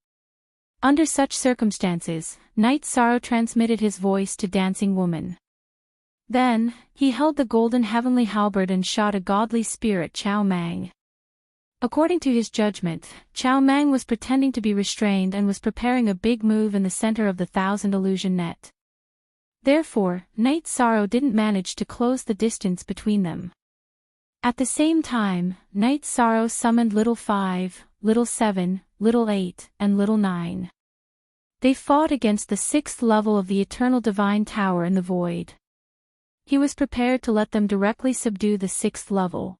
Under such circumstances, Night Sorrow transmitted his voice to Dancing Woman. Then, he held the golden heavenly halberd and shot a godly spear at Chow Mang. According to his judgment, Chow Mang was pretending to be restrained and was preparing a big move in the center of the 1,000 illusion net. Therefore, Night Sorrow didn't manage to close the distance between them. At the same time, Night Sorrow summoned Little 5, Little 7, Little 8, and Little 9. They fought against the 6th level of the Eternal Divine Tower in the void. He was prepared to let them directly subdue the 6th level.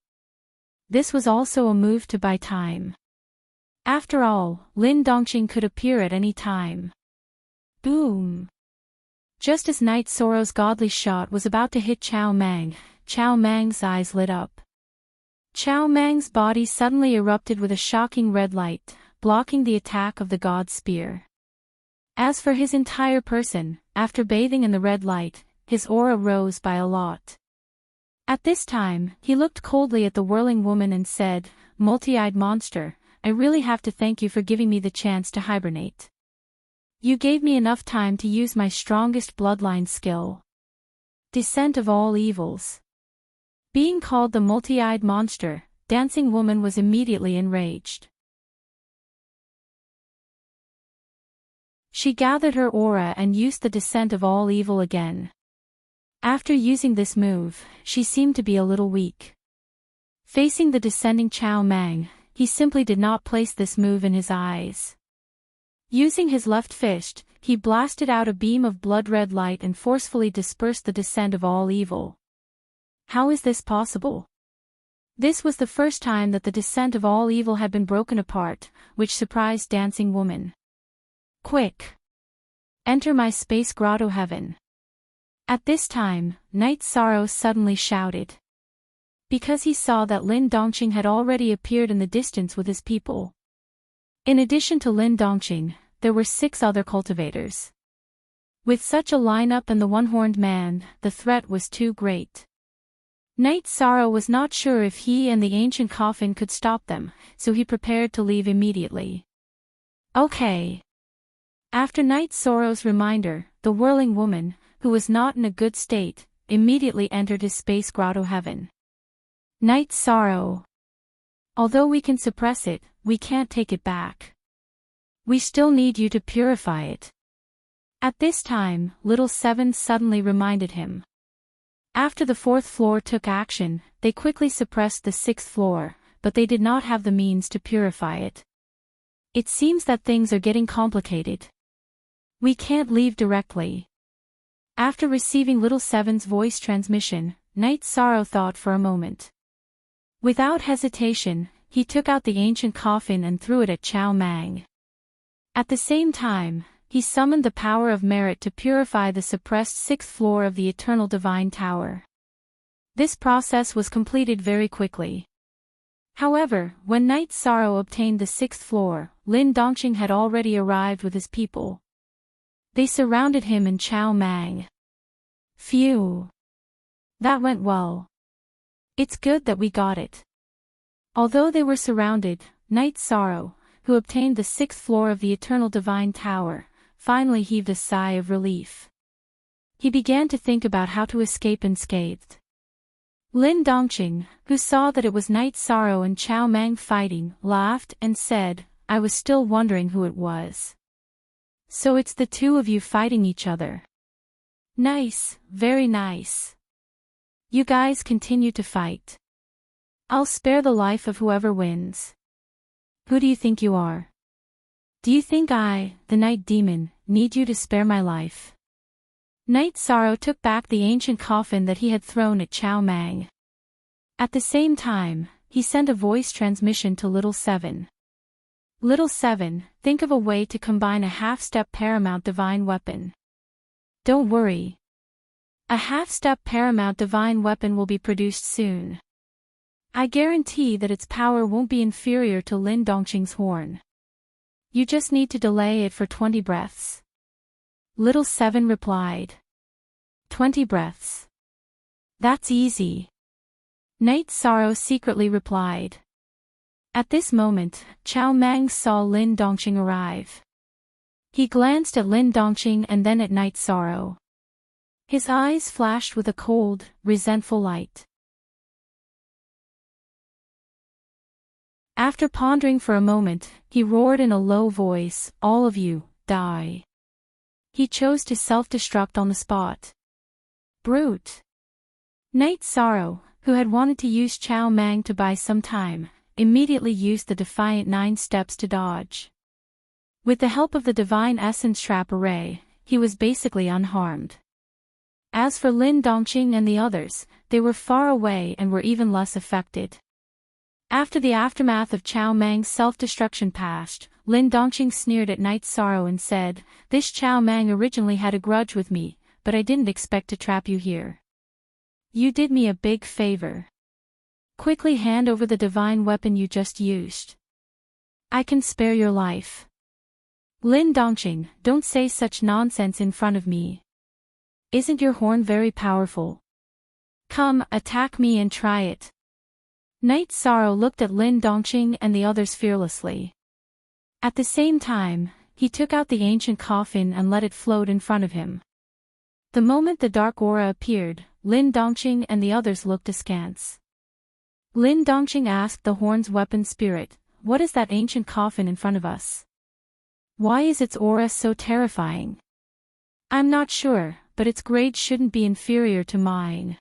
This was also a move to buy time. After all, Lin Dongqing could appear at any time. Boom! Just as Night Sorrow's godly shot was about to hit Chow Mang's eyes lit up. Chow Mang's body suddenly erupted with a shocking red light, blocking the attack of the god spear. As for his entire person, after bathing in the red light, his aura rose by a lot. At this time, he looked coldly at the whirling woman and said, "Multi-eyed monster, I really have to thank you for giving me the chance to hibernate. You gave me enough time to use my strongest bloodline skill. Descent of all evils." Being called the multi-eyed monster, Dancing Woman was immediately enraged. She gathered her aura and used the descent of all evil again. After using this move, she seemed to be a little weak. Facing the descending Chow Mang, he simply did not place this move in his eyes. Using his left fist, he blasted out a beam of blood-red light and forcefully dispersed the descent of all evil. How is this possible? This was the first time that the descent of all evil had been broken apart, which surprised Dancing Woman. Quick! Enter my space grotto heaven. At this time, Night Sorrow suddenly shouted. Because he saw that Lin Dongqing had already appeared in the distance with his people. In addition to Lin Dongqing, there were 6 other cultivators. With such a lineup and the one-horned man, the threat was too great. Night Sorrow was not sure if he and the ancient coffin could stop them, so he prepared to leave immediately. Okay. After Night Sorrow's reminder, the whirling woman, who was not in a good state, immediately entered his space grotto heaven. Night Sorrow. Although we can suppress it, we can't take it back. We still need you to purify it. At this time, Little 7 suddenly reminded him. After the 4th floor took action, they quickly suppressed the 6th floor, but they did not have the means to purify it. It seems that things are getting complicated. We can't leave directly. After receiving Little 7's voice transmission, Night Sorrow thought for a moment. Without hesitation, he took out the ancient coffin and threw it at Chow Mang. At the same time, he summoned the power of merit to purify the suppressed 6th floor of the Eternal Divine Tower. This process was completed very quickly. However, when Night Sorrow obtained the 6th floor, Lin Dongqing had already arrived with his people. They surrounded him and Chow Mang. Phew! That went well. It's good that we got it. Although they were surrounded, Night Sorrow, who obtained the 6th floor of the Eternal Divine Tower, finally heaved a sigh of relief. He began to think about how to escape unscathed. Lin Dongqing, who saw that it was Night Sorrow and Chow Mang fighting, laughed and said, "I was still wondering who it was. So it's the two of you fighting each other. Nice, very nice. You guys continue to fight. I'll spare the life of whoever wins. Who do you think you are? Do you think I, the Night Demon, need you to spare my life?" Night Sorrow took back the ancient coffin that he had thrown at Chow Mang. At the same time, he sent a voice transmission to Little 7. Little 7, think of a way to combine a half-step paramount divine weapon. Don't worry. A half-step paramount divine weapon will be produced soon. I guarantee that its power won't be inferior to Lin Dongqing's horn. You just need to delay it for 20 breaths. Little 7 replied. 20 breaths. That's easy. Night Sorrow secretly replied. At this moment, Chao Mang saw Lin Dongqing arrive. He glanced at Lin Dongqing and then at Night Sorrow. His eyes flashed with a cold, resentful light. After pondering for a moment, he roared in a low voice, "All of you, die." He chose to self-destruct on the spot. Brute. Night Sorrow, who had wanted to use Chao Mang to buy some time, immediately used the defiant 9 steps to dodge. With the help of the Divine Essence Trap Array, he was basically unharmed. As for Lin Dongqing and the others, they were far away and were even less affected. After the aftermath of Chao Mang's self-destruction passed, Lin Dongqing sneered at Night Sorrow and said, "This Chao Mang originally had a grudge with me, but I didn't expect to trap you here. You did me a big favor. Quickly hand over the divine weapon you just used. I can spare your life." Lin Dongqing, don't say such nonsense in front of me. Isn't your horn very powerful? Come, attack me and try it. Night Sorrow looked at Lin Dongqing and the others fearlessly. At the same time, he took out the ancient coffin and let it float in front of him. The moment the dark aura appeared, Lin Dongqing and the others looked askance. Lin Dongqing asked the horn's weapon spirit, "What is that ancient coffin in front of us? Why is its aura so terrifying?" "I'm not sure, but its grade shouldn't be inferior to mine."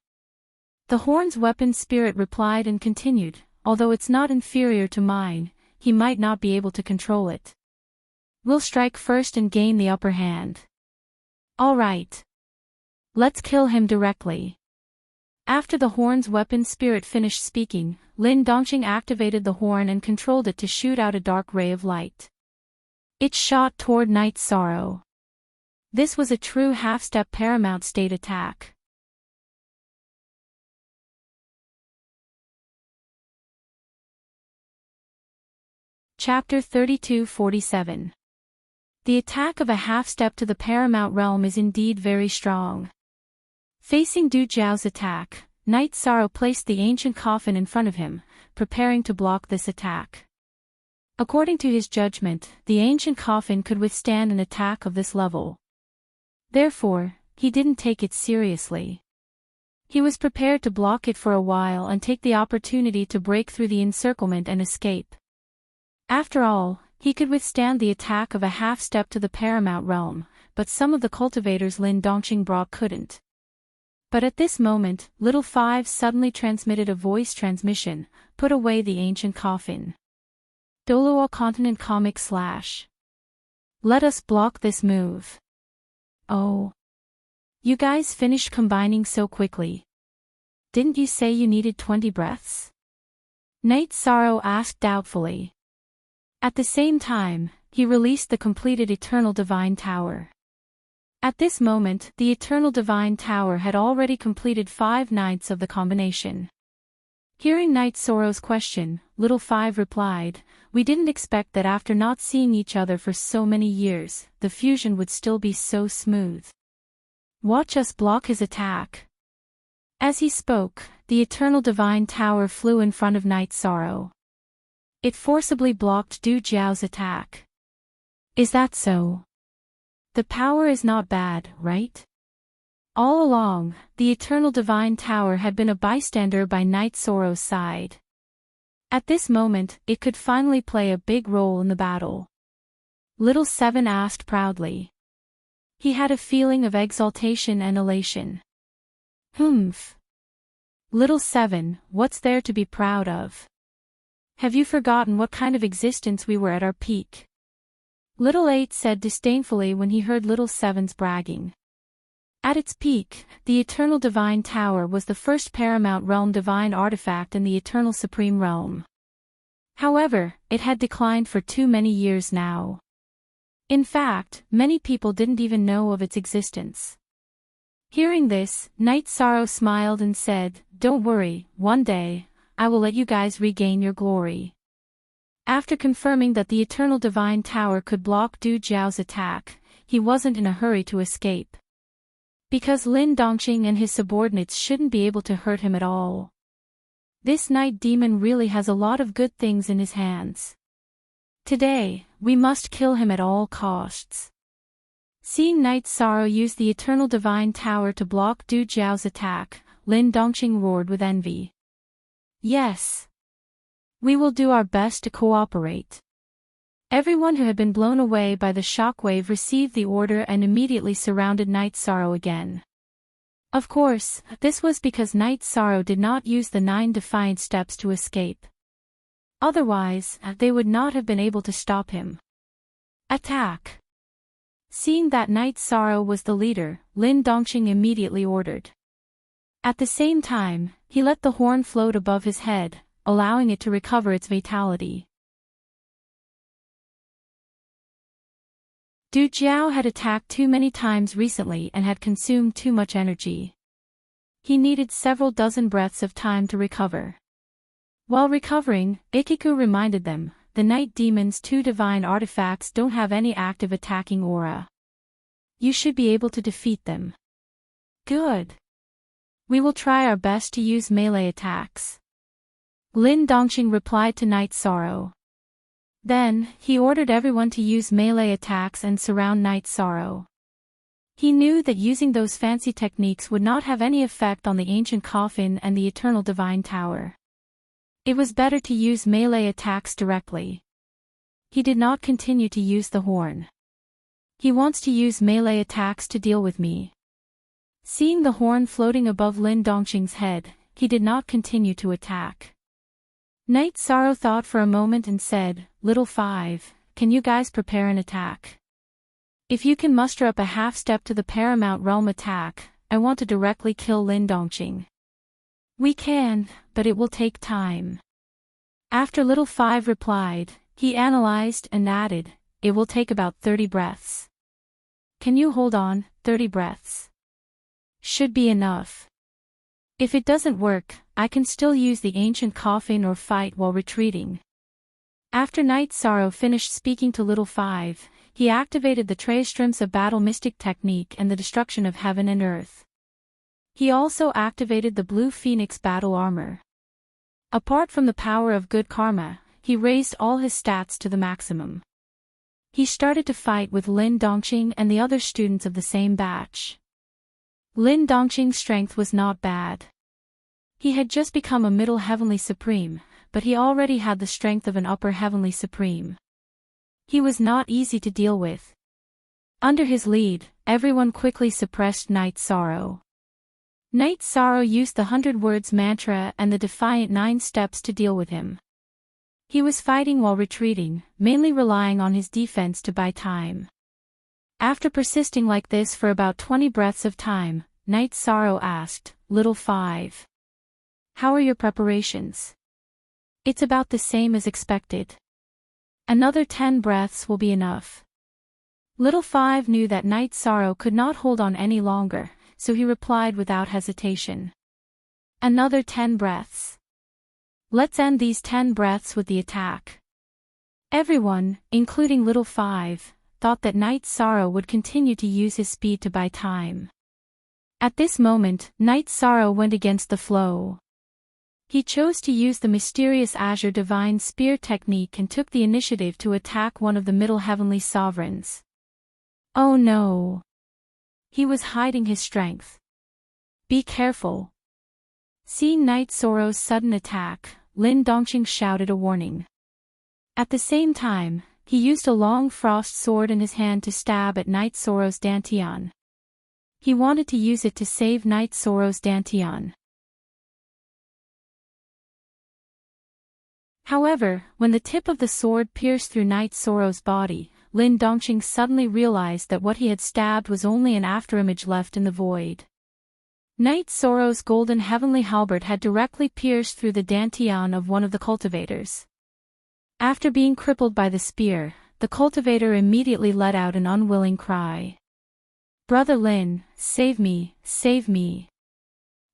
The horn's weapon spirit replied and continued, "Although it's not inferior to mine, he might not be able to control it. We'll strike first and gain the upper hand. All right. Let's kill him directly." After the horn's weapon spirit finished speaking, Lin Dongqing activated the horn and controlled it to shoot out a dark ray of light. It shot toward Night Sorrow. This was a true half-step paramount state attack. Chapter 32-47. The attack of a half-step to the paramount realm is indeed very strong. Facing Du Jiao's attack, Night Sorrow placed the ancient coffin in front of him, preparing to block this attack. According to his judgment, the ancient coffin could withstand an attack of this level. Therefore, he didn't take it seriously. He was prepared to block it for a while and take the opportunity to break through the encirclement and escape. After all, he could withstand the attack of a half-step to the paramount realm, but some of the cultivators Lin Dongqing brought couldn't. But at this moment, Little 5 suddenly transmitted a voice transmission, "Put away the ancient coffin. Doluo Continent Comic / Let us block this move." Oh. You guys finished combining so quickly. Didn't you say you needed 20 breaths? Night Sorrow asked doubtfully. At the same time, he released the completed Eternal Divine Tower. At this moment, the Eternal Divine Tower had already completed 5/9 of the combination. Hearing Night Sorrow's question, Little 5 replied, "We didn't expect that after not seeing each other for so many years, the fusion would still be so smooth. Watch us block his attack." As he spoke, the Eternal Divine Tower flew in front of Night Sorrow. It forcibly blocked Du Jiao's attack. Is that so? The power is not bad, right? All along, the Eternal Divine Tower had been a bystander by Night Sorrow's side. At this moment, it could finally play a big role in the battle. Little 7 asked proudly. He had a feeling of exaltation and elation. Humph. Little 7, what's there to be proud of? Have you forgotten what kind of existence we were at our peak? Little 8 said disdainfully when he heard Little 7's bragging. At its peak, the Eternal Divine Tower was the first Paramount Realm divine artifact in the Eternal Supreme Realm. However, it had declined for too many years now. In fact, many people didn't even know of its existence. Hearing this, Night Sorrow smiled and said, "Don't worry, one day, I will let you guys regain your glory." After confirming that the Eternal Divine Tower could block Du Jiao's attack, he wasn't in a hurry to escape. Because Lin Dongqing and his subordinates shouldn't be able to hurt him at all. This night demon really has a lot of good things in his hands. Today, we must kill him at all costs. Seeing Night Sorrow use the Eternal Divine Tower to block Du Jiao's attack, Lin Dongqing roared with envy. Yes. We will do our best to cooperate. Everyone who had been blown away by the shockwave received the order and immediately surrounded Night Sorrow again. Of course, this was because Night Sorrow did not use the 9 defiant steps to escape. Otherwise, they would not have been able to stop him. Attack! Seeing that Night Sorrow was the leader, Lin Dongqing immediately ordered. At the same time, he let the horn float above his head, allowing it to recover its vitality. Du Jiao had attacked too many times recently and had consumed too much energy. He needed several dozen breaths of time to recover. While recovering, Ikiku reminded them, the night demon's 2 divine artifacts don't have any active attacking aura. You should be able to defeat them. Good. We will try our best to use melee attacks. Lin Dongqing replied to Night Sorrow. Then, he ordered everyone to use melee attacks and surround Night Sorrow. He knew that using those fancy techniques would not have any effect on the ancient coffin and the Eternal Divine Tower. It was better to use melee attacks directly. He did not continue to use the horn. He wants to use melee attacks to deal with me. Seeing the horn floating above Lin Dongqing's head, he did not continue to attack. Night Sorrow thought for a moment and said, "Little Five, can you guys prepare an attack? If you can muster up a half-step to the Paramount Realm attack, I want to directly kill Lin Dongqing." "We can, but it will take time." After Little Five replied, he analyzed and added, "It will take about 30 breaths. Can you hold on? 30 breaths. Should be enough. If it doesn't work, I can still use the ancient coffin or fight while retreating." After Night Sorrow finished speaking to Little Five, he activated the Treistrim's of Battle Mystic Technique and the Destruction of Heaven and Earth. He also activated the Blue Phoenix Battle Armor. Apart from the power of good karma, he raised all his stats to the maximum. He started to fight with Lin Dongqing and the other students of the same batch. Lin Dongqing's strength was not bad. He had just become a Middle Heavenly Supreme, but he already had the strength of an Upper Heavenly Supreme. He was not easy to deal with. Under his lead, everyone quickly suppressed Night Sorrow. Night Sorrow used the 100 Words mantra and the Defiant 9 steps to deal with him. He was fighting while retreating, mainly relying on his defense to buy time. After persisting like this for about 20 breaths of time, Night Sorrow asked, "Little Five, how are your preparations?" "It's about the same as expected. Another 10 breaths will be enough." Little Five knew that Night Sorrow could not hold on any longer, so he replied without hesitation. "Another 10 breaths. Let's end these 10 breaths with the attack." Everyone, including Little Five, thought that Night Sorrow would continue to use his speed to buy time. At this moment, Night Sorrow went against the flow. He chose to use the mysterious Azure Divine Spear technique and took the initiative to attack one of the Middle Heavenly Sovereigns. Oh no! He was hiding his strength. Be careful. Seeing Night Sorrow's sudden attack, Lin Dongqing shouted a warning. At the same time, he used a long frost sword in his hand to stab at Night Sorrow's dantian. He wanted to use it to save Night Sorrow's dantian. However, when the tip of the sword pierced through Night Sorrow's body, Lin Dongqing suddenly realized that what he had stabbed was only an afterimage left in the void. Night Sorrow's golden heavenly halberd had directly pierced through the dantian of one of the cultivators. After being crippled by the spear, the cultivator immediately let out an unwilling cry. "Brother Lin, save me, save me."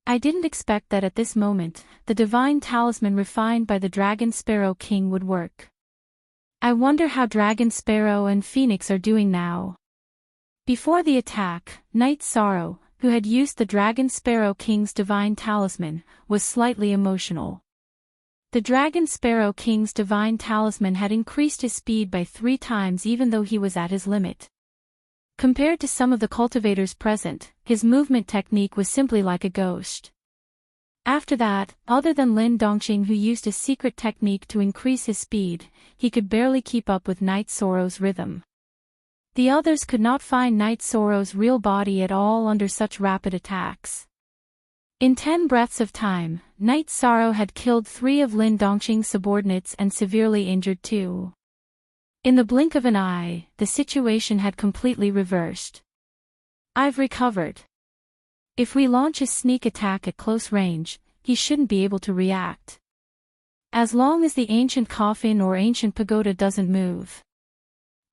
I didn't expect that at this moment, the divine talisman refined by the Dragon Sparrow King would work. I wonder how Dragon Sparrow and Phoenix are doing now. Before the attack, Night Sorrow, who had used the Dragon Sparrow King's divine talisman, was slightly emotional. The Dragon Sparrow King's divine talisman had increased his speed by 3 times even though he was at his limit. Compared to some of the cultivators present, his movement technique was simply like a ghost. After that, other than Lin Dongqing, who used a secret technique to increase his speed, he could barely keep up with Night Sorrow's rhythm. The others could not find Night Sorrow's real body at all under such rapid attacks. In 10 breaths of time, Night Sorrow had killed 3 of Lin Dongqing's subordinates and severely injured 2. In the blink of an eye, the situation had completely reversed. "I've recovered. If we launch a sneak attack at close range, he shouldn't be able to react. As long as the ancient coffin or ancient pagoda doesn't move,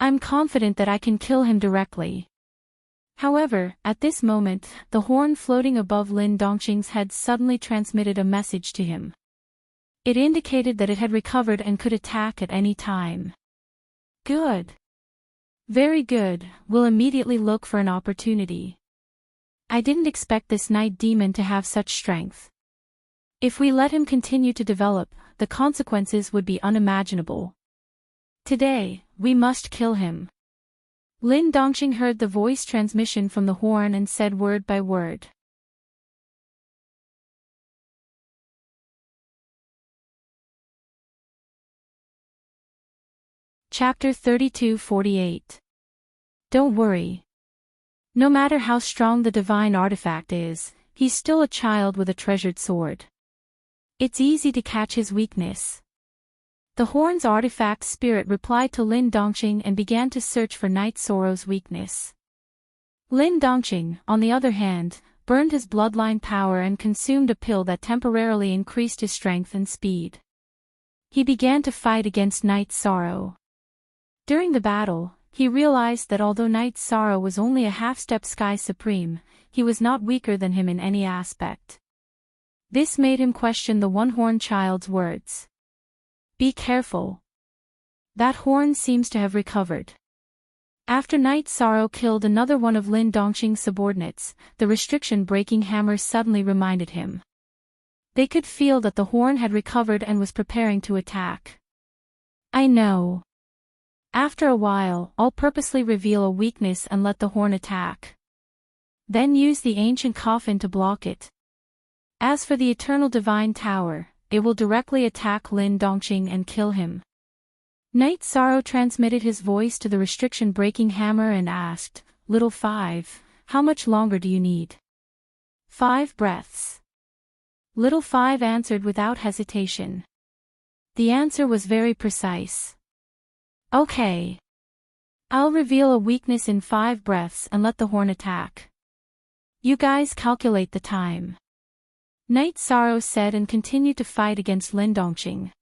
I'm confident that I can kill him directly." However, at this moment, the horn floating above Lin Dongqing's head suddenly transmitted a message to him. It indicated that it had recovered and could attack at any time. "Good. Very good, we'll immediately look for an opportunity. I didn't expect this night demon to have such strength. If we let him continue to develop, the consequences would be unimaginable. Today, we must kill him." Lin Dongqing heard the voice transmission from the horn and said word by word. Chapter 32:48. Don't worry. No matter how strong the divine artifact is, he's still a child with a treasured sword. It's easy to catch his weakness. The horn's artifact spirit replied to Lin Dongqing and began to search for Night Sorrow's weakness. Lin Dongqing, on the other hand, burned his bloodline power and consumed a pill that temporarily increased his strength and speed. He began to fight against Night Sorrow. During the battle, he realized that although Night Sorrow was only a half-step Sky Supreme, he was not weaker than him in any aspect. This made him question the one-horned child's words. "Be careful. That horn seems to have recovered." After Night Sorrow killed another one of Lin Dongqing's subordinates, the restriction-breaking hammer suddenly reminded him. They could feel that the horn had recovered and was preparing to attack. "I know. After a while, I'll purposely reveal a weakness and let the horn attack. Then use the ancient coffin to block it. As for the eternal divine tower, it will directly attack Lin Dongqing and kill him." Night Sorrow transmitted his voice to the restriction-breaking hammer and asked, "Little Five, how much longer do you need?" 5 breaths. Little Five answered without hesitation. The answer was very precise. "Okay. I'll reveal a weakness in 5 breaths and let the horn attack. You guys calculate the time." Night Sorrow said and continued to fight against Lin Dongqing.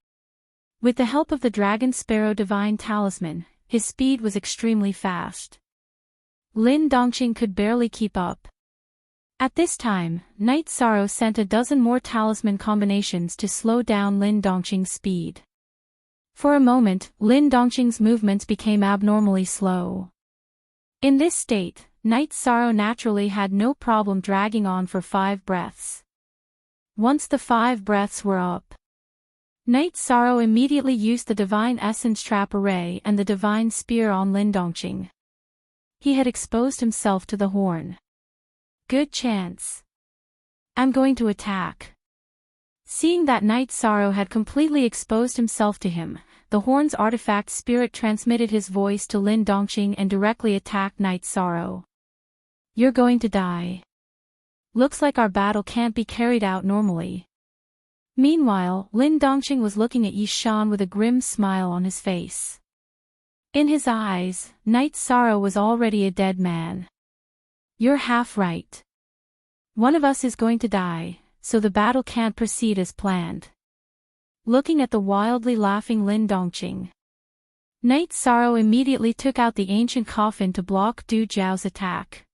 With the help of the Dragon Sparrow Divine Talisman, his speed was extremely fast. Lin Dongqing could barely keep up. At this time, Night Sorrow sent a dozen more talisman combinations to slow down Lin Dongqing's speed. For a moment, Lin Dongqing's movements became abnormally slow. In this state, Night Sorrow naturally had no problem dragging on for 5 breaths. Once the 5 breaths were up, Night Sorrow immediately used the Divine Essence Trap Array and the Divine Spear on Lin Dongqing. He had exposed himself to the horn. Good chance. I'm going to attack. Seeing that Night Sorrow had completely exposed himself to him, the horn's artifact spirit transmitted his voice to Lin Dongqing and directly attacked Night Sorrow. You're going to die. Looks like our battle can't be carried out normally. Meanwhile, Lin Dongqing was looking at Yi Shan with a grim smile on his face. In his eyes, Night Sorrow was already a dead man. You're half right. One of us is going to die, so the battle can't proceed as planned. looking at the wildly laughing Lin Dongqing. Night Sorrow immediately took out the ancient coffin to block Du Zhao's attack.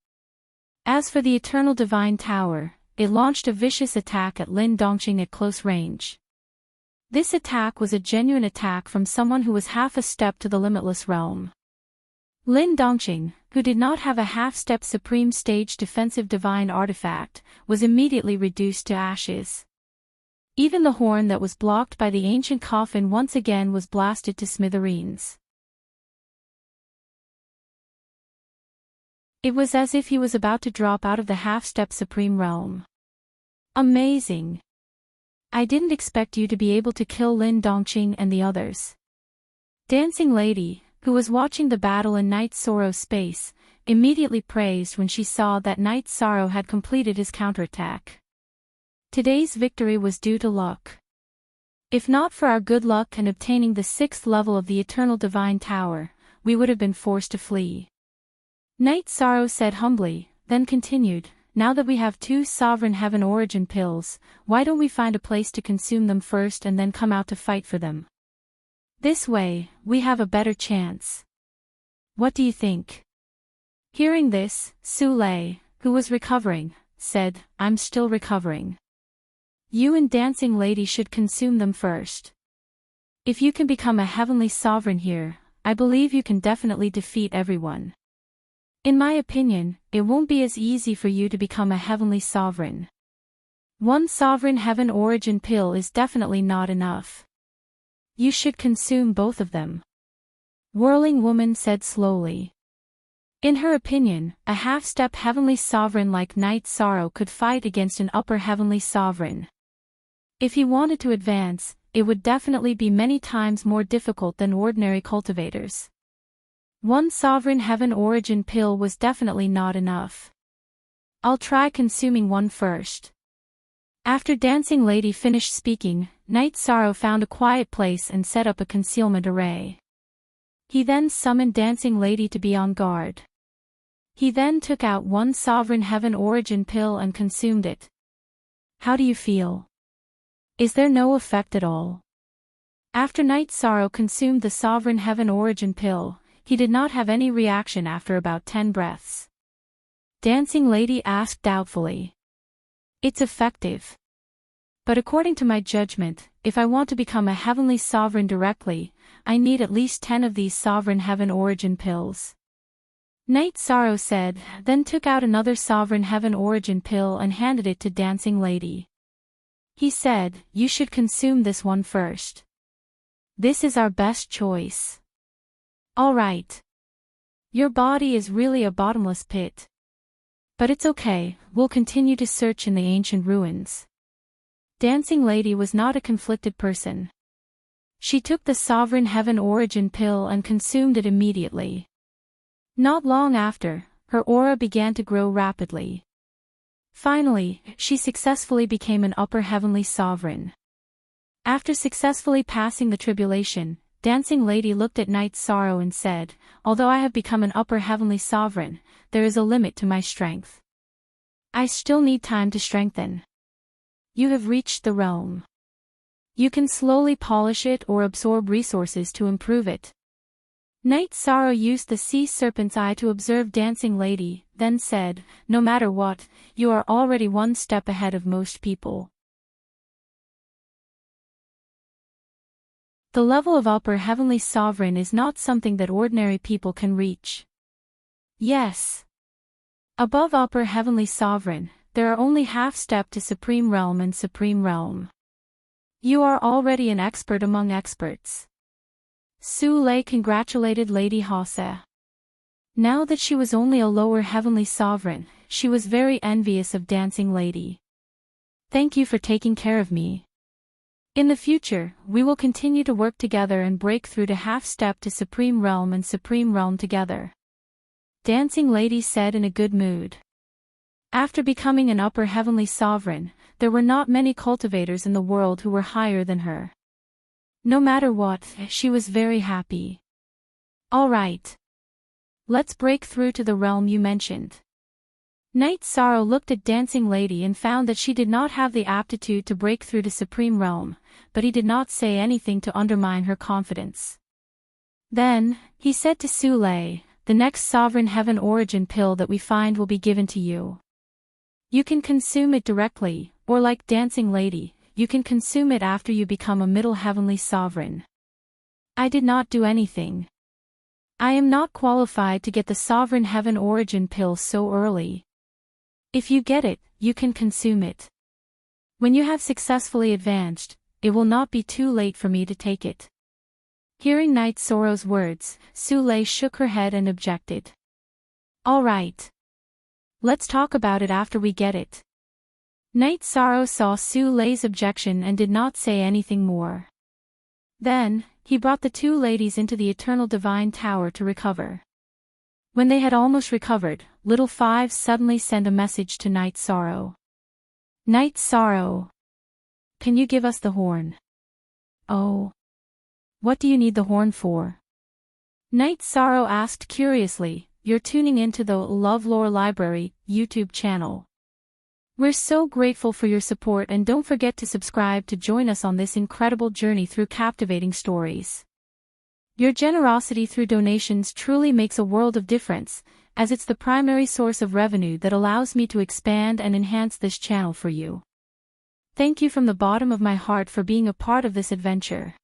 As for the Eternal Divine Tower, it launched a vicious attack at Lin Dongqing at close range. This attack was a genuine attack from someone who was half a step to the limitless realm. Lin Dongqing, who did not have a half-step supreme stage defensive divine artifact, was immediately reduced to ashes. Even the horn that was blocked by the ancient coffin once again was blasted to smithereens. It was as if he was about to drop out of the half-step supreme realm. Amazing! I didn't expect you to be able to kill Lin Dongqing and the others. Dancing Lady, who was watching the battle in Night Sorrow's space, immediately praised when she saw that Night Sorrow had completed his counterattack. Today's victory was due to luck. If not for our good luck and obtaining the 6th level of the Eternal Divine Tower, we would have been forced to flee. Night Sorrow said humbly, then continued, now that we have 2 Sovereign Heaven Origin pills, why don't we find a place to consume them first and then come out to fight for them? This way, we have a better chance. What do you think? Hearing this, Su Lei, who was recovering, said, I'm still recovering. You and Dancing Lady should consume them first. If you can become a heavenly sovereign here, I believe you can definitely defeat everyone. In my opinion, it won't be as easy for you to become a heavenly sovereign. 1 Sovereign Heaven Origin pill is definitely not enough. You should consume both of them. Whirling Woman said slowly. In her opinion, a half-step heavenly sovereign like Night Sorrow could fight against an upper heavenly sovereign. If he wanted to advance, it would definitely be many times more difficult than ordinary cultivators. 1 Sovereign Heaven Origin pill was definitely not enough. I'll try consuming one first. After Dancing Lady finished speaking, Night Sorrow found a quiet place and set up a concealment array. He then summoned Dancing Lady to be on guard. He then took out 1 Sovereign Heaven Origin pill and consumed it. How do you feel? Is there no effect at all? After Night Sorrow consumed the Sovereign Heaven Origin pill, he did not have any reaction after about 10 breaths. Dancing Lady asked doubtfully. It's effective. But according to my judgment, if I want to become a heavenly sovereign directly, I need at least 10 of these Sovereign Heaven Origin pills. Night Sorrow said, then took out another Sovereign Heaven Origin pill and handed it to Dancing Lady. He said, you should consume this one first. This is our best choice. Alright. Your body is really a bottomless pit. But it's okay, we'll continue to search in the ancient ruins. Dancing Lady was not a conflicted person. She took the Sovereign Heaven Origin pill and consumed it immediately. Not long after, her aura began to grow rapidly. Finally, she successfully became an upper heavenly sovereign. After successfully passing the tribulation, Dancing Lady looked at Night Sorrow and said, although I have become an upper heavenly sovereign, there is a limit to my strength. I still need time to strengthen. You have reached the realm. You can slowly polish it or absorb resources to improve it. Night Sorrow used the sea serpent's eye to observe Dancing Lady, then said, no matter what, you are already 1 step ahead of most people. The level of upper heavenly sovereign is not something that ordinary people can reach. Yes. Above upper heavenly sovereign, there are only half-step to supreme realm and supreme realm. You are already an expert among experts. Su Lei congratulated Lady Hase. Now that she was only a lower heavenly sovereign, she was very envious of Dancing Lady. Thank you for taking care of me. In the future, we will continue to work together and break through to half-step to supreme realm and supreme realm together. Dancing Lady said in a good mood. After becoming an upper heavenly sovereign, there were not many cultivators in the world who were higher than her. No matter what, she was very happy. All right. Let's break through to the realm you mentioned. Knight Sorrow looked at Dancing Lady and found that she did not have the aptitude to break through to Supreme Realm, but he did not say anything to undermine her confidence. Then, he said to Sule, "The next Sovereign Heaven origin pill that we find will be given to you. You can consume it directly, or like Dancing Lady, you can consume it after you become a middle heavenly sovereign. I did not do anything. I am not qualified to get the Sovereign Heaven origin pill so early. If you get it, you can consume it. When you have successfully advanced, it will not be too late for me to take it." Hearing Knight Sorrow's words, Sule shook her head and objected. "All right. Let's talk about it after we get it." Knight Sorrow saw Sule's objection and did not say anything more. Then, he brought the two ladies into the Eternal Divine Tower to recover. When they had almost recovered, Little Five suddenly sent a message to Knight Sorrow. "Knight Sorrow, can you give us the horn?" "Oh. What do you need the horn for?" Knight Sorrow asked curiously. "You're tuning into the LoveLore Library YouTube channel. We're so grateful for your support, and don't forget to subscribe to join us on this incredible journey through captivating stories. Your generosity through donations truly makes a world of difference, as it's the primary source of revenue that allows me to expand and enhance this channel for you. Thank you from the bottom of my heart for being a part of this adventure."